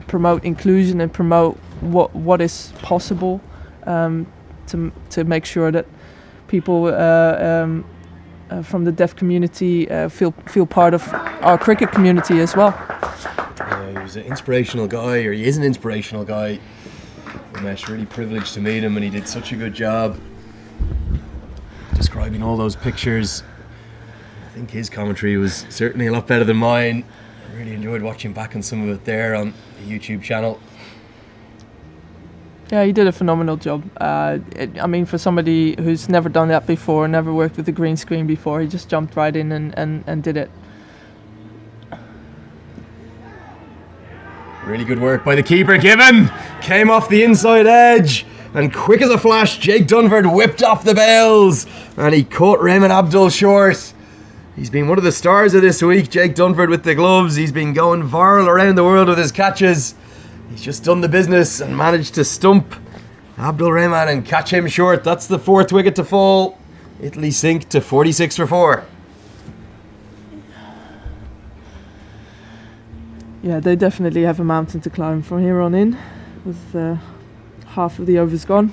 promote inclusion and promote what is possible, to make sure that people from the deaf community feel part of our cricket community as well. He was an inspirational guy, or he is an inspirational guy. Ramesh, really privileged to meet him, and he did such a good job describing all those pictures. I think his commentary was certainly a lot better than mine. I really enjoyed watching back on some of it there on the YouTube channel. Yeah, he did a phenomenal job. I mean, for somebody who's never done that before, never worked with a green screen before, he just jumped right in and did it. Really good work by the keeper. Given came off the inside edge, and quick as a flash, Jake Dunford whipped off the bails, and he caught Raymond Abdul short. He's been one of the stars of this week, Jake Dunford with the gloves. He's been going viral around the world with his catches. He's just done the business and managed to stump Abdul Rahman and catch him short. That's the 4th wicket to fall. Italy sink to 46 for 4. Yeah, they definitely have a mountain to climb from here on in, with half of the overs gone.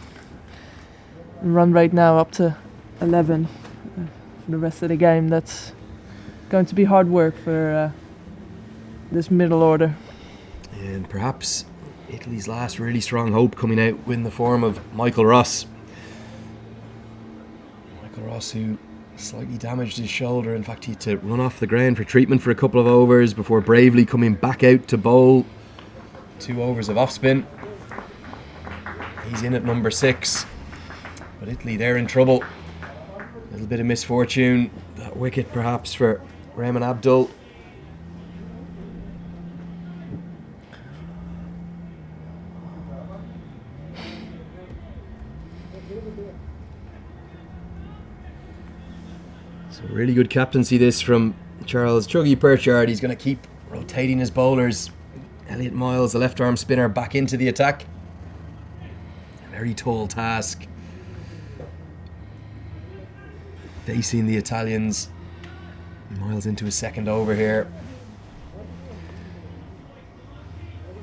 And run rate now up to 11 for the rest of the game. That's going to be hard work for this middle order. And perhaps Italy's last really strong hope coming out in the form of Michael Ross. Michael Ross, who slightly damaged his shoulder. In fact, he had to run off the ground for treatment for a couple of overs before bravely coming back out to bowl 2 overs of off spin. He's in at number 6. But Italy, they're in trouble. A little bit of misfortune. That wicket perhaps for Rahman Abdul. So really good captaincy this from Charles Chuggy Perchard. He's going to keep rotating his bowlers. Elliot Miles, the left arm spinner, back into the attack. A very tall task. Facing the Italians. Miles into his 2nd over here.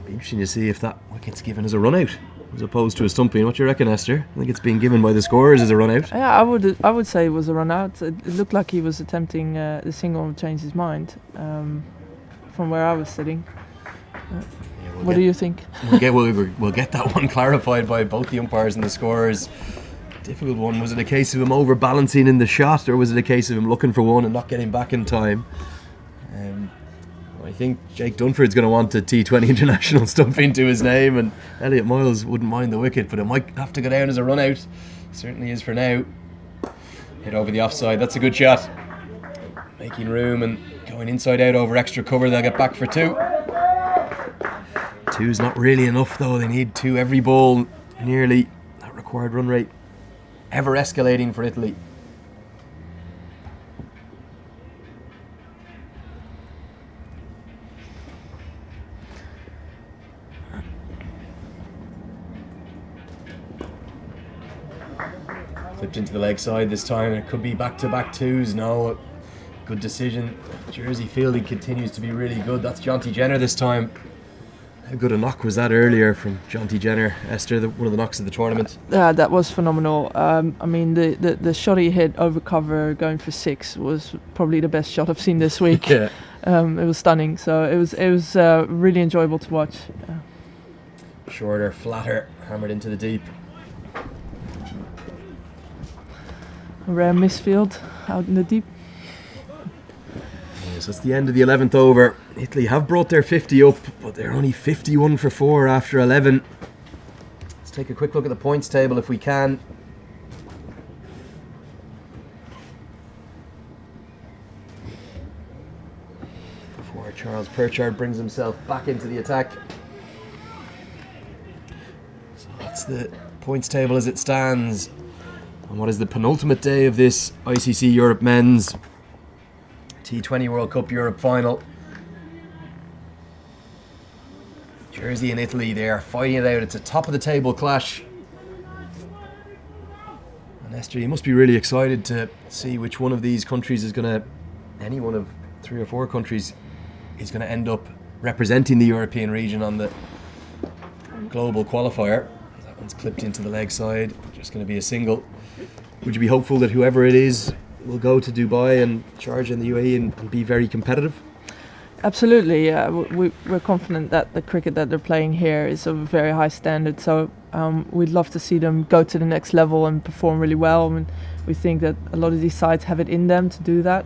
Be interesting to see if that wicket's given as a run out as opposed to a stumping. What do you reckon, Esther? I think it's been given by the scorers as a run out. Yeah, I would say it was a run out. It looked like he was attempting the single to change his mind from where I was sitting. What do you think? We'll get that one clarified by both the umpires and the scorers. Difficult one. Was it a case of him overbalancing in the shot, or was it a case of him looking for one and not getting back in time? I think Jake Dunford's going to want a T20 international stumping to his name, and Elliot Miles wouldn't mind the wicket, but it might have to go down as a run out. Certainly is for now. Hit over the offside. That's a good shot. Making room and going inside out over extra cover. They'll get back for 2. 2's not really enough though. They need 2 every ball nearly. That required run rate ever escalating for Italy. Flipped into the leg side this time. It could be back-to-back 2s. No, good decision. Jersey fielding continues to be really good. That's Jonty Jenner this time. How good a knock was that earlier from Jonty Jenner, Esther, one of the knocks of the tournament? Yeah, that was phenomenal. I mean, the shot he hit over cover going for 6 was probably the best shot I've seen this week. Yeah. It was stunning. So it was really enjoyable to watch. Shorter, flatter, hammered into the deep. A rare misfield out in the deep. So it's the end of the 11th over. Italy have brought their 50 up, but they're only 51 for 4 after 11. Let's take a quick look at the points table if we can. Before Charles Perchard brings himself back into the attack. So that's the points table as it stands. on what is the penultimate day of this ICC Europe Men's T20 World Cup Europe Final. Jersey and Italy, they are fighting it out. It's a top of the table clash. And Esther, you must be really excited to see which one of these countries is going to, any one of 3 or 4 countries is going to end up representing the European region on the global qualifier. That one's clipped into the leg side, just going to be a single. Would you be hopeful that whoever it is will go to Dubai and Sharjah in the UAE and be very competitive? Absolutely, yeah. We're confident that the cricket that they're playing here is of a very high standard. So we'd love to see them go to the next level and perform really well. I mean, we think that a lot of these sides have it in them to do that.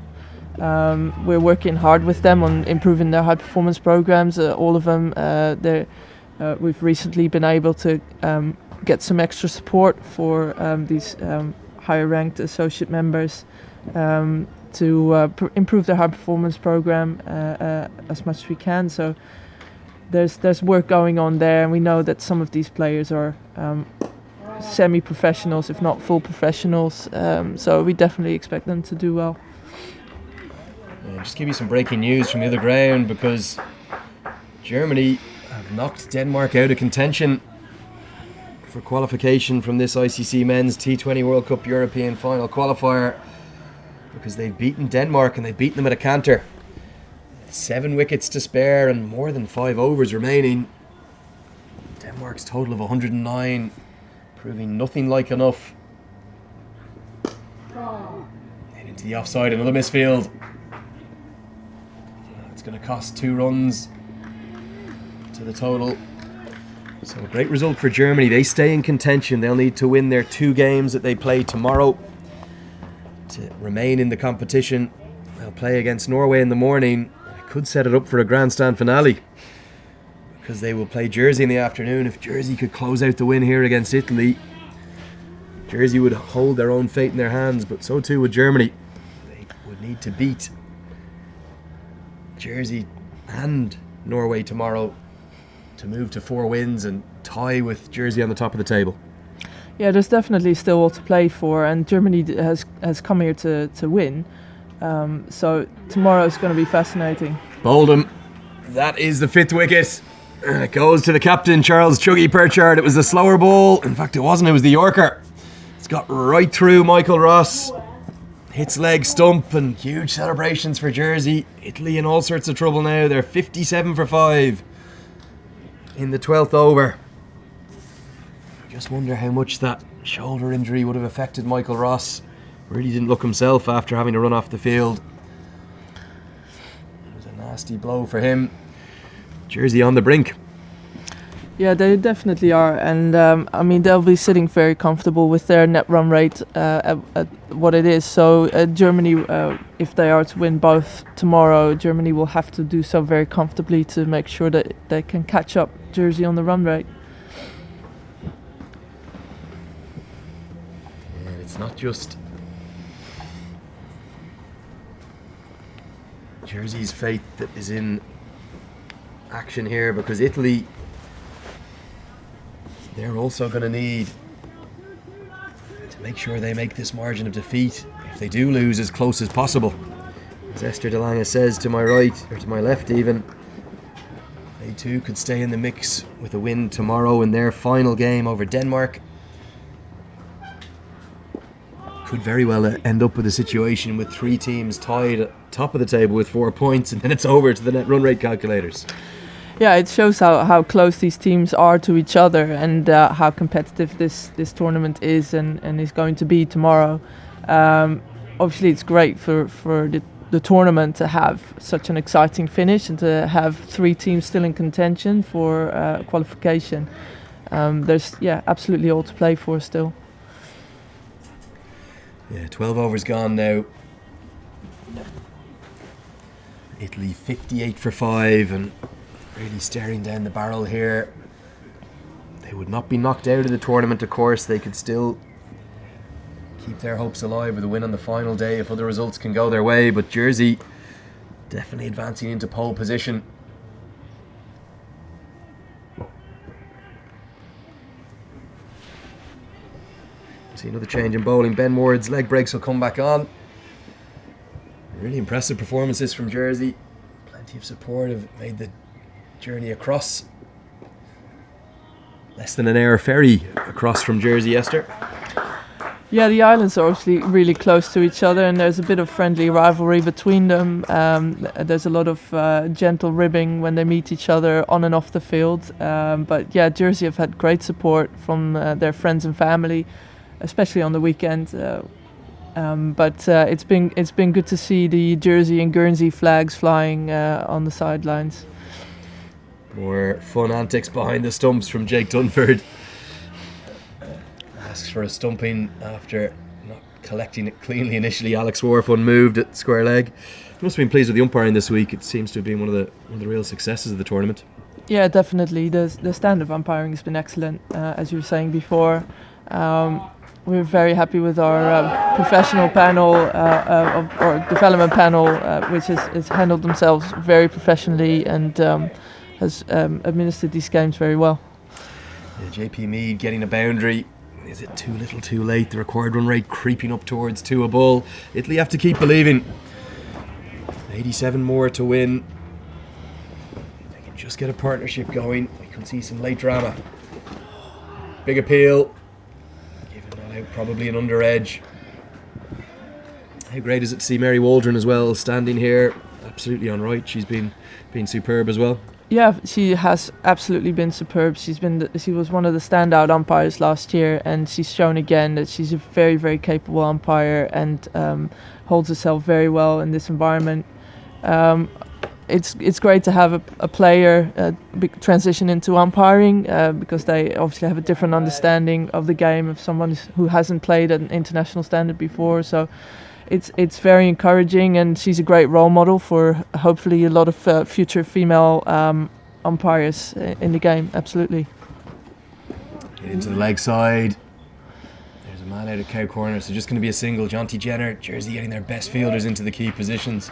We're working hard with them on improving their high performance programs. All of them. We've recently been able to get some extra support for these higher ranked associate members to improve their high performance program as much as we can. So there's work going on there, and we know that some of these players are semi-professionals, if not full professionals. So we definitely expect them to do well. Just give you some breaking news from the other ground, because Germany have knocked Denmark out of contention for qualification from this ICC Men's T20 World Cup European Final qualifier, because they've beaten Denmark and they've beaten them at a canter. 7 wickets to spare and more than 5 overs remaining. Denmark's total of 109, proving nothing like enough. And into the offside, another misfield. It's going to cost 2 runs to the total. So a great result for Germany. They stay in contention. They'll need to win their 2 games that they play tomorrow to remain in the competition. They'll play against Norway in the morning. It could set it up for a grandstand finale, because they will play Jersey in the afternoon. If Jersey could close out the win here against Italy, Jersey would hold their own fate in their hands, but so too would Germany. They would need to beat Jersey and Norway tomorrow to move to 4 wins and tie with Jersey on the top of the table. Yeah, there's definitely still all to play for, and Germany has come here to win. So tomorrow is going to be fascinating. Boldham. That is the 5th wicket. And it goes to the captain, Charles Chuggy Perchard. It was the slower ball. In fact, it wasn't. It was the Yorker. It's got right through Michael Ross. Hits leg stump, and huge celebrations for Jersey. Italy in all sorts of trouble now. They're 57 for 5 in the 12th over. I just wonder how much that shoulder injury would have affected Michael Ross. Really didn't look himself after having to run off the field. It was a nasty blow for him. Jersey on the brink. Yeah, they definitely are, and I mean, they'll be sitting very comfortable with their net run rate at what it is. So Germany, if they are to win both tomorrow, Germany will have to do so very comfortably to make sure that they can catch up Jersey on the run rate. And it's not just Jersey's fate that is in action here, because Italy, they're also going to need to make sure they make this margin of defeat, if they do lose, as close as possible. As Esther De Lange says to my right, or to my left even, they too could stay in the mix with a win tomorrow in their final game over Denmark. Could very well end up with a situation with 3 teams tied at top of the table with 4 points, and then it's over to the net run rate calculators. Yeah, it shows how close these teams are to each other, and how competitive this tournament is and is going to be tomorrow. Obviously, it's great for the tournament to have such an exciting finish and to have 3 teams still in contention for qualification. There's absolutely all to play for still. Yeah, 12 overs gone now. Italy 58 for 5 and really staring down the barrel here. They would not be knocked out of the tournament, of course. They could still keep their hopes alive with a win on the final day if other results can go their way, but Jersey definitely advancing into pole position. See See another change in bowling. Ben Ward's leg breaks will come back on. Really impressive performances from Jersey. Plenty of support have made the journey across. Less than an hour ferry across from Jersey, Esther. Yeah, the islands are obviously really close to each other, and there's a bit of friendly rivalry between them. There's a lot of gentle ribbing when they meet each other on and off the field. But yeah, Jersey have had great support from their friends and family, especially on the weekend. But it's been good to see the Jersey and Guernsey flags flying on the sidelines. More fun antics behind the stumps from Jake Dunford. Asks for a stumping after not collecting it cleanly initially. Alex Wharf unmoved at square leg. Must have been pleased with the umpiring this week. It seems to have been one of the real successes of the tournament. Yeah, definitely. The standard of umpiring has been excellent, as you were saying before. We're very happy with our professional panel or development panel, which has handled themselves very professionally and has administered these games very well. Yeah, JP Meade getting a boundary. Is it too little too late? The required run rate creeping up towards 2 a ball. Italy have to keep believing. 87 more to win. If they can just get a partnership going, we could see some late drama. Big appeal. Giving that out, probably an under edge. How great is it to see Mary Waldron as well, standing here, absolutely on right. She's been superb as well. Yeah, she has absolutely been superb. She was one of the standout umpires last year, and she's shown again that she's a very, very capable umpire and holds herself very well in this environment. It's great to have a player transition into umpiring because they obviously have a different understanding of the game of someone who hasn't played at an international standard before. So it's very encouraging, and she's a great role model for hopefully a lot of future female umpires in the game. Absolutely. Get into the leg side. There's a man out of cow corner, so just going to be a single. Jonty Jenner, Jersey getting their best fielders into the key positions.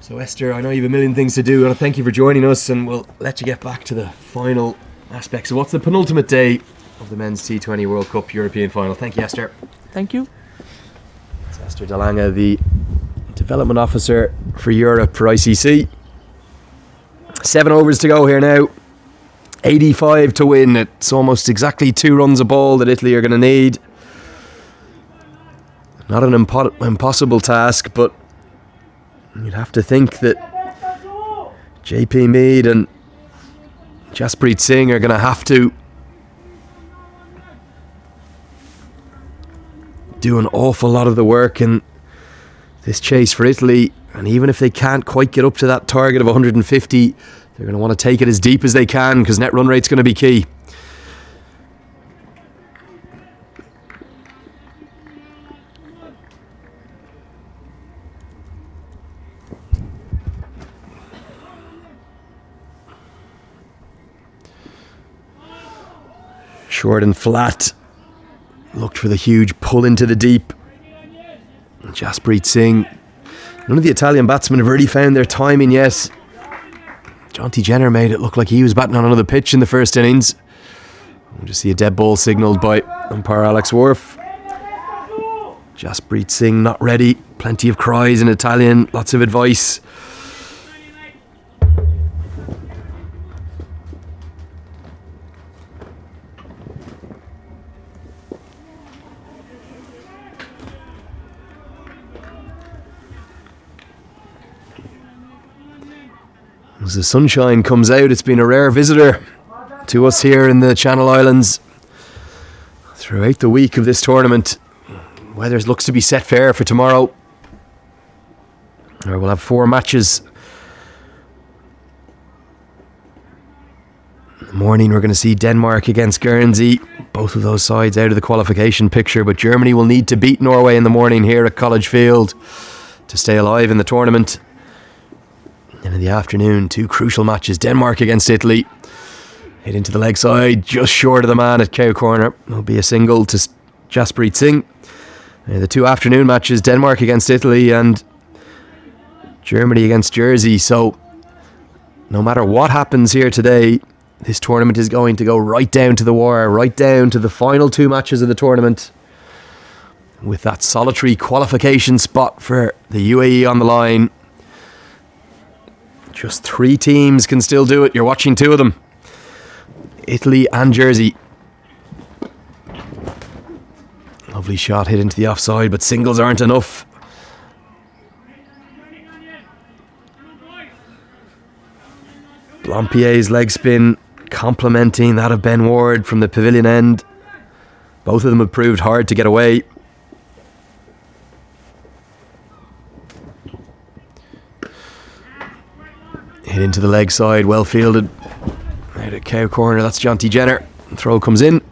So Esther, I know you have a million things to do. I want to thank you for joining us, and we'll let you get back to the final aspects of what's the penultimate day of the Men's T20 World Cup European Final. Thank you, Esther. Thank you. Esther Delanga, the Development Officer for Europe for ICC. 7 overs to go here now. 85 to win. It's almost exactly 2 runs a ball that Italy are going to need. Not an impossible task, but you'd have to think that JP Meade and Jaspreet Singh are going to have to do an awful lot of the work in this chase for Italy, and even if they can't quite get up to that target of 150, they're going to want to take it as deep as they can because net run rate's going to be key. Short and flat. Looked for the huge pull into the deep. Jaspreet Singh. None of the Italian batsmen have really found their timing yet. Jonty Jenner made it look like he was batting on another pitch in the first innings. We'll just see a dead ball signalled by umpire Alex Wharf. Jaspreet Singh not ready. Plenty of cries in Italian. Lots of advice. As the sunshine comes out, it's been a rare visitor to us here in the Channel Islands throughout the week of this tournament. Weather looks to be set fair for tomorrow. We'll have 4 matches. In the morning we're going to see Denmark against Guernsey. Both of those sides out of the qualification picture, but Germany will need to beat Norway in the morning here at College Field to stay alive in the tournament. And in the afternoon, 2 crucial matches. Denmark against Italy. Hit into the leg side, just short of the man at cow corner. There'll be a single to Jaspreet Singh. The 2 afternoon matches, Denmark against Italy and Germany against Jersey. So no matter what happens here today, This tournament is going to go right down to the wire, right down to the final 2 matches of the tournament, with that solitary qualification spot for the UAE on the line. Just 3 teams can still do it. You're watching 2 of them, Italy and Jersey. Lovely shot hit into the offside, but singles aren't enough. Blampier's leg spin complementing that of Ben Ward from the pavilion end. Both of them have proved hard to get away. Hit into the leg side, well fielded. Out at cow corner, that's Jonty Jenner. Throw comes in.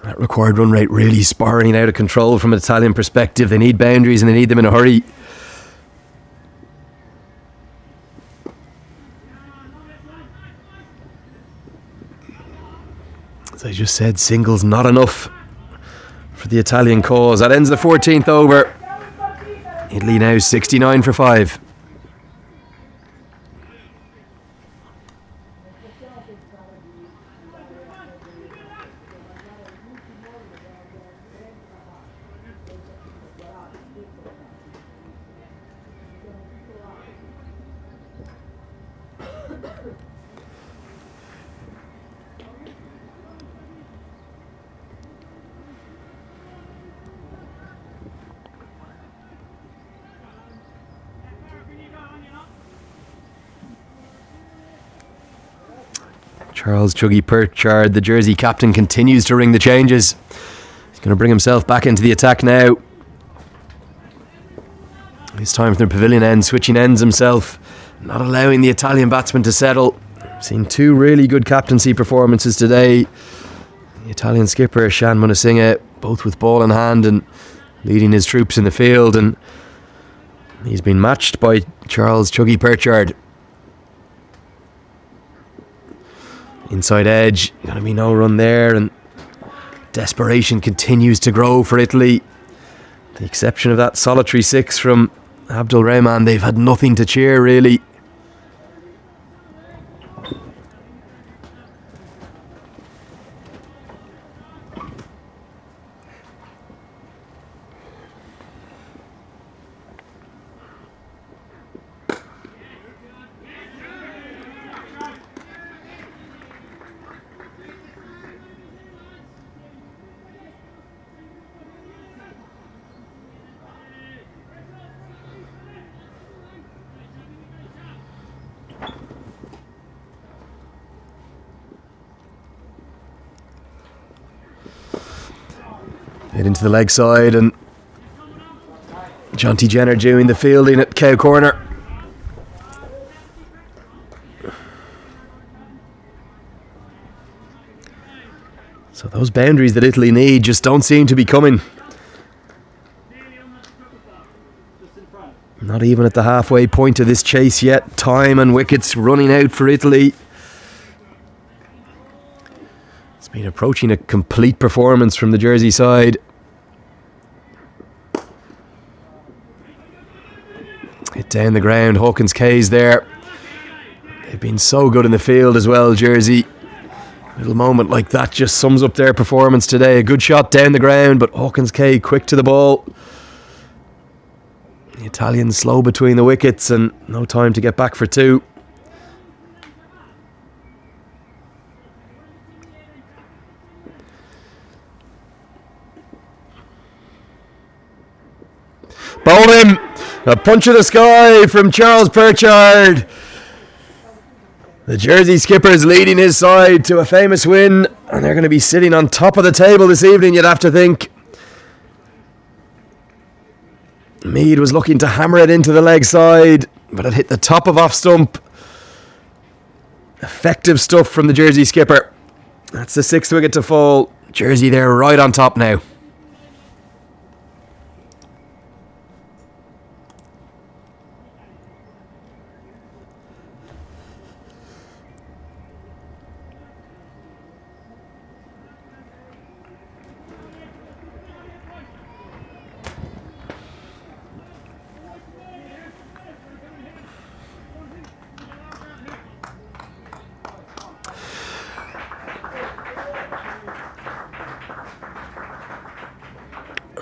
That required run rate really spiraling out of control from an Italian perspective. They need boundaries and they need them in a hurry. As I just said, singles not enough for the Italian cause. That ends the 14th over. Italy now 69 for 5. Charles Chuggy Pritchard, the Jersey captain, continues to ring the changes. He's going to bring himself back into the attack now. It's time for the pavilion end, switching ends himself, not allowing the Italian batsman to settle. Seen 2 really good captaincy performances today. The Italian skipper, Shan Munasinghe, both with ball in hand and leading his troops in the field, and he's been matched by Charles Chuggy Pritchard. Inside edge, going to be no run there, and desperation continues to grow for Italy. The exception of that solitary 6 from Abdul Rahman, they've had nothing to cheer really. Hit into the leg side, and Jonty Jenner doing the fielding at cow corner. So those boundaries that Italy need just don't seem to be coming. Not even at the halfway point of this chase yet. Time and wickets running out for Italy. It's been approaching a complete performance from the Jersey side. Hit down the ground, Hawkins K's there. They've been so good in the field as well, Jersey. A little moment like that just sums up their performance today. A good shot down the ground, but Hawkins K quick to the ball. The Italians slow between the wickets and no time to get back for 2. Bowled him! A punch of the sky from Charles Pritchard. The Jersey skipper's leading his side to a famous win, and they're going to be sitting on top of the table this evening, you'd have to think. Mead was looking to hammer it into the leg side, but it hit the top of off stump. Effective stuff from the Jersey skipper. That's the 6th wicket to fall. Jersey there right on top now.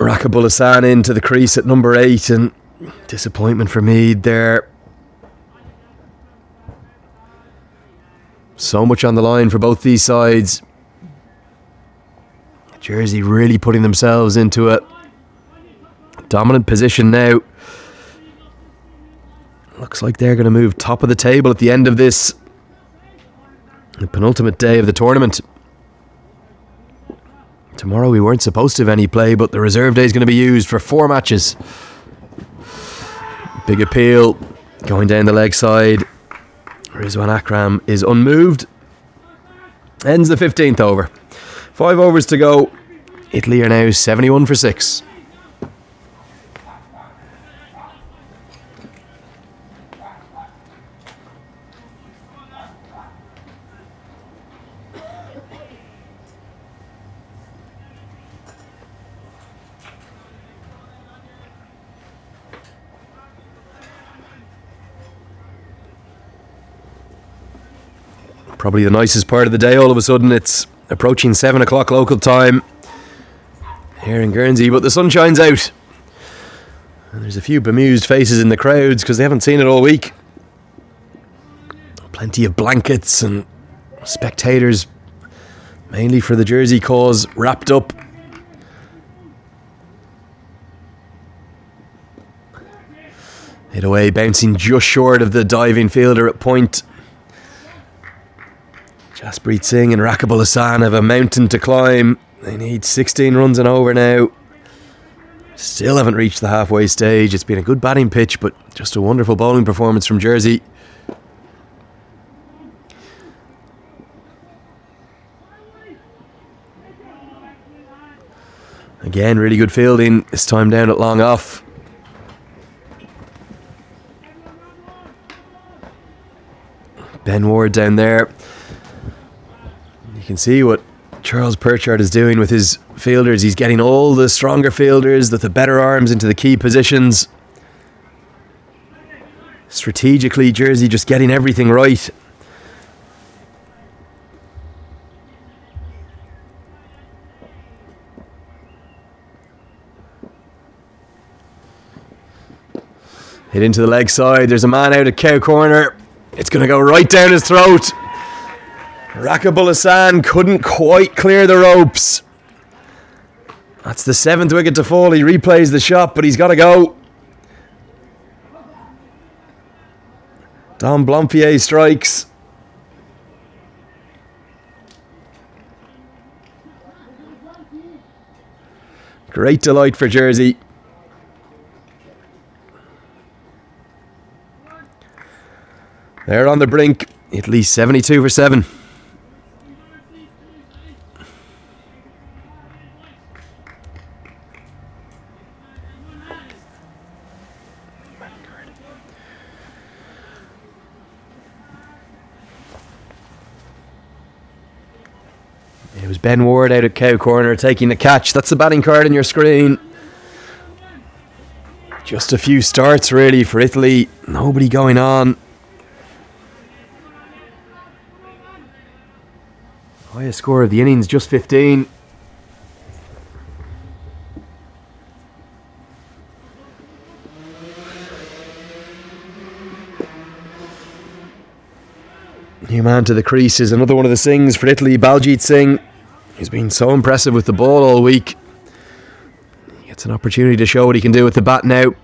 Rakibul Hassan into the crease at number 8, and disappointment for Mead there. So much on the line for both these sides. Jersey really putting themselves into a dominant position now. Looks like they're going to move top of the table at the end of this, the penultimate day of the tournament. Tomorrow we weren't supposed to have any play, but the reserve day is going to be used for 4 matches. Big appeal going down the leg side. Rizwan Akram is unmoved. Ends the 15th over. 5 overs to go. Italy are now 71 for 6. Probably the nicest part of the day. All of a sudden it's approaching 7 o'clock local time here in Guernsey, but the sun shines out and there's a few bemused faces in the crowds because they haven't seen it all week. Plenty of blankets and spectators, mainly for the Jersey cause, wrapped up. Hit away, bouncing just short of the diving fielder at point. Jaspreet Singh and Rakibul Hassan have a mountain to climb. They need 16 runs and over now. Still haven't reached the halfway stage. It's been a good batting pitch, but just a wonderful bowling performance from Jersey. Again, really good fielding, this time down at long off. Ben Ward down there. You can see what Charles Perchard is doing with his fielders. He's getting all the stronger fielders with the better arms into the key positions. Strategically, Jersey just getting everything right. Hit into the leg side. There's a man out at cow corner. It's going to go right down his throat. Rakibul Hassan couldn't quite clear the ropes. That's the 7th wicket to fall. He replays the shot, but he's got to go. Dom Blompier strikes. Great delight for Jersey. They're on the brink. At least 72 for 7. It was Ben Ward out at cow corner taking the catch. That's the batting card on your screen. Just a few starts really for Italy. Nobody going on. Highest score of the innings, just 15. New man to the crease is another one of the Singhs for Italy, Baljit Singh. He's been so impressive with the ball all week. He gets an opportunity to show what he can do with the bat now.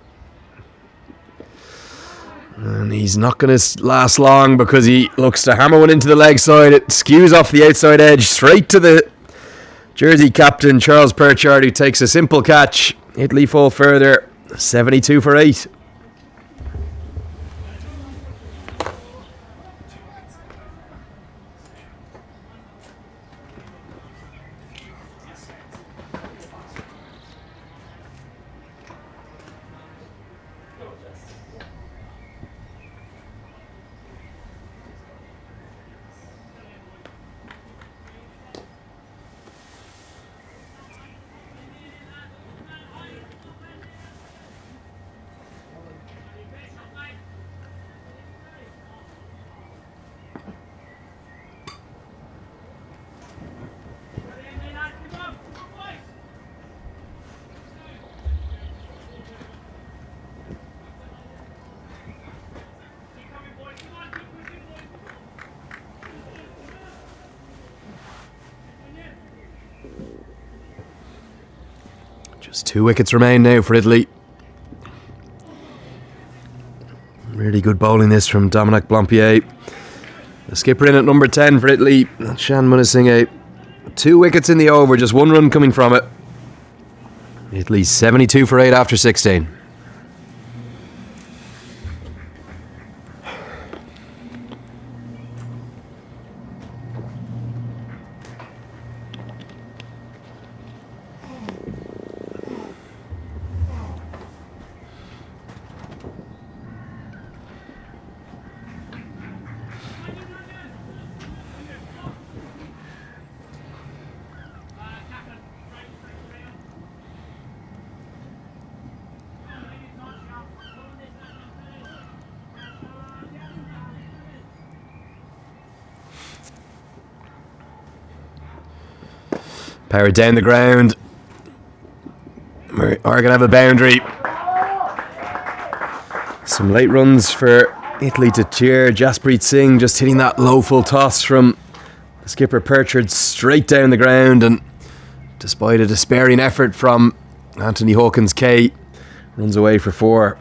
And he's not going to last long because he looks to hammer one into the leg side. It skews off the outside edge straight to the Jersey captain, Charles Perchard, who takes a simple catch. Italy fall further, 72 for 8. Just 2 wickets remain now for Italy. Really good bowling this from Dominic Blampied. The skipper in at number 10 for Italy, Shan Munasinghe. 2 wickets in the over, just 1 run coming from it. Italy 72 for 8 after 16. Power down the ground. We're going to have a boundary. Some late runs for Italy to cheer. Jaspreet Singh just hitting that low full toss from the skipper Pritchard straight down the ground, and despite a despairing effort from Anthony Hawkins K, runs away for 4.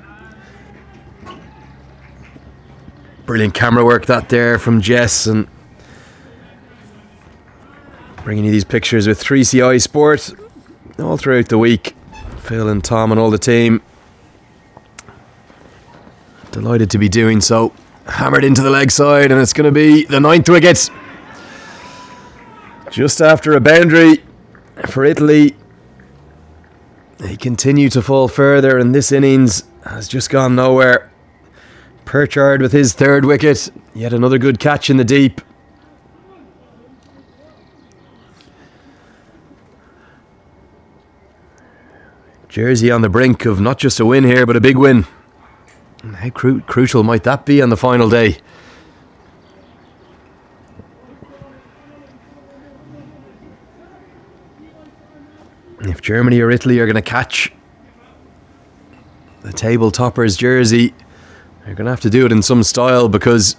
Brilliant camera work that there from Jess, and bringing you these pictures with 3CI Sport all throughout the week. Phil and Tom and all the team, delighted to be doing so. Hammered into the leg side, and it's going to be the 9th wicket. Just after a boundary for Italy. They continue to fall further, and this innings has just gone nowhere. Pritchard with his 3rd wicket. Yet another good catch in the deep. Jersey on the brink of not just a win here, but a big win. And how crucial might that be on the final day? If Germany or Italy are going to catch the table toppers Jersey, they're going to have to do it in some style, because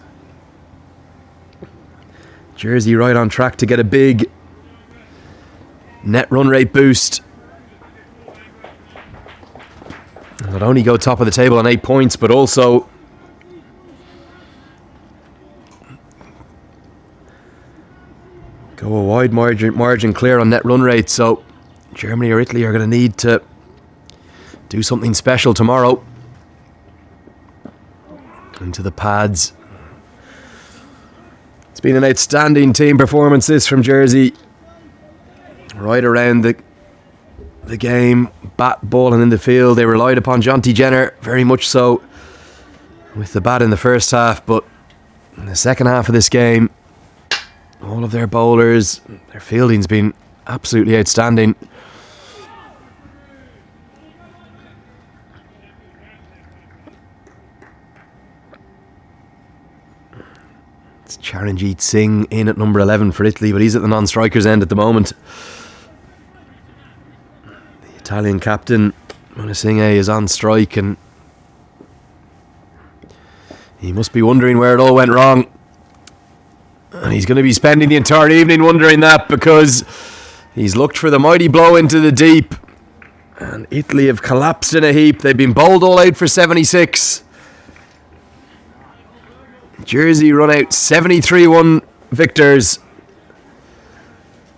Jersey right on track to get a big net run rate boost. Not only go top of the table on 8 points, but also go a wide margin clear on net run rate. So Germany or Italy are going to need to do something special tomorrow. Into the pads. It's been an outstanding team performance this from Jersey. Right around the game, bat, ball and in the field. They relied upon Jonty Jenner very much so with the bat in the first half, but in the second half of this game, all of their bowlers, their fielding's been absolutely outstanding. It's Charanjit Singh in at number 11 for Italy, but he's at the non-strikers end at the moment. Italian captain Munasinghe is on strike, and he must be wondering where it all went wrong. And he's going to be spending the entire evening wondering that, because he's looked for the mighty blow into the deep, and Italy have collapsed in a heap. They've been bowled all out for 76. Jersey run out 73-1 victors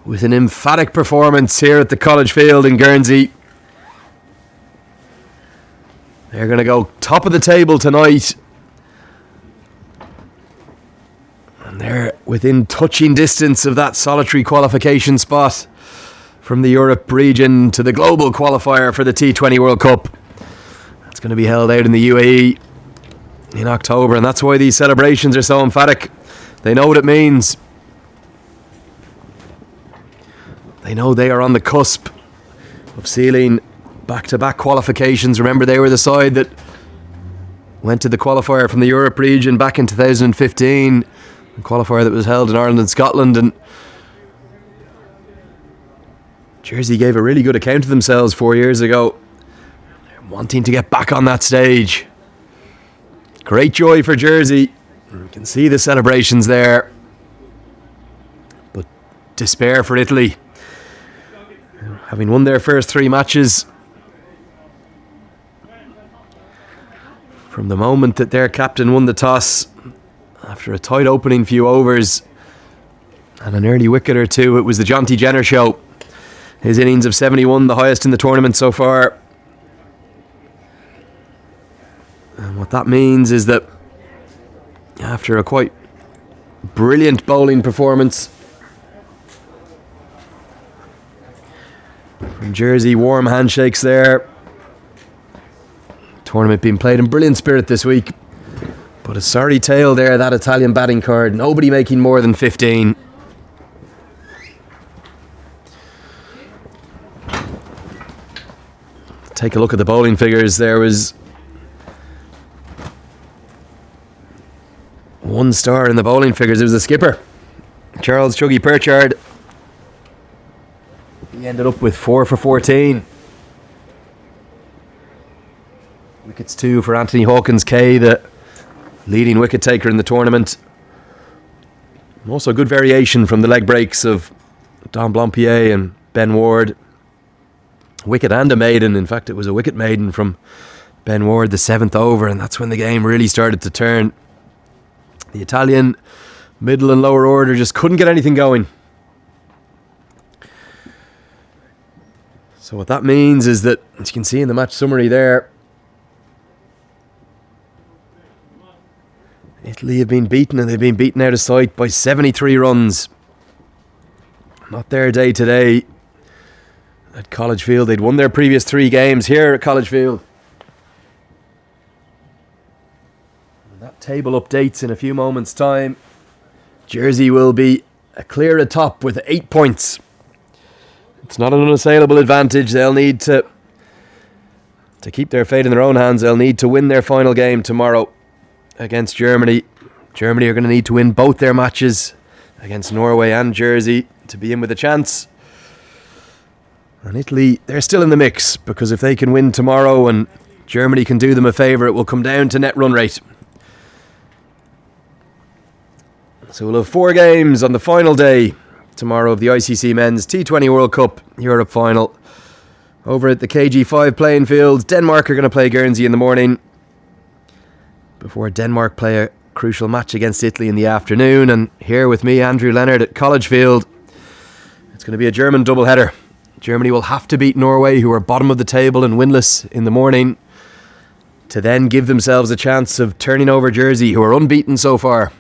with an emphatic performance here at the College Field in Guernsey. They're going to go top of the table tonight, and they're within touching distance of that solitary qualification spot from the Europe region to the global qualifier for the T20 World Cup. That's going to be held out in the UAE in October, and that's why these celebrations are so emphatic. They know what it means. They know they are on the cusp of sealing back-to-back qualifications. Remember, they were the side that went to the qualifier from the Europe region back in 2015, a qualifier that was held in Ireland and Scotland, and Jersey gave a really good account of themselves 4 years ago. They're wanting to get back on that stage. Great joy for Jersey. You can see the celebrations there, but despair for Italy. Having won their first 3 matches From the moment that their captain won the toss, after a tight opening few overs and an early wicket or two, it was the Jonty Jenner show. His innings of 71, the highest in the tournament so far. And what that means is that after a quite brilliant bowling performance from Jersey, warm handshakes there. Tournament being played in brilliant spirit this week. But a sorry tale there, that Italian batting card. Nobody making more than 15. Take a look at the bowling figures. There was 1 star in the bowling figures. It was the skipper, Charles Chuggy Perchard. He ended up with 4 for 14. Wickets 2 for Anthony Hawkins-Kay, the leading wicket taker in the tournament. Also good variation from the leg breaks of Don Blampied and Ben Ward. Wicket and a maiden. In fact, it was a wicket maiden from Ben Ward, the 7th over, and that's when the game really started to turn. The Italian middle and lower order just couldn't get anything going. So what that means is that, as you can see in the match summary there, Italy have been beaten, and they've been beaten out of sight by 73 runs. Not their day today at College Field. They'd won their previous 3 games here at College Field. And that table updates in a few moments' time. Jersey will be clear atop with 8 points. It's not an unassailable advantage. They'll need to keep their fate in their own hands. They'll need to win their final game tomorrow against Germany. Germany are going to need to win both their matches against Norway and Jersey to be in with a chance. And Italy, they're still in the mix, because if they can win tomorrow and Germany can do them a favour, it will come down to net run rate. So we'll have 4 games on the final day tomorrow of the ICC Men's T20 World Cup Europe Final. Over at the KG5 playing fields, Denmark are going to play Guernsey in the morning, before Denmark play a crucial match against Italy in the afternoon. And here with me, Andrew Leonard, at College Field, it's going to be a German doubleheader. Germany will have to beat Norway, who are bottom of the table and winless, in the morning, to then give themselves a chance of turning over Jersey, who are unbeaten so far.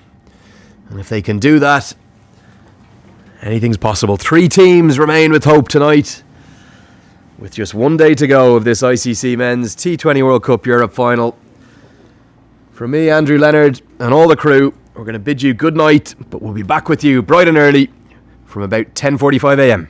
And if they can do that, anything's possible. 3 teams remain with hope tonight, with just 1 day to go of this ICC Men's T20 World Cup Europe Final. From me, Andrew Leonard, and all the crew, we're going to bid you good night, but we'll be back with you bright and early from about 10:45 a.m.